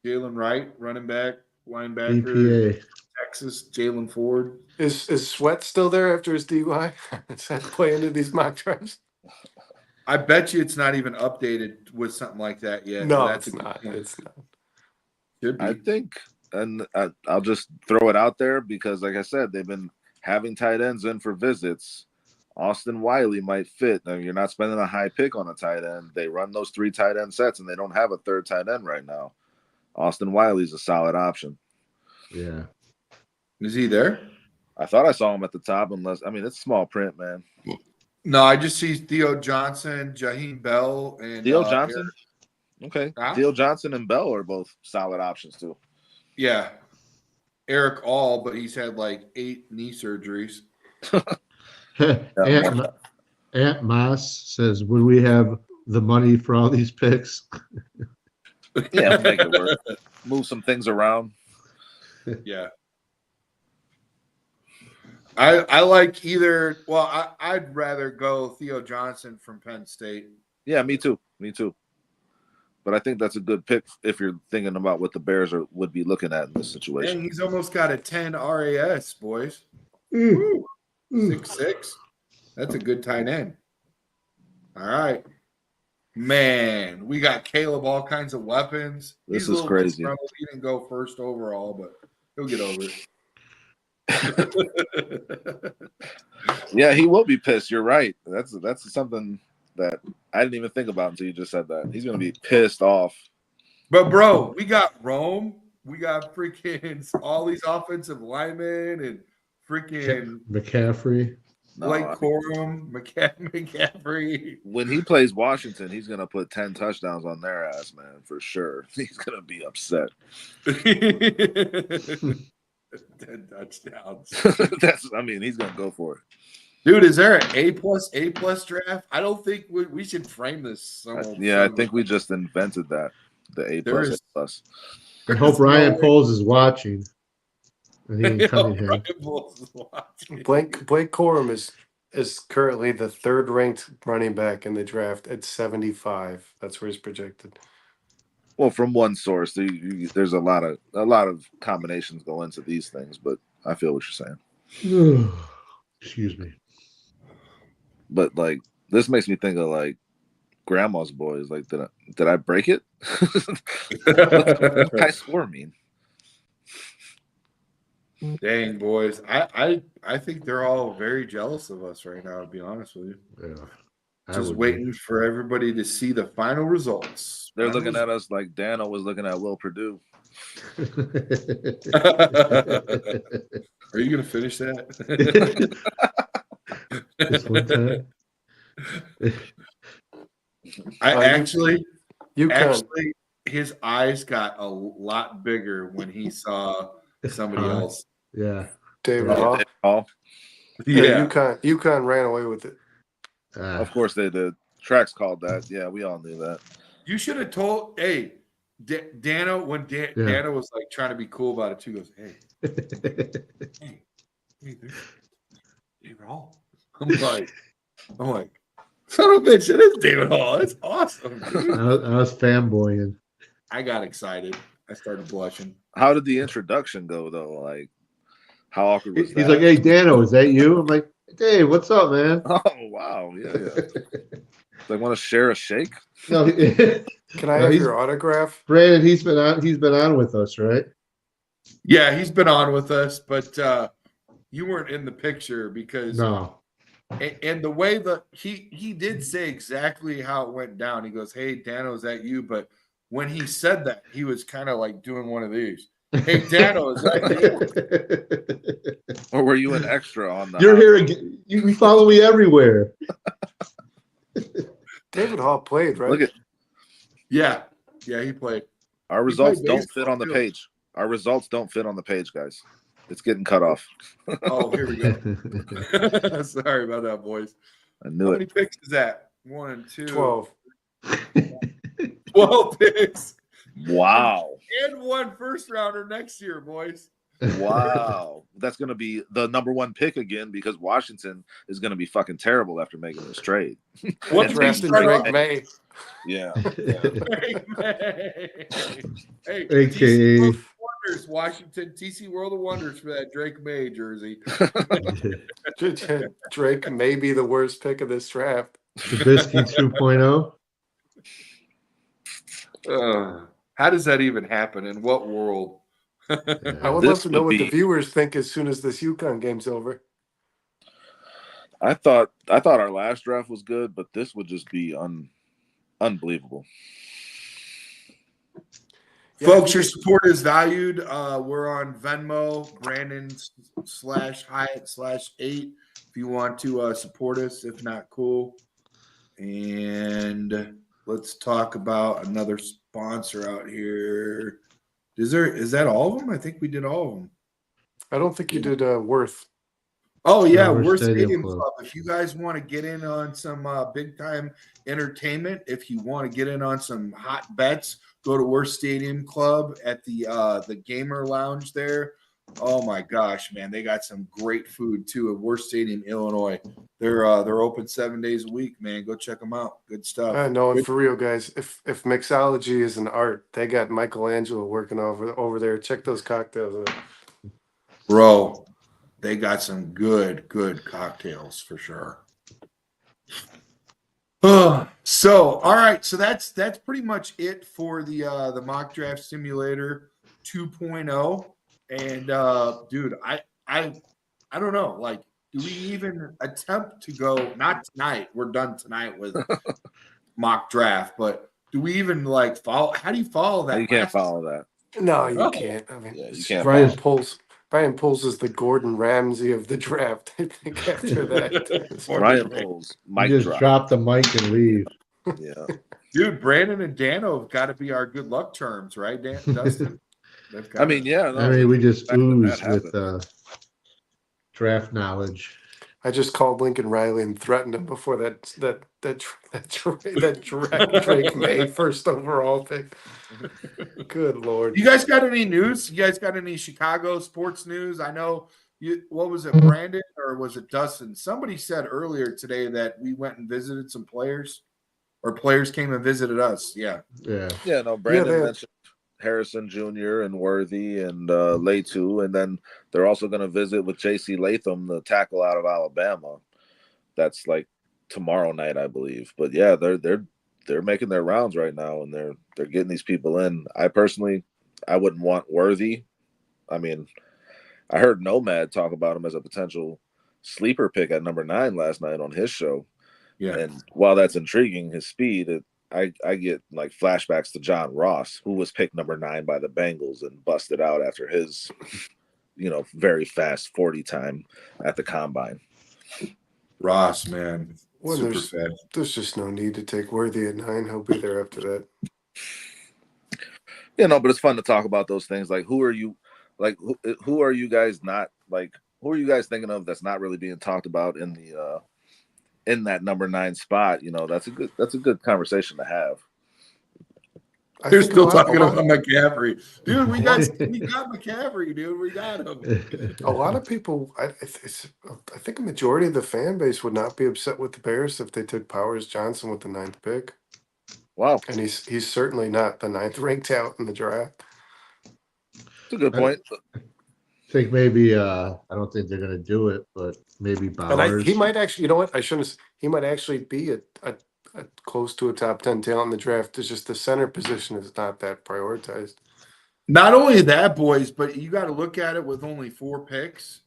[SPEAKER 1] Jalen Wright, running back, linebacker,
[SPEAKER 3] EPA.
[SPEAKER 1] Texas, Jalen Ford.
[SPEAKER 5] Is Sweat still there after his DUI? Does that play into these mock drafts?
[SPEAKER 1] I bet you it's not even updated with something like that yet.
[SPEAKER 5] No,
[SPEAKER 1] That's
[SPEAKER 5] it's
[SPEAKER 1] a good
[SPEAKER 5] not.
[SPEAKER 1] point.
[SPEAKER 5] It's not.
[SPEAKER 1] Should be.
[SPEAKER 4] I think, and I'll just throw it out there because, like I said, they've been having tight ends in for visits. Austin Wiley might fit. I mean, you're not spending a high pick on a tight end. They run those 3 tight end sets, and they don't have a third tight end right now. Austin Wiley's a solid option.
[SPEAKER 3] Yeah.
[SPEAKER 1] Is he there?
[SPEAKER 4] I thought I saw him at the top, unless I mean it's small print, man.
[SPEAKER 1] No, I just see Theo Johnson, Jaheim Bell, and
[SPEAKER 4] Theo Johnson. Okay,
[SPEAKER 1] Huh?
[SPEAKER 4] Theo Johnson and Bell are both solid options too.
[SPEAKER 1] Yeah. Eric All, but he's had like 8 knee surgeries.
[SPEAKER 3] Aunt Moss says, "Would we have the money for all these picks?"
[SPEAKER 4] Yeah, make it work. Move some things around.
[SPEAKER 1] Yeah. I like either. Well, I'd rather go Theo Johnson from Penn State.
[SPEAKER 4] Yeah, me too. Me too. But I think that's a good pick if you're thinking about what the Bears would be looking at in this situation.
[SPEAKER 1] Dang, he's almost got a 10 RAS, boys. Woo. 6'6". That's a good tight end. All right. Man, we got Caleb all kinds of weapons.
[SPEAKER 4] This
[SPEAKER 1] He's a
[SPEAKER 4] is
[SPEAKER 1] little
[SPEAKER 4] crazy.
[SPEAKER 1] disgruntled. He didn't go first overall, but he'll get over it.
[SPEAKER 4] Yeah, he will be pissed. You're right. That's something that I didn't even think about until you just said that. He's going to be pissed off.
[SPEAKER 1] But, bro, we got Rome. We got freaking all these offensive linemen and freaking
[SPEAKER 3] McCaffrey.
[SPEAKER 1] Blake Corum, McCaffrey.
[SPEAKER 4] When he plays Washington, he's going to put 10 touchdowns on their ass, man, for sure. He's going to be upset.
[SPEAKER 1] 10 touchdowns.
[SPEAKER 4] He's going to go for it.
[SPEAKER 1] Dude, is there an A+ draft? I don't think we should frame this.
[SPEAKER 4] I think we just invented that. The A+.
[SPEAKER 3] I hope Ryan Poles is watching. And he Cunningham.
[SPEAKER 5] Blake Corum is currently the 3rd ranked running back in the draft at 75. That's where he's projected.
[SPEAKER 4] Well, from one source, there's a lot of combinations go into these things, but I feel what you're saying.
[SPEAKER 3] Excuse me.
[SPEAKER 4] But like this makes me think of like grandma's boys. Like, did I break it? What high score mean?
[SPEAKER 1] Dang, boys. I think they're all very jealous of us right now, to be honest with you.
[SPEAKER 3] Yeah.
[SPEAKER 1] Just waiting for everybody to see the final results.
[SPEAKER 4] They're looking at us like Dano was looking at Will Purdue.
[SPEAKER 1] Are you going to finish that?
[SPEAKER 3] This one time.
[SPEAKER 1] Actually,
[SPEAKER 5] You can.
[SPEAKER 1] his eyes got a lot bigger when he saw somebody else.
[SPEAKER 3] Yeah.
[SPEAKER 5] David
[SPEAKER 3] Right.
[SPEAKER 5] Hall.
[SPEAKER 1] Yeah.
[SPEAKER 5] UConn ran away with it.
[SPEAKER 4] Of course they did. Trax called that. Yeah, we all knew that.
[SPEAKER 1] You should have told, hey, Dano, when Dano was like trying to be cool about it too, goes, hey, there's David Hall. I'm like, son of a bitch, it is David Hall. That's awesome. Dude.
[SPEAKER 3] I was fanboying.
[SPEAKER 1] I got excited. I started blushing.
[SPEAKER 4] How did the introduction go though? Like, how awkward was that?
[SPEAKER 3] He's like, "Hey, Dano, is that you?" I'm like, "Dave, what's up, man?"
[SPEAKER 4] Oh wow, yeah. They want to share a shake?
[SPEAKER 3] No,
[SPEAKER 5] Can I have your autograph?
[SPEAKER 3] Brandon, he's been on with us, right?
[SPEAKER 1] Yeah, he's been on with us, but you weren't in the picture because
[SPEAKER 3] No.
[SPEAKER 1] And the way that he did say exactly how it went down. He goes, "Hey, Dano, is that you?" But when he said that, he was kind of like doing one of these. Hey, Dano, is that you?
[SPEAKER 4] Or were you an extra on the?
[SPEAKER 3] You're here again. You follow me everywhere.
[SPEAKER 5] David Hall played, right?
[SPEAKER 4] Look at
[SPEAKER 1] Yeah, he played.
[SPEAKER 4] our results
[SPEAKER 1] played
[SPEAKER 4] don't
[SPEAKER 1] baseball,
[SPEAKER 4] fit on the
[SPEAKER 1] too.
[SPEAKER 4] page. Our results don't fit on the page, guys. It's getting cut off.
[SPEAKER 1] Oh, here we go. Sorry about that, boys.
[SPEAKER 4] I knew
[SPEAKER 1] How
[SPEAKER 4] it.
[SPEAKER 1] many picks is that? 1 and 2.
[SPEAKER 5] 12.
[SPEAKER 1] 12 picks.
[SPEAKER 4] Wow.
[SPEAKER 1] And 1 first rounder next year, boys.
[SPEAKER 4] Wow. That's going to be the number 1 pick again because Washington is going to be fucking terrible after making this trade.
[SPEAKER 1] What
[SPEAKER 5] Drafted Drake May.
[SPEAKER 4] Yeah.
[SPEAKER 1] Hey,
[SPEAKER 3] AKA
[SPEAKER 1] Wonders, Washington, TC World of Wonders for that Drake May jersey.
[SPEAKER 5] Drake may be the worst pick of this draft.
[SPEAKER 3] Trubisky 2.0.
[SPEAKER 1] How does that even happen? In what world?
[SPEAKER 5] I would
[SPEAKER 4] This
[SPEAKER 5] love to know
[SPEAKER 4] would
[SPEAKER 5] what the
[SPEAKER 4] be-
[SPEAKER 5] viewers think as soon as this UConn game's over.
[SPEAKER 4] I thought our last draft was good, but this would just be unbelievable.
[SPEAKER 1] Folks, your support is valued. We're on Venmo, Brandon/Hyatt/8. If you want to support us, if not, cool. And let's talk about another sponsor out here. Is that all of them? I think we did all of them.
[SPEAKER 5] I don't think you did Worth.
[SPEAKER 1] Oh yeah,
[SPEAKER 3] We're
[SPEAKER 1] we're
[SPEAKER 3] Stadium
[SPEAKER 1] Stadium
[SPEAKER 3] Club.
[SPEAKER 1] Club. If you guys want to get in on some big time entertainment, if you want to get in on some hot bets, go to Worst Stadium Club at the Gamer Lounge there. Oh my gosh, man, they got some great food too at Worst Stadium, Illinois. They're open 7 days a week, man. Go check them out. Good stuff.
[SPEAKER 5] No, and for real, guys, if mixology is an art, they got Michelangelo working over there. Check those cocktails out.
[SPEAKER 1] Bro, they got some good cocktails for sure. So all right, so that's pretty much it for the mock draft simulator 2.0. And dude, I don't know, like, do we even attempt to go? Not tonight, we're done tonight with mock draft, but do we even like follow? How do you follow that?
[SPEAKER 4] You can't follow that.
[SPEAKER 5] No, you
[SPEAKER 1] Oh.
[SPEAKER 5] can't. I mean,
[SPEAKER 4] Yeah, you can't.
[SPEAKER 5] Brian Pulls is the Gordon Ramsay of the draft. I think after that,
[SPEAKER 4] Ryan Poles,
[SPEAKER 3] You
[SPEAKER 4] mic
[SPEAKER 3] just
[SPEAKER 4] drop.
[SPEAKER 3] drop the mic and leave.
[SPEAKER 4] Yeah.
[SPEAKER 1] Dude, Brandon and Dano have got to be our good luck terms, right, Dustin? They've
[SPEAKER 4] I
[SPEAKER 1] gotta-
[SPEAKER 4] mean, yeah.
[SPEAKER 3] I mean, we just
[SPEAKER 4] the fact that
[SPEAKER 3] ooze
[SPEAKER 4] that
[SPEAKER 3] with draft knowledge.
[SPEAKER 5] I just called Lincoln Riley and threatened him before that Drake May first overall pick. Good Lord.
[SPEAKER 1] You guys got any news? You guys got any Chicago sports news? I know you. What was it, Brandon, or was it Dustin? Somebody said earlier today that we went and visited some players, or players came and visited us. Yeah.
[SPEAKER 3] Yeah.
[SPEAKER 4] Yeah, no, Brandon
[SPEAKER 5] they-
[SPEAKER 4] mentioned Harrison Jr. and Worthy and Letu, and then they're also going to visit with J.C. Latham, the tackle out of Alabama. That's like tomorrow night, I believe. But yeah, they're making their rounds right now, and they're getting these people in. I personally, I wouldn't want Worthy. I mean, I heard Nomad talk about him as a potential sleeper pick at number 9 last night on his show.
[SPEAKER 1] Yeah.
[SPEAKER 4] And while that's intriguing, his speed, I get like flashbacks to John Ross, who was picked number 9 by the Bengals and busted out after his, very fast 40 time at the combine.
[SPEAKER 1] Ross, man.
[SPEAKER 5] Well,
[SPEAKER 1] Super
[SPEAKER 5] there's-
[SPEAKER 1] fast.
[SPEAKER 5] There's just no need to take Worthy at 9. He'll be there after that.
[SPEAKER 4] But it's fun to talk about those things. Like, who are you guys not like? Who are you guys thinking of that's not really being talked about in the in that number 9 spot? That's a good conversation to have.
[SPEAKER 5] I
[SPEAKER 1] They're
[SPEAKER 5] think
[SPEAKER 1] still
[SPEAKER 5] a lot-
[SPEAKER 1] talking
[SPEAKER 5] a lot-
[SPEAKER 1] about McCaffrey, dude. We got McCaffrey, dude. We got him.
[SPEAKER 5] A lot of people, I think a majority of the fan base would not be upset with the Bears if they took Powers Johnson with the 9th pick,
[SPEAKER 4] Wow,
[SPEAKER 5] and he's certainly not the 9th ranked out in the draft.
[SPEAKER 4] it's a good point.
[SPEAKER 3] think maybe I don't think they're gonna do it, but maybe
[SPEAKER 5] And
[SPEAKER 3] Bowers.
[SPEAKER 5] he might actually, you know what? I shouldn't. He might actually be a close to a top 10 talent in the draft. It's just the center position is not that prioritized.
[SPEAKER 1] Not only that, boys, but you got to look at it with only 4 picks.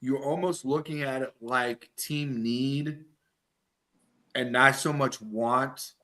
[SPEAKER 1] You're almost looking at it like team need and not so much want.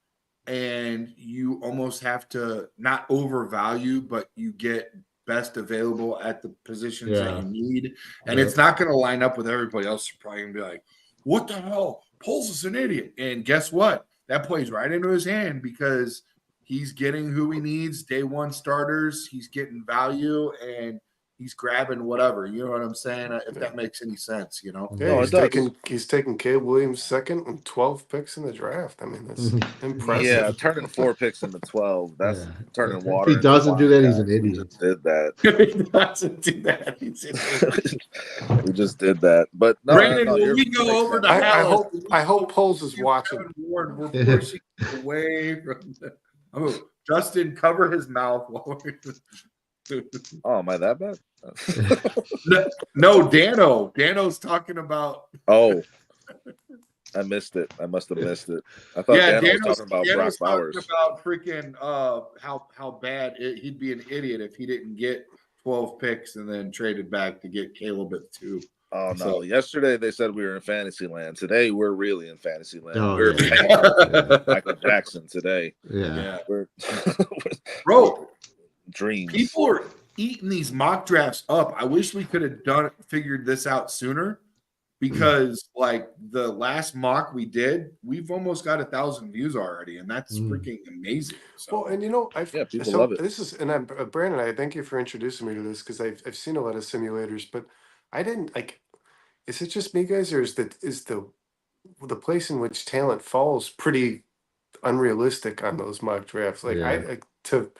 [SPEAKER 1] And you almost have to not overvalue, but you get best available at the positions that you need. And it's not going to line up with everybody else. You're probably going to be like, what the hell? Poles is an idiot. And guess what? That plays right into his hand because he's getting who he needs, day one starters. He's getting value and he's grabbing whatever. You know what I'm saying? If that makes any sense,
[SPEAKER 5] Yeah,
[SPEAKER 4] No,
[SPEAKER 5] he's
[SPEAKER 4] it does.
[SPEAKER 5] he's taking Caleb Williams 2nd and 12 picks in the draft. I mean, that's impressive.
[SPEAKER 4] Yeah, turning 4 picks into 12. That's
[SPEAKER 3] Yeah.
[SPEAKER 4] turning
[SPEAKER 3] If
[SPEAKER 4] water.
[SPEAKER 3] he
[SPEAKER 4] into
[SPEAKER 3] doesn't do
[SPEAKER 4] wine,
[SPEAKER 3] that, he's an
[SPEAKER 4] guys. We
[SPEAKER 3] idiot.
[SPEAKER 4] just did that.
[SPEAKER 1] he doesn't do that. He's an idiot.
[SPEAKER 4] We just did that. But no,
[SPEAKER 1] Brandon,
[SPEAKER 4] no,
[SPEAKER 1] when
[SPEAKER 4] your
[SPEAKER 1] we go
[SPEAKER 4] makes
[SPEAKER 1] over
[SPEAKER 4] sense.
[SPEAKER 1] to
[SPEAKER 5] I
[SPEAKER 1] Dallas,
[SPEAKER 5] hope Poles is watching.
[SPEAKER 1] Kevin Ward, we're pushing away from Justin, cover his mouth while we're
[SPEAKER 4] Oh, am I that bad?
[SPEAKER 1] No, Dano's talking about.
[SPEAKER 4] Oh, I missed it. I must have missed it. I thought Dan was talking about Brock
[SPEAKER 1] Dano's
[SPEAKER 4] Bowers.
[SPEAKER 1] talking about freaking how bad he'd be an idiot if he didn't get 12 picks and then traded back to get Caleb at 2.
[SPEAKER 4] Oh no!
[SPEAKER 1] So-
[SPEAKER 4] Yesterday they said we were in fantasy land. Today we're really in fantasy land.
[SPEAKER 3] Oh,
[SPEAKER 4] we're
[SPEAKER 3] yeah.
[SPEAKER 4] Michael Jackson today.
[SPEAKER 3] Yeah.
[SPEAKER 4] We're
[SPEAKER 1] Bro,
[SPEAKER 4] dreams.
[SPEAKER 1] people are eating these mock drafts up. I wish we could have figured this out sooner, because like the last mock we did, we've almost got 1,000 views already, and that's freaking amazing. So,
[SPEAKER 5] Well, and you know,
[SPEAKER 4] people love it.
[SPEAKER 5] This is, and I'm Brandon. I thank you for introducing me to this, because I've seen a lot of simulators, but I didn't like. Is it just me, guys, or is the place in which talent falls pretty unrealistic on those mock drafts? Like
[SPEAKER 3] Yeah.
[SPEAKER 5] to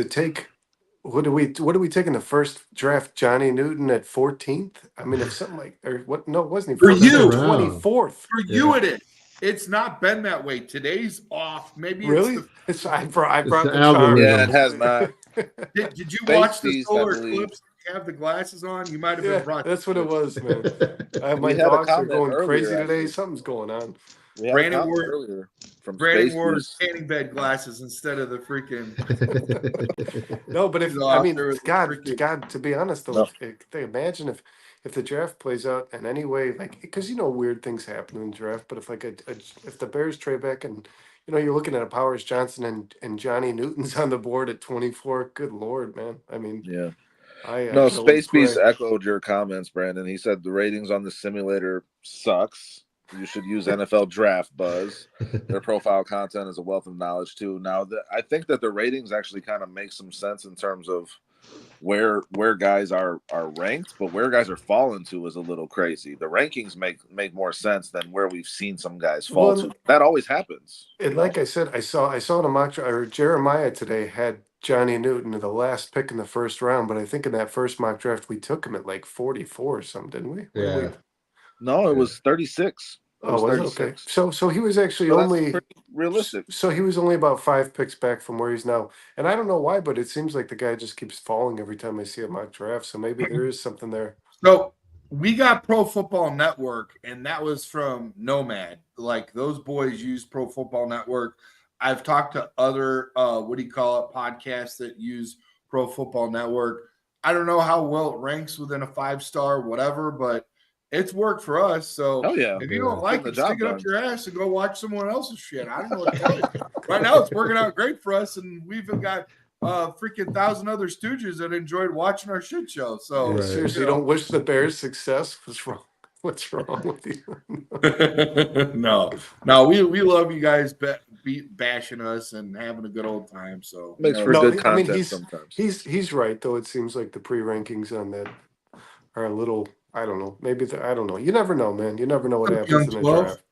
[SPEAKER 5] take. What do we take in the first draft? Johnny Newton at 14th. I mean, if something like, or what? No, it wasn't
[SPEAKER 1] For
[SPEAKER 5] even
[SPEAKER 1] you.
[SPEAKER 5] 24th.
[SPEAKER 1] for you, it is. It's not been that way. Today's off. Maybe
[SPEAKER 5] Really?
[SPEAKER 1] it's
[SPEAKER 5] I brought
[SPEAKER 3] It's
[SPEAKER 5] the
[SPEAKER 3] the algorithm.
[SPEAKER 5] charm.
[SPEAKER 4] Yeah, it has not.
[SPEAKER 1] did you
[SPEAKER 4] Space
[SPEAKER 1] watch the
[SPEAKER 4] Beast,
[SPEAKER 1] solar
[SPEAKER 4] I believe.
[SPEAKER 1] eclipse? Have the glasses on? You might have
[SPEAKER 5] Yeah,
[SPEAKER 1] been brought.
[SPEAKER 5] that's what it was, man. My
[SPEAKER 4] We had a
[SPEAKER 5] dogs are
[SPEAKER 4] comment
[SPEAKER 5] going crazy
[SPEAKER 4] earlier,
[SPEAKER 5] today.
[SPEAKER 4] actually.
[SPEAKER 5] Something's going on.
[SPEAKER 4] We had
[SPEAKER 1] Brandon
[SPEAKER 4] a comment
[SPEAKER 1] Ward-
[SPEAKER 4] earlier from
[SPEAKER 1] Brandon
[SPEAKER 4] Space
[SPEAKER 1] wore
[SPEAKER 4] Beast.
[SPEAKER 1] tanning bed glasses instead of the freaking.
[SPEAKER 5] No, but if
[SPEAKER 1] He's
[SPEAKER 5] I
[SPEAKER 1] off
[SPEAKER 5] mean,
[SPEAKER 1] there with
[SPEAKER 5] God,
[SPEAKER 1] freaking-
[SPEAKER 5] God, to be honest though,
[SPEAKER 4] No.
[SPEAKER 5] imagine if the draft plays out in any way, like, because you know weird things happen in the draft, but if like if the Bears trade back and you're looking at a Powers Johnson and Johnny Newton's on the board at 24, good Lord, man. I mean,
[SPEAKER 4] Yeah.
[SPEAKER 5] I
[SPEAKER 4] No,
[SPEAKER 5] can only
[SPEAKER 4] Space Beast
[SPEAKER 5] pray.
[SPEAKER 4] echoed your comments, Brandon. He said the ratings on the simulator sucks. You should use NFL Draft Buzz. Their profile content is a wealth of knowledge too. Now, I think that the ratings actually kind of make some sense in terms of where guys are ranked, but where guys are falling to is a little crazy. The rankings make more sense than where we've seen some guys fall
[SPEAKER 5] Well,
[SPEAKER 4] to. That always happens.
[SPEAKER 5] And like I said, I saw in a mock draft, or Jeremiah today had Johnny Newton the last pick in the first round, but I think in that first mock draft we took him at like 44 or something, didn't we? What did we-
[SPEAKER 3] Yeah.
[SPEAKER 4] No, it was 36.
[SPEAKER 5] Oh, was it? Okay. So he was actually
[SPEAKER 4] So that's
[SPEAKER 5] only
[SPEAKER 4] pretty realistic.
[SPEAKER 5] So he was only about 5 picks back from where he's now, and I don't know why, but it seems like the guy just keeps falling every time I see a mock draft. So maybe there is something there.
[SPEAKER 1] So we got Pro Football Network, and that was from Nomad. Like those boys use Pro Football Network. I've talked to other podcasts that use Pro Football Network. I don't know how well it ranks within a 5-star, whatever, but it's worked for us. So
[SPEAKER 4] Oh yeah.
[SPEAKER 1] if you don't like
[SPEAKER 4] Getting
[SPEAKER 1] it,
[SPEAKER 4] the job
[SPEAKER 1] stick it up
[SPEAKER 4] done.
[SPEAKER 1] your ass and go watch someone else's shit. I don't know what to tell you. Right now, it's working out great for us, and we've got freaking 1,000 other stooges that enjoyed watching our shit show. So
[SPEAKER 3] Right.
[SPEAKER 5] Seriously,
[SPEAKER 1] you know.
[SPEAKER 5] don't wish the Bears success. What's wrong? What's wrong with you?
[SPEAKER 1] no, we love you guys bashing us and having a good old time. So
[SPEAKER 4] Makes
[SPEAKER 1] you
[SPEAKER 4] for
[SPEAKER 1] know,
[SPEAKER 4] good
[SPEAKER 5] I mean,
[SPEAKER 4] content sometimes.
[SPEAKER 5] he's right though. It seems like the pre-rankings on that are a little. I don't know. Maybe I don't know. You never know, man. You never know what
[SPEAKER 1] Young
[SPEAKER 5] happens in a
[SPEAKER 1] 12.
[SPEAKER 5] draft.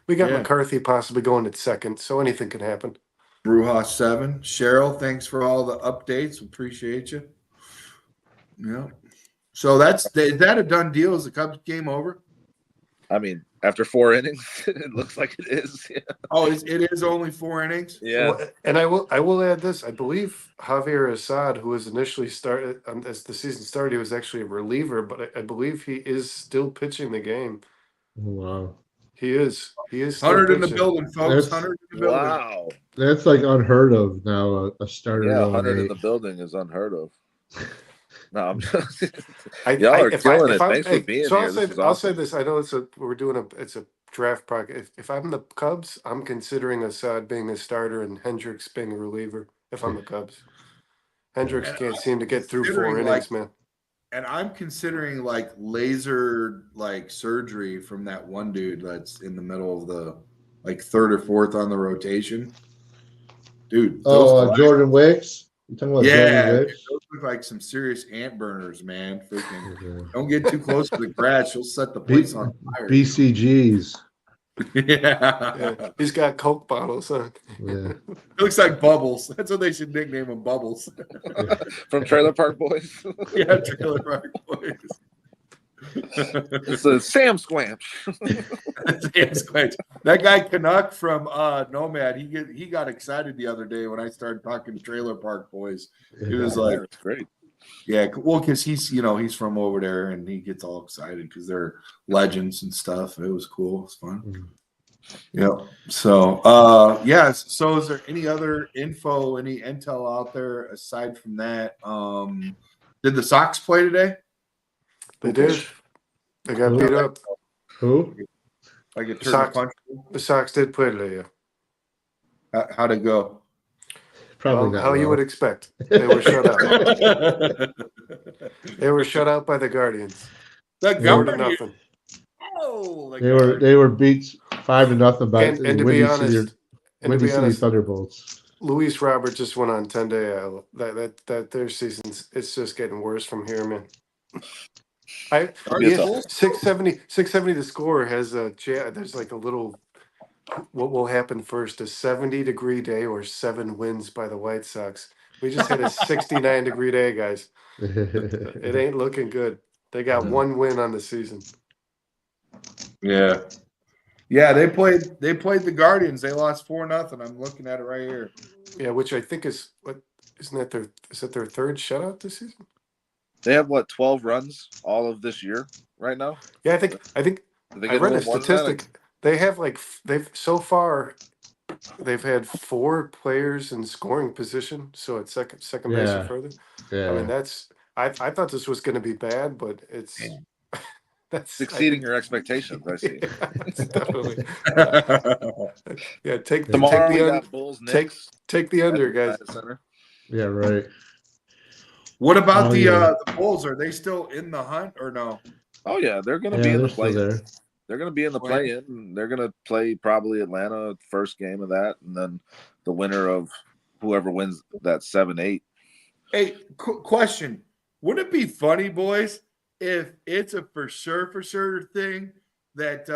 [SPEAKER 5] We got
[SPEAKER 1] Yeah.
[SPEAKER 5] McCarthy possibly going at second, so anything can happen.
[SPEAKER 1] Bruja 7. Cheryl, thanks for all the updates. Appreciate you. Yeah. So is that a done deal? Is the Cubs game over?
[SPEAKER 4] I mean, after 4 innings, it looks like it is. Yeah.
[SPEAKER 1] Oh, it is only 4 innings?
[SPEAKER 4] Yeah.
[SPEAKER 5] Well, and I will add this. I believe Javier Assad, who was initially started as the season started, he was actually a reliever, but I believe he is still pitching the game.
[SPEAKER 3] Wow.
[SPEAKER 5] He is. He is still
[SPEAKER 1] 100 in the
[SPEAKER 5] pitching.
[SPEAKER 1] building, folks.
[SPEAKER 3] That's-
[SPEAKER 1] 100 in the building.
[SPEAKER 4] Wow.
[SPEAKER 3] That's like unheard of now. A starter
[SPEAKER 4] Yeah,
[SPEAKER 3] going
[SPEAKER 4] 100 in
[SPEAKER 3] eight.
[SPEAKER 4] the building is unheard of. No, I'm just.
[SPEAKER 5] Y'all
[SPEAKER 4] are killing it. Thanks for being
[SPEAKER 5] so
[SPEAKER 4] here.
[SPEAKER 5] I'll say,
[SPEAKER 4] This is
[SPEAKER 5] I'll say
[SPEAKER 4] awesome.
[SPEAKER 5] this. I know it's a draft project. If I'm the Cubs, I'm considering Assad being a starter and Hendricks being a reliever. If I'm the Cubs, Hendricks
[SPEAKER 1] And
[SPEAKER 5] can't
[SPEAKER 1] I'm
[SPEAKER 5] seem to get through 4
[SPEAKER 1] considering,
[SPEAKER 5] innings,
[SPEAKER 1] like,
[SPEAKER 5] man.
[SPEAKER 1] And I'm considering like laser surgery from that one dude that's in the middle of the third or fourth on the rotation. Dude, those
[SPEAKER 3] Jordan Wicks. You talking about
[SPEAKER 1] yeah,
[SPEAKER 3] Jordan
[SPEAKER 1] dude,
[SPEAKER 3] Wicks?
[SPEAKER 1] those look like some serious ant burners, man. Freaking
[SPEAKER 3] Okay.
[SPEAKER 1] don't get too close to the grass; you'll set the place on fire.
[SPEAKER 3] BCGs.
[SPEAKER 1] Yeah.
[SPEAKER 5] Yeah, he's got Coke bottles, huh?
[SPEAKER 3] Yeah.
[SPEAKER 1] It looks like Bubbles. That's what they should nickname him, Bubbles.
[SPEAKER 4] From Trailer Park Boys.
[SPEAKER 1] Yeah, Trailer Park Boys.
[SPEAKER 4] It's a Sam Squanch.
[SPEAKER 1] It's great. That guy Canuck from Nomad, he got excited the other day when I started talking Trailer Park Boys. He was
[SPEAKER 4] Yeah,
[SPEAKER 1] like,
[SPEAKER 4] it's great.
[SPEAKER 1] yeah, well, because he's from over there and he gets all excited because they're legends and stuff. It was cool. It's fun.
[SPEAKER 3] Mhm.
[SPEAKER 1] Yeah. So, yes. So, is there any other info, any intel out there aside from that? Did the Sox play today?
[SPEAKER 5] They did. They got beat up.
[SPEAKER 3] Who?
[SPEAKER 1] Like a turkey
[SPEAKER 5] Sox.
[SPEAKER 1] punch?
[SPEAKER 5] The Sox did play today. Yeah.
[SPEAKER 1] How'd it go?
[SPEAKER 3] Probably not
[SPEAKER 5] How you
[SPEAKER 3] well.
[SPEAKER 5] would expect. They were shut out. They were shut out by the Guardians.
[SPEAKER 1] The
[SPEAKER 5] 4-0.
[SPEAKER 1] Guardians. Oh,
[SPEAKER 3] They were beat 5-0 by
[SPEAKER 5] And to be
[SPEAKER 3] Windy
[SPEAKER 5] honest,
[SPEAKER 3] City Thunderbolts.
[SPEAKER 5] Luis Robert just went on 10-day IL. That their season's it's just getting worse from here, man.
[SPEAKER 4] It'll be a tough one.
[SPEAKER 5] 670 the score has there's like a little what will happen first, a 70-degree day or 7 wins by the White Sox. We just had a 69-degree day, guys. It ain't looking good. They got
[SPEAKER 3] No.
[SPEAKER 5] 1 win on the season.
[SPEAKER 1] Yeah. Yeah, they played the Guardians. They lost 4-0. I'm looking at it right here.
[SPEAKER 5] Yeah, which I think is is that their third shutout this season?
[SPEAKER 4] They have what 12 runs all of this year right now.
[SPEAKER 5] Yeah, I think
[SPEAKER 4] Did they
[SPEAKER 5] I
[SPEAKER 4] get
[SPEAKER 5] read a
[SPEAKER 4] little more than that?
[SPEAKER 5] statistic. They have they've so far they've had 4 players in scoring position, so it's second base or
[SPEAKER 3] Yeah.
[SPEAKER 5] further.
[SPEAKER 3] Yeah.
[SPEAKER 5] I mean I thought this was going to be bad, but it's that's
[SPEAKER 4] Exceeding your expectations, I see.
[SPEAKER 5] Yeah, it's definitely. Yeah, take
[SPEAKER 4] Tomorrow we
[SPEAKER 5] the
[SPEAKER 4] got Bulls
[SPEAKER 5] take
[SPEAKER 4] Knicks
[SPEAKER 5] take the
[SPEAKER 4] at
[SPEAKER 5] under,
[SPEAKER 4] the
[SPEAKER 5] guys.
[SPEAKER 4] United Center.
[SPEAKER 3] Yeah, right.
[SPEAKER 1] What about
[SPEAKER 3] Oh,
[SPEAKER 1] the
[SPEAKER 3] yeah.
[SPEAKER 1] the Bulls? Are they still in the hunt or no?
[SPEAKER 4] Oh yeah, they're going to
[SPEAKER 3] Yeah,
[SPEAKER 4] be in
[SPEAKER 3] they're
[SPEAKER 4] the
[SPEAKER 3] still
[SPEAKER 4] play.
[SPEAKER 3] there.
[SPEAKER 4] They're going to be in the play-in. They're going to play probably Atlanta first game of that, and then the winner of whoever wins that 7-8.
[SPEAKER 1] Hey, question. Would it be funny, boys, if it's a for sure thing that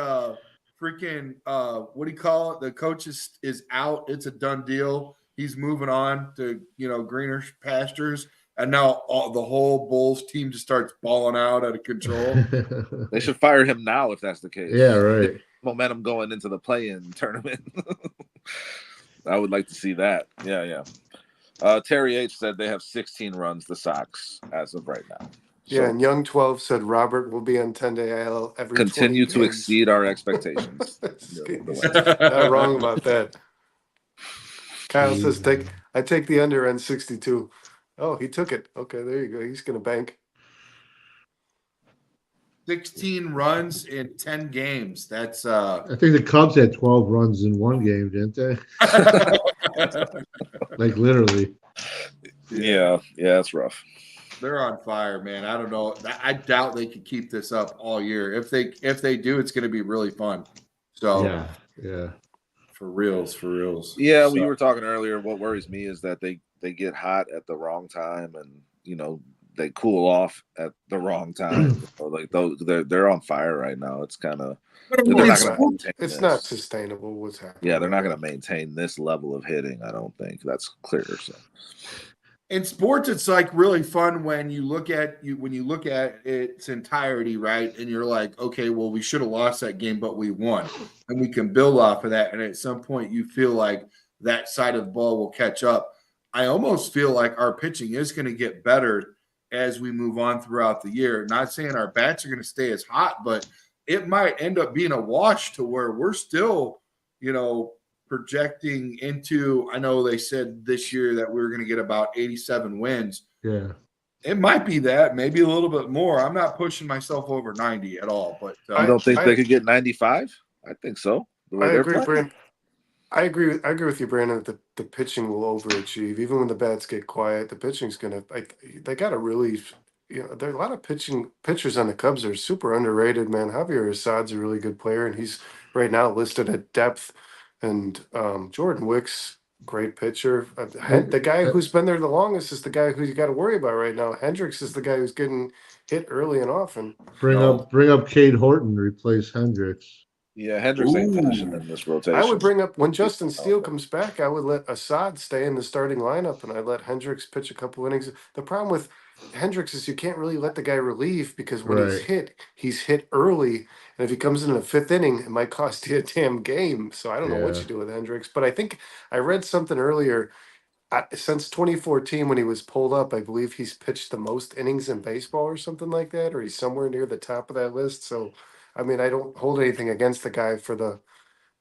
[SPEAKER 1] freaking what do you call it? The coach is out. It's a done deal. He's moving on to greener pastures, and now the whole Bulls team just starts balling out of control.
[SPEAKER 4] They should fire him now if that's the case.
[SPEAKER 3] Yeah, right.
[SPEAKER 4] Momentum going into the play-in tournament. I would like to see that. Yeah. Terry H said they have 16 runs, the Sox, as of right now. So
[SPEAKER 5] Yeah, and Young 12 said Robert will be on 10-day IL every
[SPEAKER 4] continue
[SPEAKER 5] 20
[SPEAKER 4] to
[SPEAKER 5] games.
[SPEAKER 4] exceed our expectations.
[SPEAKER 5] Not wrong about that. Kyle says
[SPEAKER 3] Jeez.
[SPEAKER 5] I take the under on 62. Oh, he took it. Okay, there you go. He's gonna bank.
[SPEAKER 1] 16 runs in 10 games. That's
[SPEAKER 3] I think the Cubs had 12 runs in one game, didn't they? Like literally.
[SPEAKER 4] Yeah, that's rough.
[SPEAKER 1] They're on fire, man. I don't know. I doubt they could keep this up all year. If they do, it's going to be really fun. So
[SPEAKER 3] Yeah.
[SPEAKER 1] for reals.
[SPEAKER 4] Yeah,
[SPEAKER 1] So,
[SPEAKER 4] we were talking earlier. What worries me is that they get hot at the wrong time, and they cool off at the wrong time. So, like they're on fire right now. It's kind of
[SPEAKER 5] It's not sustainable what's happening.
[SPEAKER 4] Yeah, they're not going to maintain this level of hitting. I don't think that's clear. So.
[SPEAKER 1] in sports, it's like really fun when you look at its entirety, right? And you're like, okay, well, we should have lost that game, but we won, and we can build off of that. And at some point, you feel like that side of the ball will catch up. I almost feel like our pitching is going to get better as we move on throughout the year. Not saying our bats are going to stay as hot, but it might end up being a wash to where we're still, projecting into, I know they said this year that we were going to get about 87 wins.
[SPEAKER 3] Yeah.
[SPEAKER 1] It might be that, maybe a little bit more. I'm not pushing myself over 90 at all, but
[SPEAKER 4] I don't think they could get 95. I think so. The way
[SPEAKER 5] I
[SPEAKER 4] they're
[SPEAKER 5] agree,
[SPEAKER 4] playing.
[SPEAKER 5] Brandon. I agree with you, Brandon, that the pitching will overachieve. Even when the bats get quiet, the pitching's gonna they gotta really there are a lot of pitchers on the Cubs that are super underrated, man. Javier Assad's a really good player, and he's right now listed at depth. And Jordan Wicks, great pitcher. The guy who's been there the longest is the guy who you got to worry about right now. Hendricks is the guy who's getting hit early and often.
[SPEAKER 3] Bring up Cade Horton to replace Hendricks.
[SPEAKER 4] Yeah, Hendricks ain't finishing in this rotation.
[SPEAKER 5] I would bring up when Justin Steele comes back. I would let Assad stay in the starting lineup, and I'd let Hendricks pitch a couple innings. The problem with Hendricks is you can't really let the guy relieve because when
[SPEAKER 3] Right.
[SPEAKER 5] he's hit early, and if he comes in the fifth inning, it might cost you a damn game. So I don't know what
[SPEAKER 3] Yeah.
[SPEAKER 5] you do with Hendricks, but I think I read something earlier. Since 2014, when he was pulled up, I believe he's pitched the most innings in baseball or something like that, or he's somewhere near the top of that list. So, I mean, I don't hold anything against the guy for the,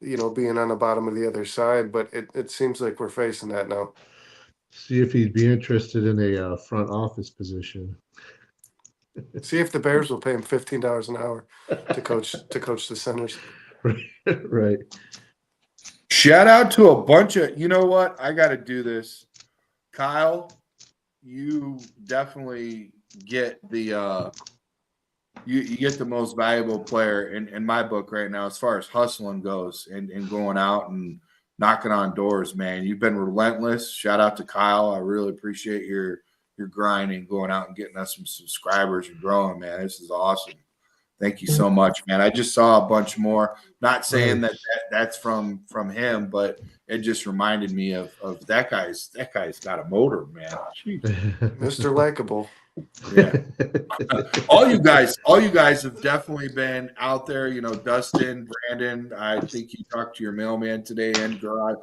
[SPEAKER 5] being on the bottom of the other side, but it seems like we're facing that now.
[SPEAKER 3] See if he'd be interested in a front office position.
[SPEAKER 5] See if the Bears will pay him $15 an hour to coach the centers.
[SPEAKER 3] Right.
[SPEAKER 1] Shout out to a bunch of, you know what? I got to do this. Kyle, you definitely get the you get the most valuable player in my book right now as far as hustling goes and going out and knocking on doors, man. You've been relentless. Shout out to Kyle. I really appreciate your grinding, going out and getting us some subscribers and growing, man. This is awesome. Thank you so much, man. I just saw a bunch more. Not saying that's from him, but it just reminded me of that guy's got a motor, man. Jeez.
[SPEAKER 5] Mr. Likeable.
[SPEAKER 1] Yeah. all you guys have definitely been out there. You know, Dustin, Brandon. I think you talked to your mailman today and garage.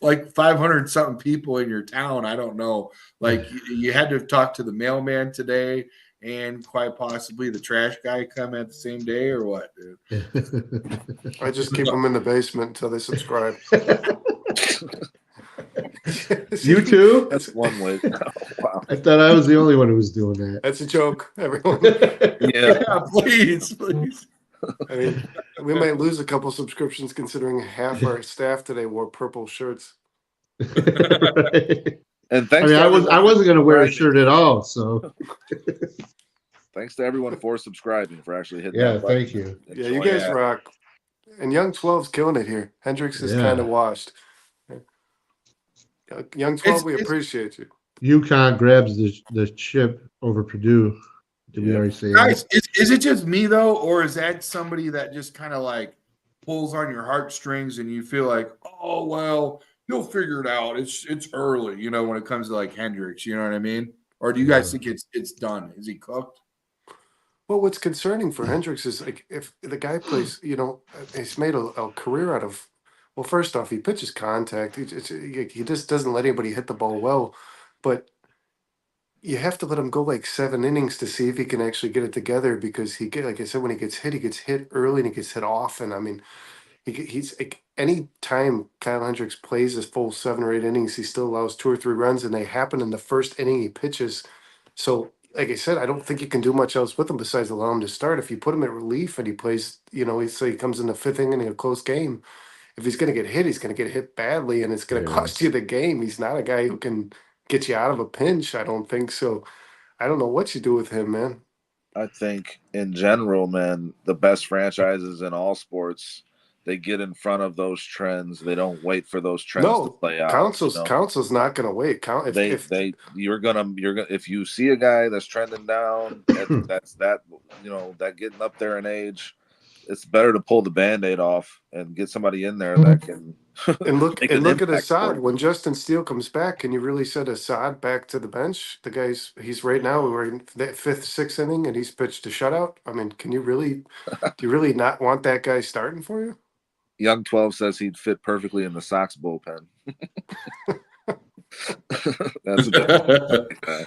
[SPEAKER 1] Like 500 something people in your town. I don't know. Like you had to talk to the mailman today and quite possibly the trash guy come at the same day or what, dude?
[SPEAKER 5] I just keep them in the basement until they subscribe.
[SPEAKER 3] You too?
[SPEAKER 4] That's one way. Wow.
[SPEAKER 3] I thought I was the only one who was doing that.
[SPEAKER 5] That's a joke, everyone.
[SPEAKER 4] Yeah.
[SPEAKER 1] Yeah, please.
[SPEAKER 5] I mean, we might lose a couple subscriptions considering half our staff today wore purple shirts.
[SPEAKER 3] Right.
[SPEAKER 4] And
[SPEAKER 3] I
[SPEAKER 4] thanks.
[SPEAKER 3] mean,
[SPEAKER 4] to
[SPEAKER 3] I wasn't
[SPEAKER 4] everyone
[SPEAKER 3] going to wear a
[SPEAKER 4] subscribing.
[SPEAKER 3] shirt at all. So
[SPEAKER 4] Thanks to everyone for subscriing, for actually hitting
[SPEAKER 3] yeah,
[SPEAKER 4] that button.
[SPEAKER 3] thank you.
[SPEAKER 4] and
[SPEAKER 5] Yeah, you
[SPEAKER 4] joining.
[SPEAKER 5] guys rock. And Young 12's killing it here. Hendricks is
[SPEAKER 3] Yeah.
[SPEAKER 5] kind of washed. Young 12, we
[SPEAKER 1] It's-
[SPEAKER 5] appreciate you.
[SPEAKER 3] UConn grabs the chip over Purdue. Did we
[SPEAKER 4] Yep.
[SPEAKER 3] already say
[SPEAKER 1] Guys,
[SPEAKER 3] that?
[SPEAKER 1] is it just me though, or is that somebody that just kind of like pulls on your heartstrings and you feel like, oh well, he'll figure it out. It's early, you know, when it comes to like Hendricks, you know what I mean? Or do you guys think it's done? Is he cooked?
[SPEAKER 5] Well, what's concerning for Hendricks is like if the guy plays, he's made a career out of. Well, first off, he pitches contact. He just doesn't let anybody hit the ball well, but you have to let him go like 7 innings to see if he can actually get it together because like I said, when he gets hit early and he gets hit often. I mean, he's like any time Kyle Hendricks plays his full 7 or 8 innings, he still allows 2 or 3 runs, and they happen in the first inning he pitches. So, like I said, I don't think you can do much else with him besides allow him to start. If you put him at relief and he plays, he comes in the fifth inning in a close game. If he's going to get hit, he's going to get hit badly, and it's going to
[SPEAKER 3] Yeah.
[SPEAKER 5] cost you the game. He's not a guy who can get you out of a pinch. I don't think so. I don't know what you do with him, man.
[SPEAKER 4] I think in general, man, the best franchises in all sports, they get in front of those trends. They don't wait for those trends to play out.
[SPEAKER 5] Council's not going to wait.
[SPEAKER 4] If you see a guy that's trending down, that's that getting up there in age, it's better to pull the Band-Aid off and get somebody in there that can
[SPEAKER 5] And look
[SPEAKER 4] make
[SPEAKER 5] and
[SPEAKER 4] an
[SPEAKER 5] look at
[SPEAKER 4] impact for
[SPEAKER 5] Assad.
[SPEAKER 4] you.
[SPEAKER 5] When Justin Steele comes back, can you really set Assad back to the bench? He's right now we're in the fifth, sixth inning, and he's pitched a shutout. I mean, do you really not want that guy starting for you?
[SPEAKER 4] Young 12 says he'd fit perfectly in the Sox bullpen. That's a good guy.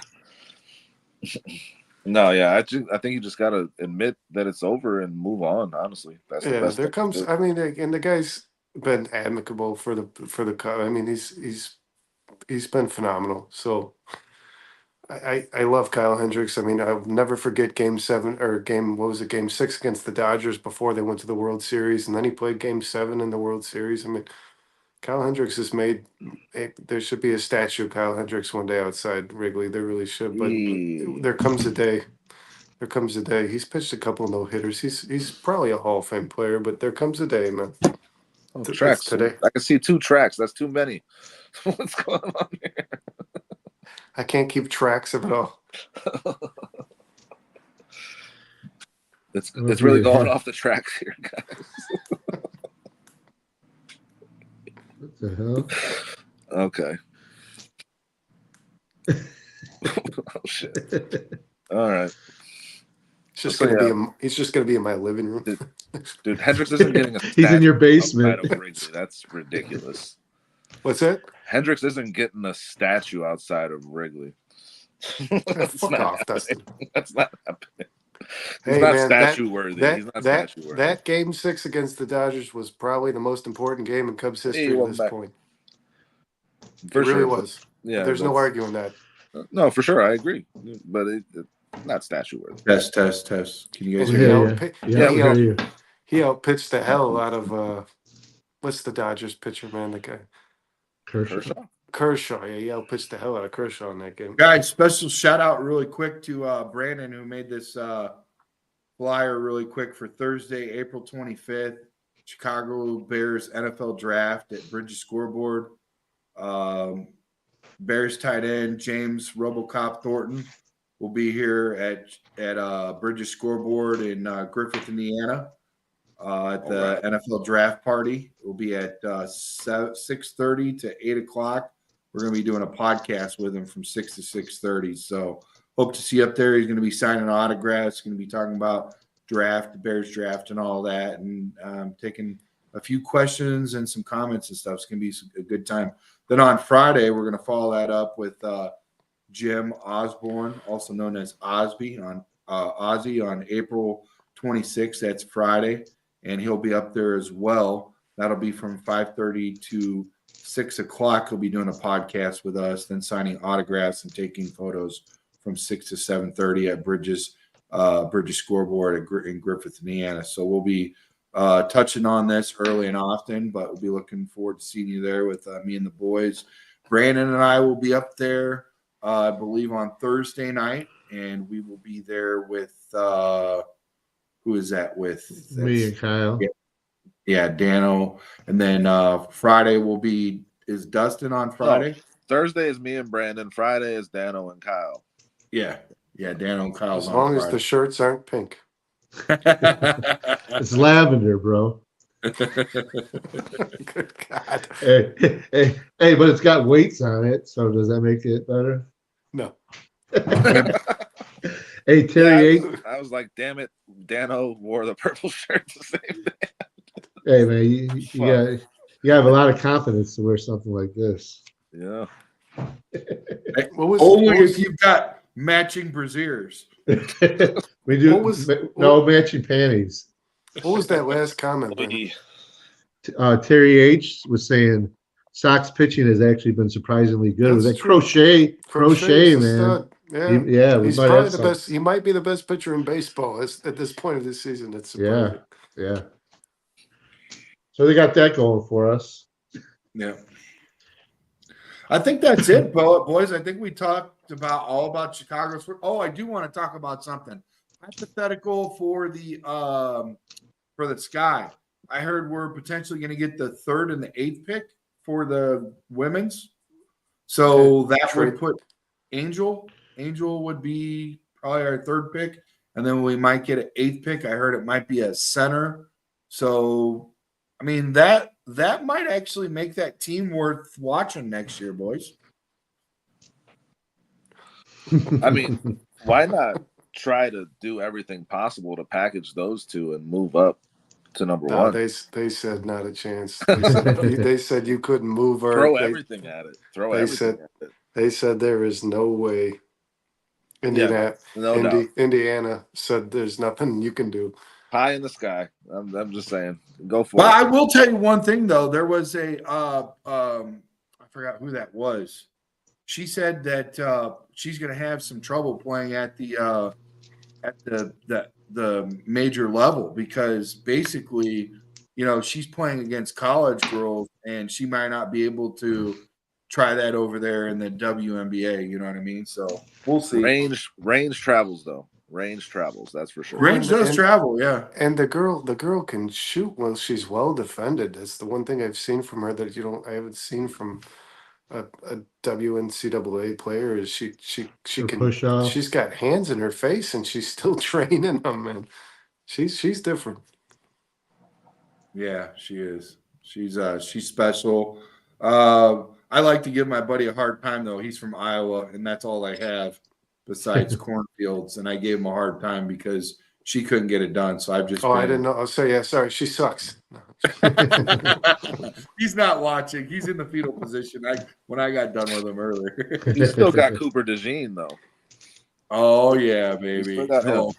[SPEAKER 4] No, yeah, I think you just gotta admit that it's over and move on. Honestly, that's the best.
[SPEAKER 5] There
[SPEAKER 4] thing to
[SPEAKER 5] comes.
[SPEAKER 4] do.
[SPEAKER 5] I mean, and the guy's been amicable for the cut. I mean, he's been phenomenal. So I love Kyle Hendricks. I mean, I'll never forget Game 7 or Game 6 against the Dodgers before they went to the World Series, and then he played Game 7 in the World Series. I mean, Kyle Hendricks has made. There should be a statue of Kyle Hendricks one day outside Wrigley. There really should. But there comes a day. There comes a day. He's pitched a couple no hitters. He's probably a Hall of Fame player, but there comes a day, man.
[SPEAKER 4] Oh,
[SPEAKER 5] It's
[SPEAKER 4] tracks.
[SPEAKER 5] today.
[SPEAKER 4] I can see 2 tracks. That's too many. What's going on here?
[SPEAKER 5] I can't keep tracks of it all.
[SPEAKER 4] It's really going off the tracks here, guys.
[SPEAKER 3] What the hell?
[SPEAKER 4] Okay. Oh, Shit. All right.
[SPEAKER 5] It's just
[SPEAKER 4] So,
[SPEAKER 5] gonna
[SPEAKER 4] yeah.
[SPEAKER 5] he's just gonna be in my living room.
[SPEAKER 4] Dude, Hendrix isn't getting a
[SPEAKER 3] He's in your
[SPEAKER 4] statue
[SPEAKER 3] basement.
[SPEAKER 4] outside of Wrigley. That's ridiculous.
[SPEAKER 5] What's that?
[SPEAKER 4] Hendrix isn't getting a statue outside of Wrigley. That's
[SPEAKER 5] Fuck
[SPEAKER 4] not
[SPEAKER 5] off,
[SPEAKER 4] happening.
[SPEAKER 5] Dustin.
[SPEAKER 4] That's not happening. He's
[SPEAKER 5] Hey
[SPEAKER 4] not
[SPEAKER 5] man,
[SPEAKER 4] statue worthy.
[SPEAKER 5] that
[SPEAKER 4] He's not
[SPEAKER 5] that
[SPEAKER 4] statue worthy.
[SPEAKER 5] that game 6 against the Dodgers was probably the most important game in Cubs
[SPEAKER 4] He
[SPEAKER 5] history to
[SPEAKER 4] wasn't
[SPEAKER 5] this
[SPEAKER 4] back.
[SPEAKER 5] point.
[SPEAKER 4] For
[SPEAKER 5] It really
[SPEAKER 4] sure.
[SPEAKER 5] was.
[SPEAKER 4] Yeah,
[SPEAKER 5] There's no arguing that.
[SPEAKER 4] No, for sure, I agree. But not statue worthy.
[SPEAKER 1] Test. Can you guys
[SPEAKER 5] He
[SPEAKER 1] hear me?
[SPEAKER 3] Yeah,
[SPEAKER 5] outpi-
[SPEAKER 3] yeah,
[SPEAKER 5] he
[SPEAKER 3] I hear
[SPEAKER 5] out-
[SPEAKER 3] you.
[SPEAKER 5] He outpitched the hell out of what's the Dodgers pitcher, man? The guy
[SPEAKER 3] Kershaw.
[SPEAKER 5] Kershaw. Yeah, he outpitched the hell out of Kershaw in that game.
[SPEAKER 1] Guys, special shout out really quick to Brandon who made this flyer really quick for Thursday, April 25th, Chicago Bears NFL draft at Bridges Scoreboard. Bears tight end James RoboCop Thornton will be here at Bridges Scoreboard in Griffith, Indiana. At the NFL draft party. We'll be at 6:30 to 8 o'clock. We're going to be doing a podcast with him from 6 to 6:30. So hope to see you up there. He's going to be signing autographs. Going to be talking about draft, the Bears draft, and all that, and taking a few questions and some comments and stuff. It's going to be a good time. Then on Friday, we're going to follow that up with Jim Osborne, also known as Ozzy on April 26th. That's Friday. And he'll be up there as well. That'll be from 5:30 to 6 o'clock. He'll be doing a podcast with us, then signing autographs and taking photos from 6 to 7:30 at Bridges Scoreboard in Griffith, Indiana. So we'll be touching on this early and often, but we'll be looking forward to seeing you there with me and the boys. Brandon and I will be up there, I believe, on Thursday night, and we will be there with who is that with?
[SPEAKER 3] Me and Kyle.
[SPEAKER 1] Yeah, Dano. And then Friday is Dustin on Friday?
[SPEAKER 4] No, Thursday is me and Brandon. Friday is Dano and Kyle.
[SPEAKER 1] Yeah, Dano and Kyle's
[SPEAKER 5] As
[SPEAKER 1] on
[SPEAKER 5] long
[SPEAKER 1] Friday.
[SPEAKER 5] as the shirts aren't pink.
[SPEAKER 3] It's lavender, bro.
[SPEAKER 5] Good God.
[SPEAKER 3] Hey, but it's got weights on it, so does that make it better?
[SPEAKER 5] No.
[SPEAKER 3] Hey, Terry,
[SPEAKER 4] I was like, damn it, Dano wore the purple shirt the same day.
[SPEAKER 3] hey man, you have a lot of confidence to wear something like this.
[SPEAKER 4] Yeah.
[SPEAKER 1] Only if you've got matching brassieres.
[SPEAKER 3] We do no matching panties.
[SPEAKER 5] What was that last comment, Brandon?
[SPEAKER 3] Terry H was saying Sox pitching has actually been surprisingly good. It was
[SPEAKER 5] That's
[SPEAKER 3] like
[SPEAKER 5] true.
[SPEAKER 3] crochet,
[SPEAKER 5] is a
[SPEAKER 3] man.
[SPEAKER 5] stud.
[SPEAKER 3] Yeah, we
[SPEAKER 5] He's
[SPEAKER 3] might
[SPEAKER 5] probably
[SPEAKER 3] have
[SPEAKER 5] the
[SPEAKER 3] some.
[SPEAKER 5] best. He might be the best pitcher in baseball at this point of this season. It's surprising.
[SPEAKER 3] Yeah. So they got that going for us.
[SPEAKER 1] Yeah. I think that's it, boys. I think we talked all about Chicago's. Oh, I do want to talk about something hypothetical for the Sky. I heard we're potentially going to get the 3rd and the 8th pick for the women's. So that would put Angel. Angel would be probably our 3rd pick, and then we might get an 8th pick. I heard it might be a center. So, I mean that might actually make that team worth watching next year, boys.
[SPEAKER 4] I mean, why not try to do everything possible to package those two and move up to number one?
[SPEAKER 5] They said not a chance. They said you couldn't move her.
[SPEAKER 4] Throw everything at it.
[SPEAKER 5] They said there is no way. Indiana said there's nothing you can do.
[SPEAKER 4] Pie in the sky. I'm just saying, go for
[SPEAKER 1] Well,
[SPEAKER 4] it.
[SPEAKER 1] I will tell you one thing though. There was a I forgot who that was. She said that she's going to have some trouble playing at the major level because basically, she's playing against college girls and she might not be able to try that over there in the WNBA. You know what I mean? So we'll see.
[SPEAKER 4] Range travels though. Range travels, that's for sure.
[SPEAKER 1] Range does travel, yeah.
[SPEAKER 5] And the girl can shoot well. She's well defended. That's the one thing I've seen from her that I haven't seen from a WNCAA player is she can
[SPEAKER 3] push off.
[SPEAKER 5] She's got hands in her face and she's still training them, man. She's different.
[SPEAKER 1] Yeah, she is. She's special. I like to give my buddy a hard time though. He's from Iowa, and that's all I have. besides cornfields, and I gave him a hard time because she couldn't get it done. So I've just
[SPEAKER 5] Oh, I didn't know. Oh, so yeah, sorry, she sucks.
[SPEAKER 1] He's not watching. He's in the fetal position. When I got done with him earlier.
[SPEAKER 4] He's still got Cooper DeJean though.
[SPEAKER 1] Oh yeah,
[SPEAKER 4] He's
[SPEAKER 1] baby.
[SPEAKER 4] still got him.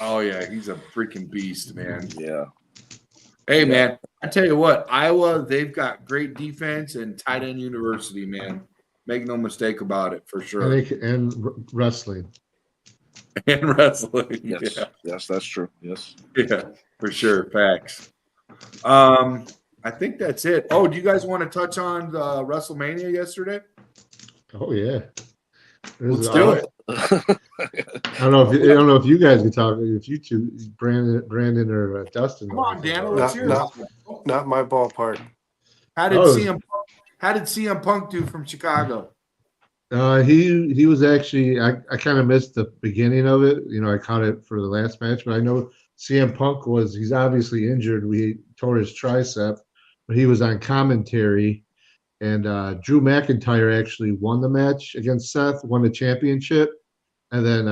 [SPEAKER 1] Oh yeah, he's a freaking beast, man.
[SPEAKER 4] Yeah.
[SPEAKER 1] Hey man, I tell you what, Iowa, they've got great defense and tight end university, man. Make no mistake about it, for sure.
[SPEAKER 3] And wrestling.
[SPEAKER 1] And wrestling.
[SPEAKER 4] Yes.
[SPEAKER 1] Yeah.
[SPEAKER 4] Yes, that's true. Yes.
[SPEAKER 1] Yeah, for sure. Facts. I think that's it. Oh, do you guys want to touch on the WrestleMania yesterday?
[SPEAKER 3] Oh yeah.
[SPEAKER 1] Let's do it.
[SPEAKER 3] I don't know if you guys can talk. If you two, Brandon or Dustin.
[SPEAKER 1] Come on, Dan. Let's hear it.
[SPEAKER 5] Not my ballpark.
[SPEAKER 1] How did CM Punk do from Chicago?
[SPEAKER 3] He was actually I kind of missed the beginning of it. You know, I caught it for the last match, but I know CM Punk he's obviously injured. We tore his tricep, but he was on commentary, and Drew McIntyre actually won the match against Seth, won the championship, and then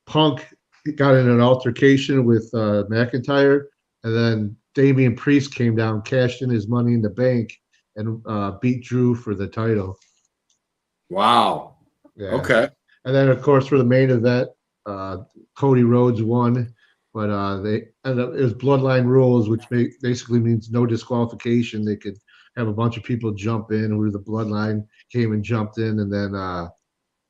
[SPEAKER 3] Punk got in an altercation with McIntyre, and then Damian Priest came down, cashed in his money in the bank, and beat Drew for the title.
[SPEAKER 1] Wow.
[SPEAKER 3] Yeah.
[SPEAKER 1] Okay.
[SPEAKER 3] And then, of course, for the main event, Cody Rhodes won, but it was bloodline rules, which basically means no disqualification. They could have a bunch of people jump in where the bloodline came and jumped in, and then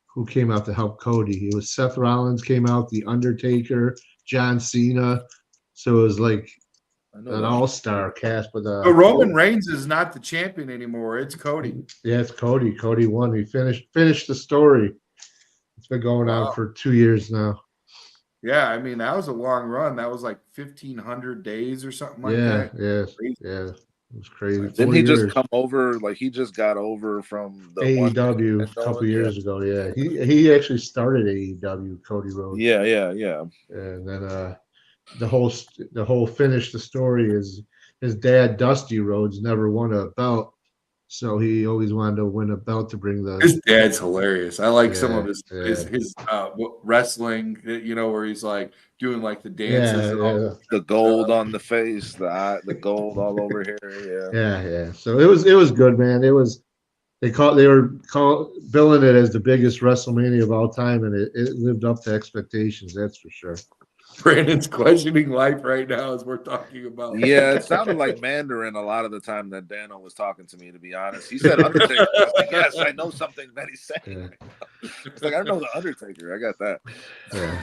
[SPEAKER 3] who came out to help Cody? It was Seth Rollins came out, The Undertaker, John Cena. So it was like an all-star cast. But
[SPEAKER 1] Roman Reigns is not the champion anymore. It's Cody.
[SPEAKER 3] Yeah, it's Cody. Cody won. He finished the story. It's been going on for 2 years now.
[SPEAKER 1] Yeah, I mean, that was a long run. That was like 1,500 days or something like that.
[SPEAKER 3] Yeah. It was crazy.
[SPEAKER 4] Didn't he just come over? Like he just got over from the
[SPEAKER 3] AEW a couple years ago. Yeah, he actually started AEW. Cody Rhodes.
[SPEAKER 4] Yeah.
[SPEAKER 3] And then the whole finish the story is his dad Dusty Rhodes never won a belt, so he always wanted to win a belt to bring the.
[SPEAKER 1] His dad's hilarious. I like some of his wrestling. You know, where he's like doing like the dances and all.
[SPEAKER 4] The gold on the face, the gold all over here.
[SPEAKER 3] Yeah. So it was good, man. They were billing it as the biggest WrestleMania of all time, and it lived up to expectations. That's for sure.
[SPEAKER 1] Brandon's questioning life right now as we're talking about.
[SPEAKER 4] Yeah, it sounded like Mandarin a lot of the time that Dano was talking to me, to be honest. He said Undertaker. I was like, yes, I know something that he's saying. Yeah. It's like, I know the Undertaker. I got that.
[SPEAKER 3] Yeah.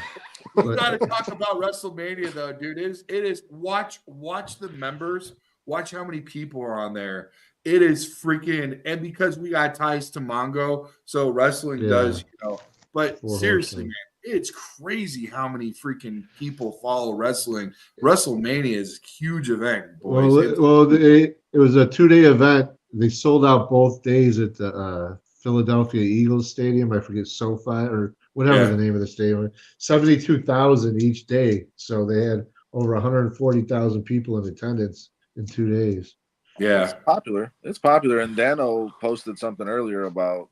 [SPEAKER 1] We got to talk about WrestleMania, though, dude. It is watch the members. Watch how many people are on there. It is freaking, and because we got ties to Mongo, so wrestling does, you know. But seriously, man, it's crazy how many freaking people follow wrestling. WrestleMania is a huge event, boys.
[SPEAKER 3] It was a 2-day event. They sold out both days at the Philadelphia Eagles Stadium. I forget, SoFi or whatever the name of the stadium. 72,000 each day. So they had over 140,000 people in attendance in 2 days.
[SPEAKER 1] Yeah,
[SPEAKER 4] it's popular. And Dano posted something earlier about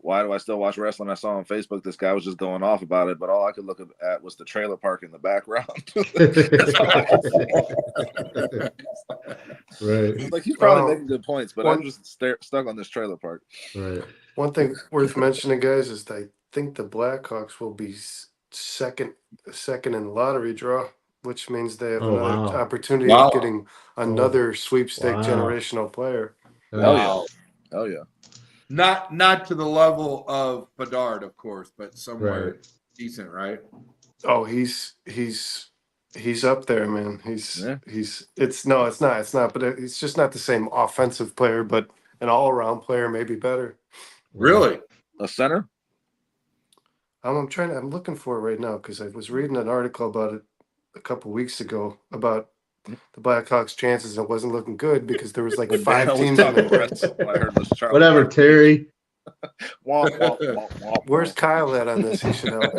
[SPEAKER 4] why do I still watch wrestling? I saw on Facebook this guy was just going off about it, but all I could look at was the trailer park in the background.
[SPEAKER 3] Right.
[SPEAKER 4] Like he's probably making good points, but I'm just stuck on this trailer park.
[SPEAKER 3] Right.
[SPEAKER 5] One thing worth mentioning, guys, is I think the Blackhawks will be second in the lottery draw, which means they have another opportunity of getting another sweepstake generational player.
[SPEAKER 4] Hell yeah.
[SPEAKER 1] Not to the level of Bedard, of course, but somewhere decent, right?
[SPEAKER 5] Oh, he's up there, man. It's not, but it's just not the same offensive player, but an all-around player, maybe better.
[SPEAKER 1] Really?
[SPEAKER 4] A center?
[SPEAKER 5] I'm looking for it right now because I was reading an article about it a couple weeks ago about the Blackhawks' chances. It wasn't looking good because there was like 5 teams in it.
[SPEAKER 3] Whatever, Terry.
[SPEAKER 5] Where's Kyle at on this? He should help.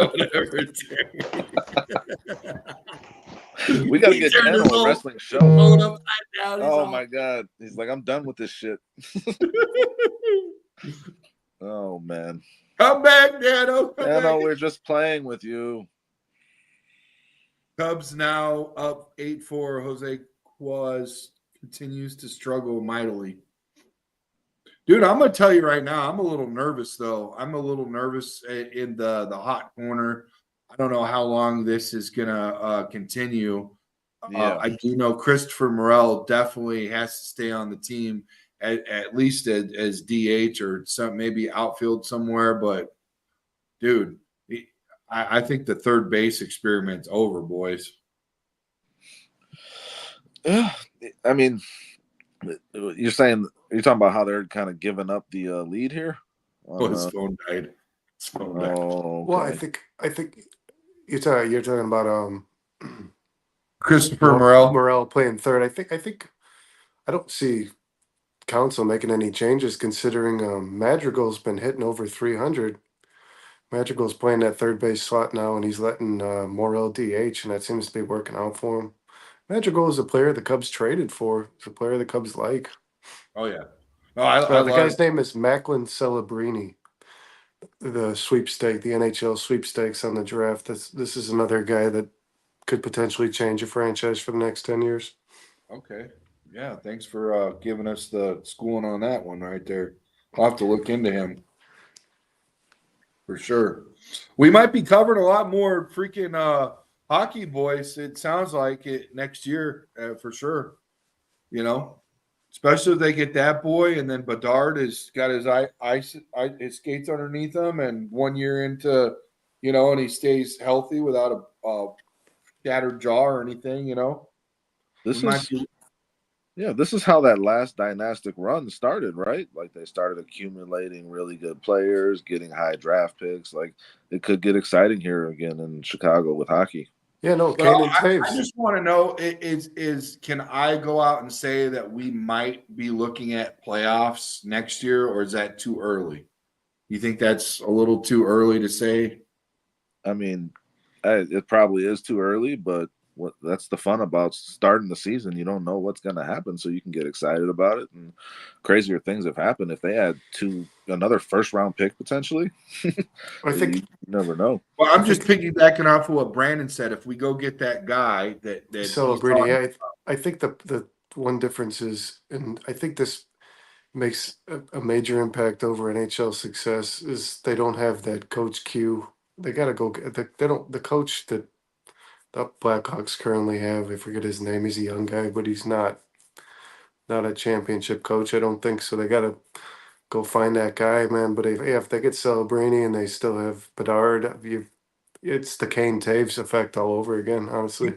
[SPEAKER 4] We got to get Dan on a wrestling show. Oh my God. He's like, I'm done with this shit. Oh man.
[SPEAKER 1] Come back, Dano. Come
[SPEAKER 4] Yeah,
[SPEAKER 1] back.
[SPEAKER 4] no, we're just playing with you.
[SPEAKER 1] Cubs now up 8-4. Jose Quaz continues to struggle mightily. Dude, I'm gonna tell you right now, I'm a little nervous though. I'm a little nervous in the hot corner. I don't know how long this is gonna continue.
[SPEAKER 4] Yeah.
[SPEAKER 1] I do know Christopher Morel definitely has to stay on the team at least as DH or some maybe outfield somewhere. But dude, I think the third base experiment's over, boys.
[SPEAKER 4] Yeah. I mean, you're saying you're talking about how they're kind of giving up the lead here.
[SPEAKER 1] Oh, his phone died. His phone died.
[SPEAKER 4] Oh,
[SPEAKER 5] Well,
[SPEAKER 4] okay.
[SPEAKER 5] I think you're talking about
[SPEAKER 1] Christopher Morel.
[SPEAKER 5] Morel playing third. I think I don't see Council making any changes considering Madrigal's been hitting over 300. Madrigal's playing that third base slot now, and he's letting Morel DH, and that seems to be working out for him. Madrigal is a player the Cubs traded for. It's a player the Cubs like.
[SPEAKER 1] Oh yeah. No, I
[SPEAKER 5] The
[SPEAKER 1] love
[SPEAKER 5] guy's
[SPEAKER 1] it.
[SPEAKER 5] name is Macklin Celebrini. The sweepstake, the NHL sweepstakes on the draft. This is another guy that could potentially change a franchise for the next 10 years.
[SPEAKER 1] Okay. Yeah, thanks for giving us the schooling on that one right there. I'll have to look into him for sure. We might be covering a lot more freaking hockey, boys. It sounds like it next year for sure. You know, especially if they get that boy, and then Bedard has got his his skates underneath him, and 1 year into, and he stays healthy without a shattered jaw or anything. We
[SPEAKER 4] This
[SPEAKER 1] might
[SPEAKER 4] is
[SPEAKER 1] be.
[SPEAKER 4] this is how that last dynastic run started, right? Like they started accumulating really good players, getting high draft picks. Like it could get exciting here again in Chicago with hockey.
[SPEAKER 5] Yeah, no,
[SPEAKER 1] But
[SPEAKER 5] Kane and
[SPEAKER 1] I
[SPEAKER 5] Taves.
[SPEAKER 1] just want to know is can I go out and say that we might be looking at playoffs next year, or is that too early? You think that's a little too early to say?
[SPEAKER 4] I mean, it probably is too early, but that's the fun about starting the season. You don't know what's going to happen, so you can get excited about it. And crazier things have happened. If they had another first round pick potentially,
[SPEAKER 5] I think
[SPEAKER 4] you never know.
[SPEAKER 1] Well, I'm
[SPEAKER 5] I
[SPEAKER 1] just
[SPEAKER 5] think
[SPEAKER 1] piggybacking off of what Brandon said. If we go get that guy that he's
[SPEAKER 5] Celebrini.
[SPEAKER 1] talking,
[SPEAKER 5] I think the one difference is, and I think this makes a major impact over NHL success, is they don't have that coach Q. They got to go. They don't. The coach that the Blackhawks currently have, I forget his name. He's a young guy, but he's not a championship coach. I don't think so. They got to go find that guy, man. But if they get Celebrini and they still have Bedard, it's the Kane Taves effect all over again. Honestly.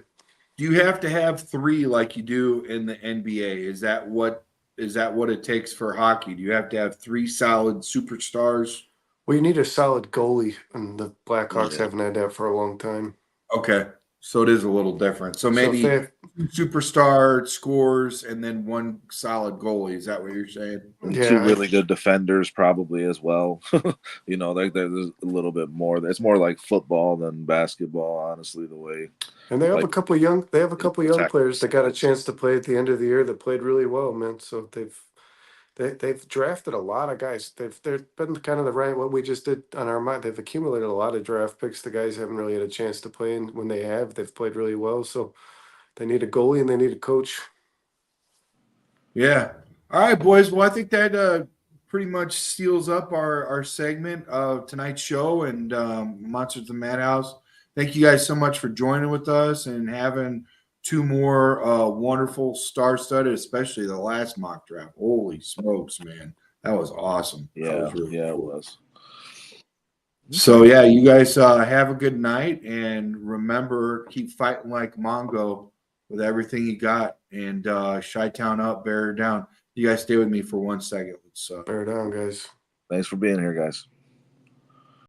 [SPEAKER 1] do you have to have three like you do in the NBA? Is that what it takes for hockey? Do you have to have three solid superstars?
[SPEAKER 5] Well, you need a solid goalie, and the Blackhawks
[SPEAKER 4] Yeah.
[SPEAKER 5] haven't had that for a long time.
[SPEAKER 1] Okay, so it is a little different. So
[SPEAKER 5] So if they
[SPEAKER 1] maybe
[SPEAKER 5] have,
[SPEAKER 1] two superstar scores and then one solid goalie. Is that what you're saying?
[SPEAKER 4] And two
[SPEAKER 5] yeah,
[SPEAKER 4] really good defenders probably as well. There's a little bit more. It's more like football than basketball, honestly. The way
[SPEAKER 5] and they have
[SPEAKER 4] like
[SPEAKER 5] a couple young
[SPEAKER 4] protect
[SPEAKER 5] players that got a
[SPEAKER 4] themselves.
[SPEAKER 5] chance to play at the end of the year that played really well, man. So they've drafted a lot of guys. They've been kind of the right what we just did on our mind. They've accumulated a lot of draft picks. The guys haven't really had a chance to play, and when they have, they've played really well. So they need a goalie and they need a coach.
[SPEAKER 1] Yeah. All right, boys. Well, I think that pretty much seals up our segment of tonight's show and Monsters of the Madhouse. Thank you guys so much for joining with us and having two more wonderful star-studded, especially the last mock draft. Holy smokes, man. That was awesome. That was really
[SPEAKER 4] It
[SPEAKER 1] cool.
[SPEAKER 4] was.
[SPEAKER 1] So, yeah, you guys have a good night. And remember, keep fighting like Mongo with everything you got. And Chi-Town up, bear down. You guys stay with me for 1 second. Let's
[SPEAKER 5] Bear down, guys.
[SPEAKER 4] Thanks for being here, guys.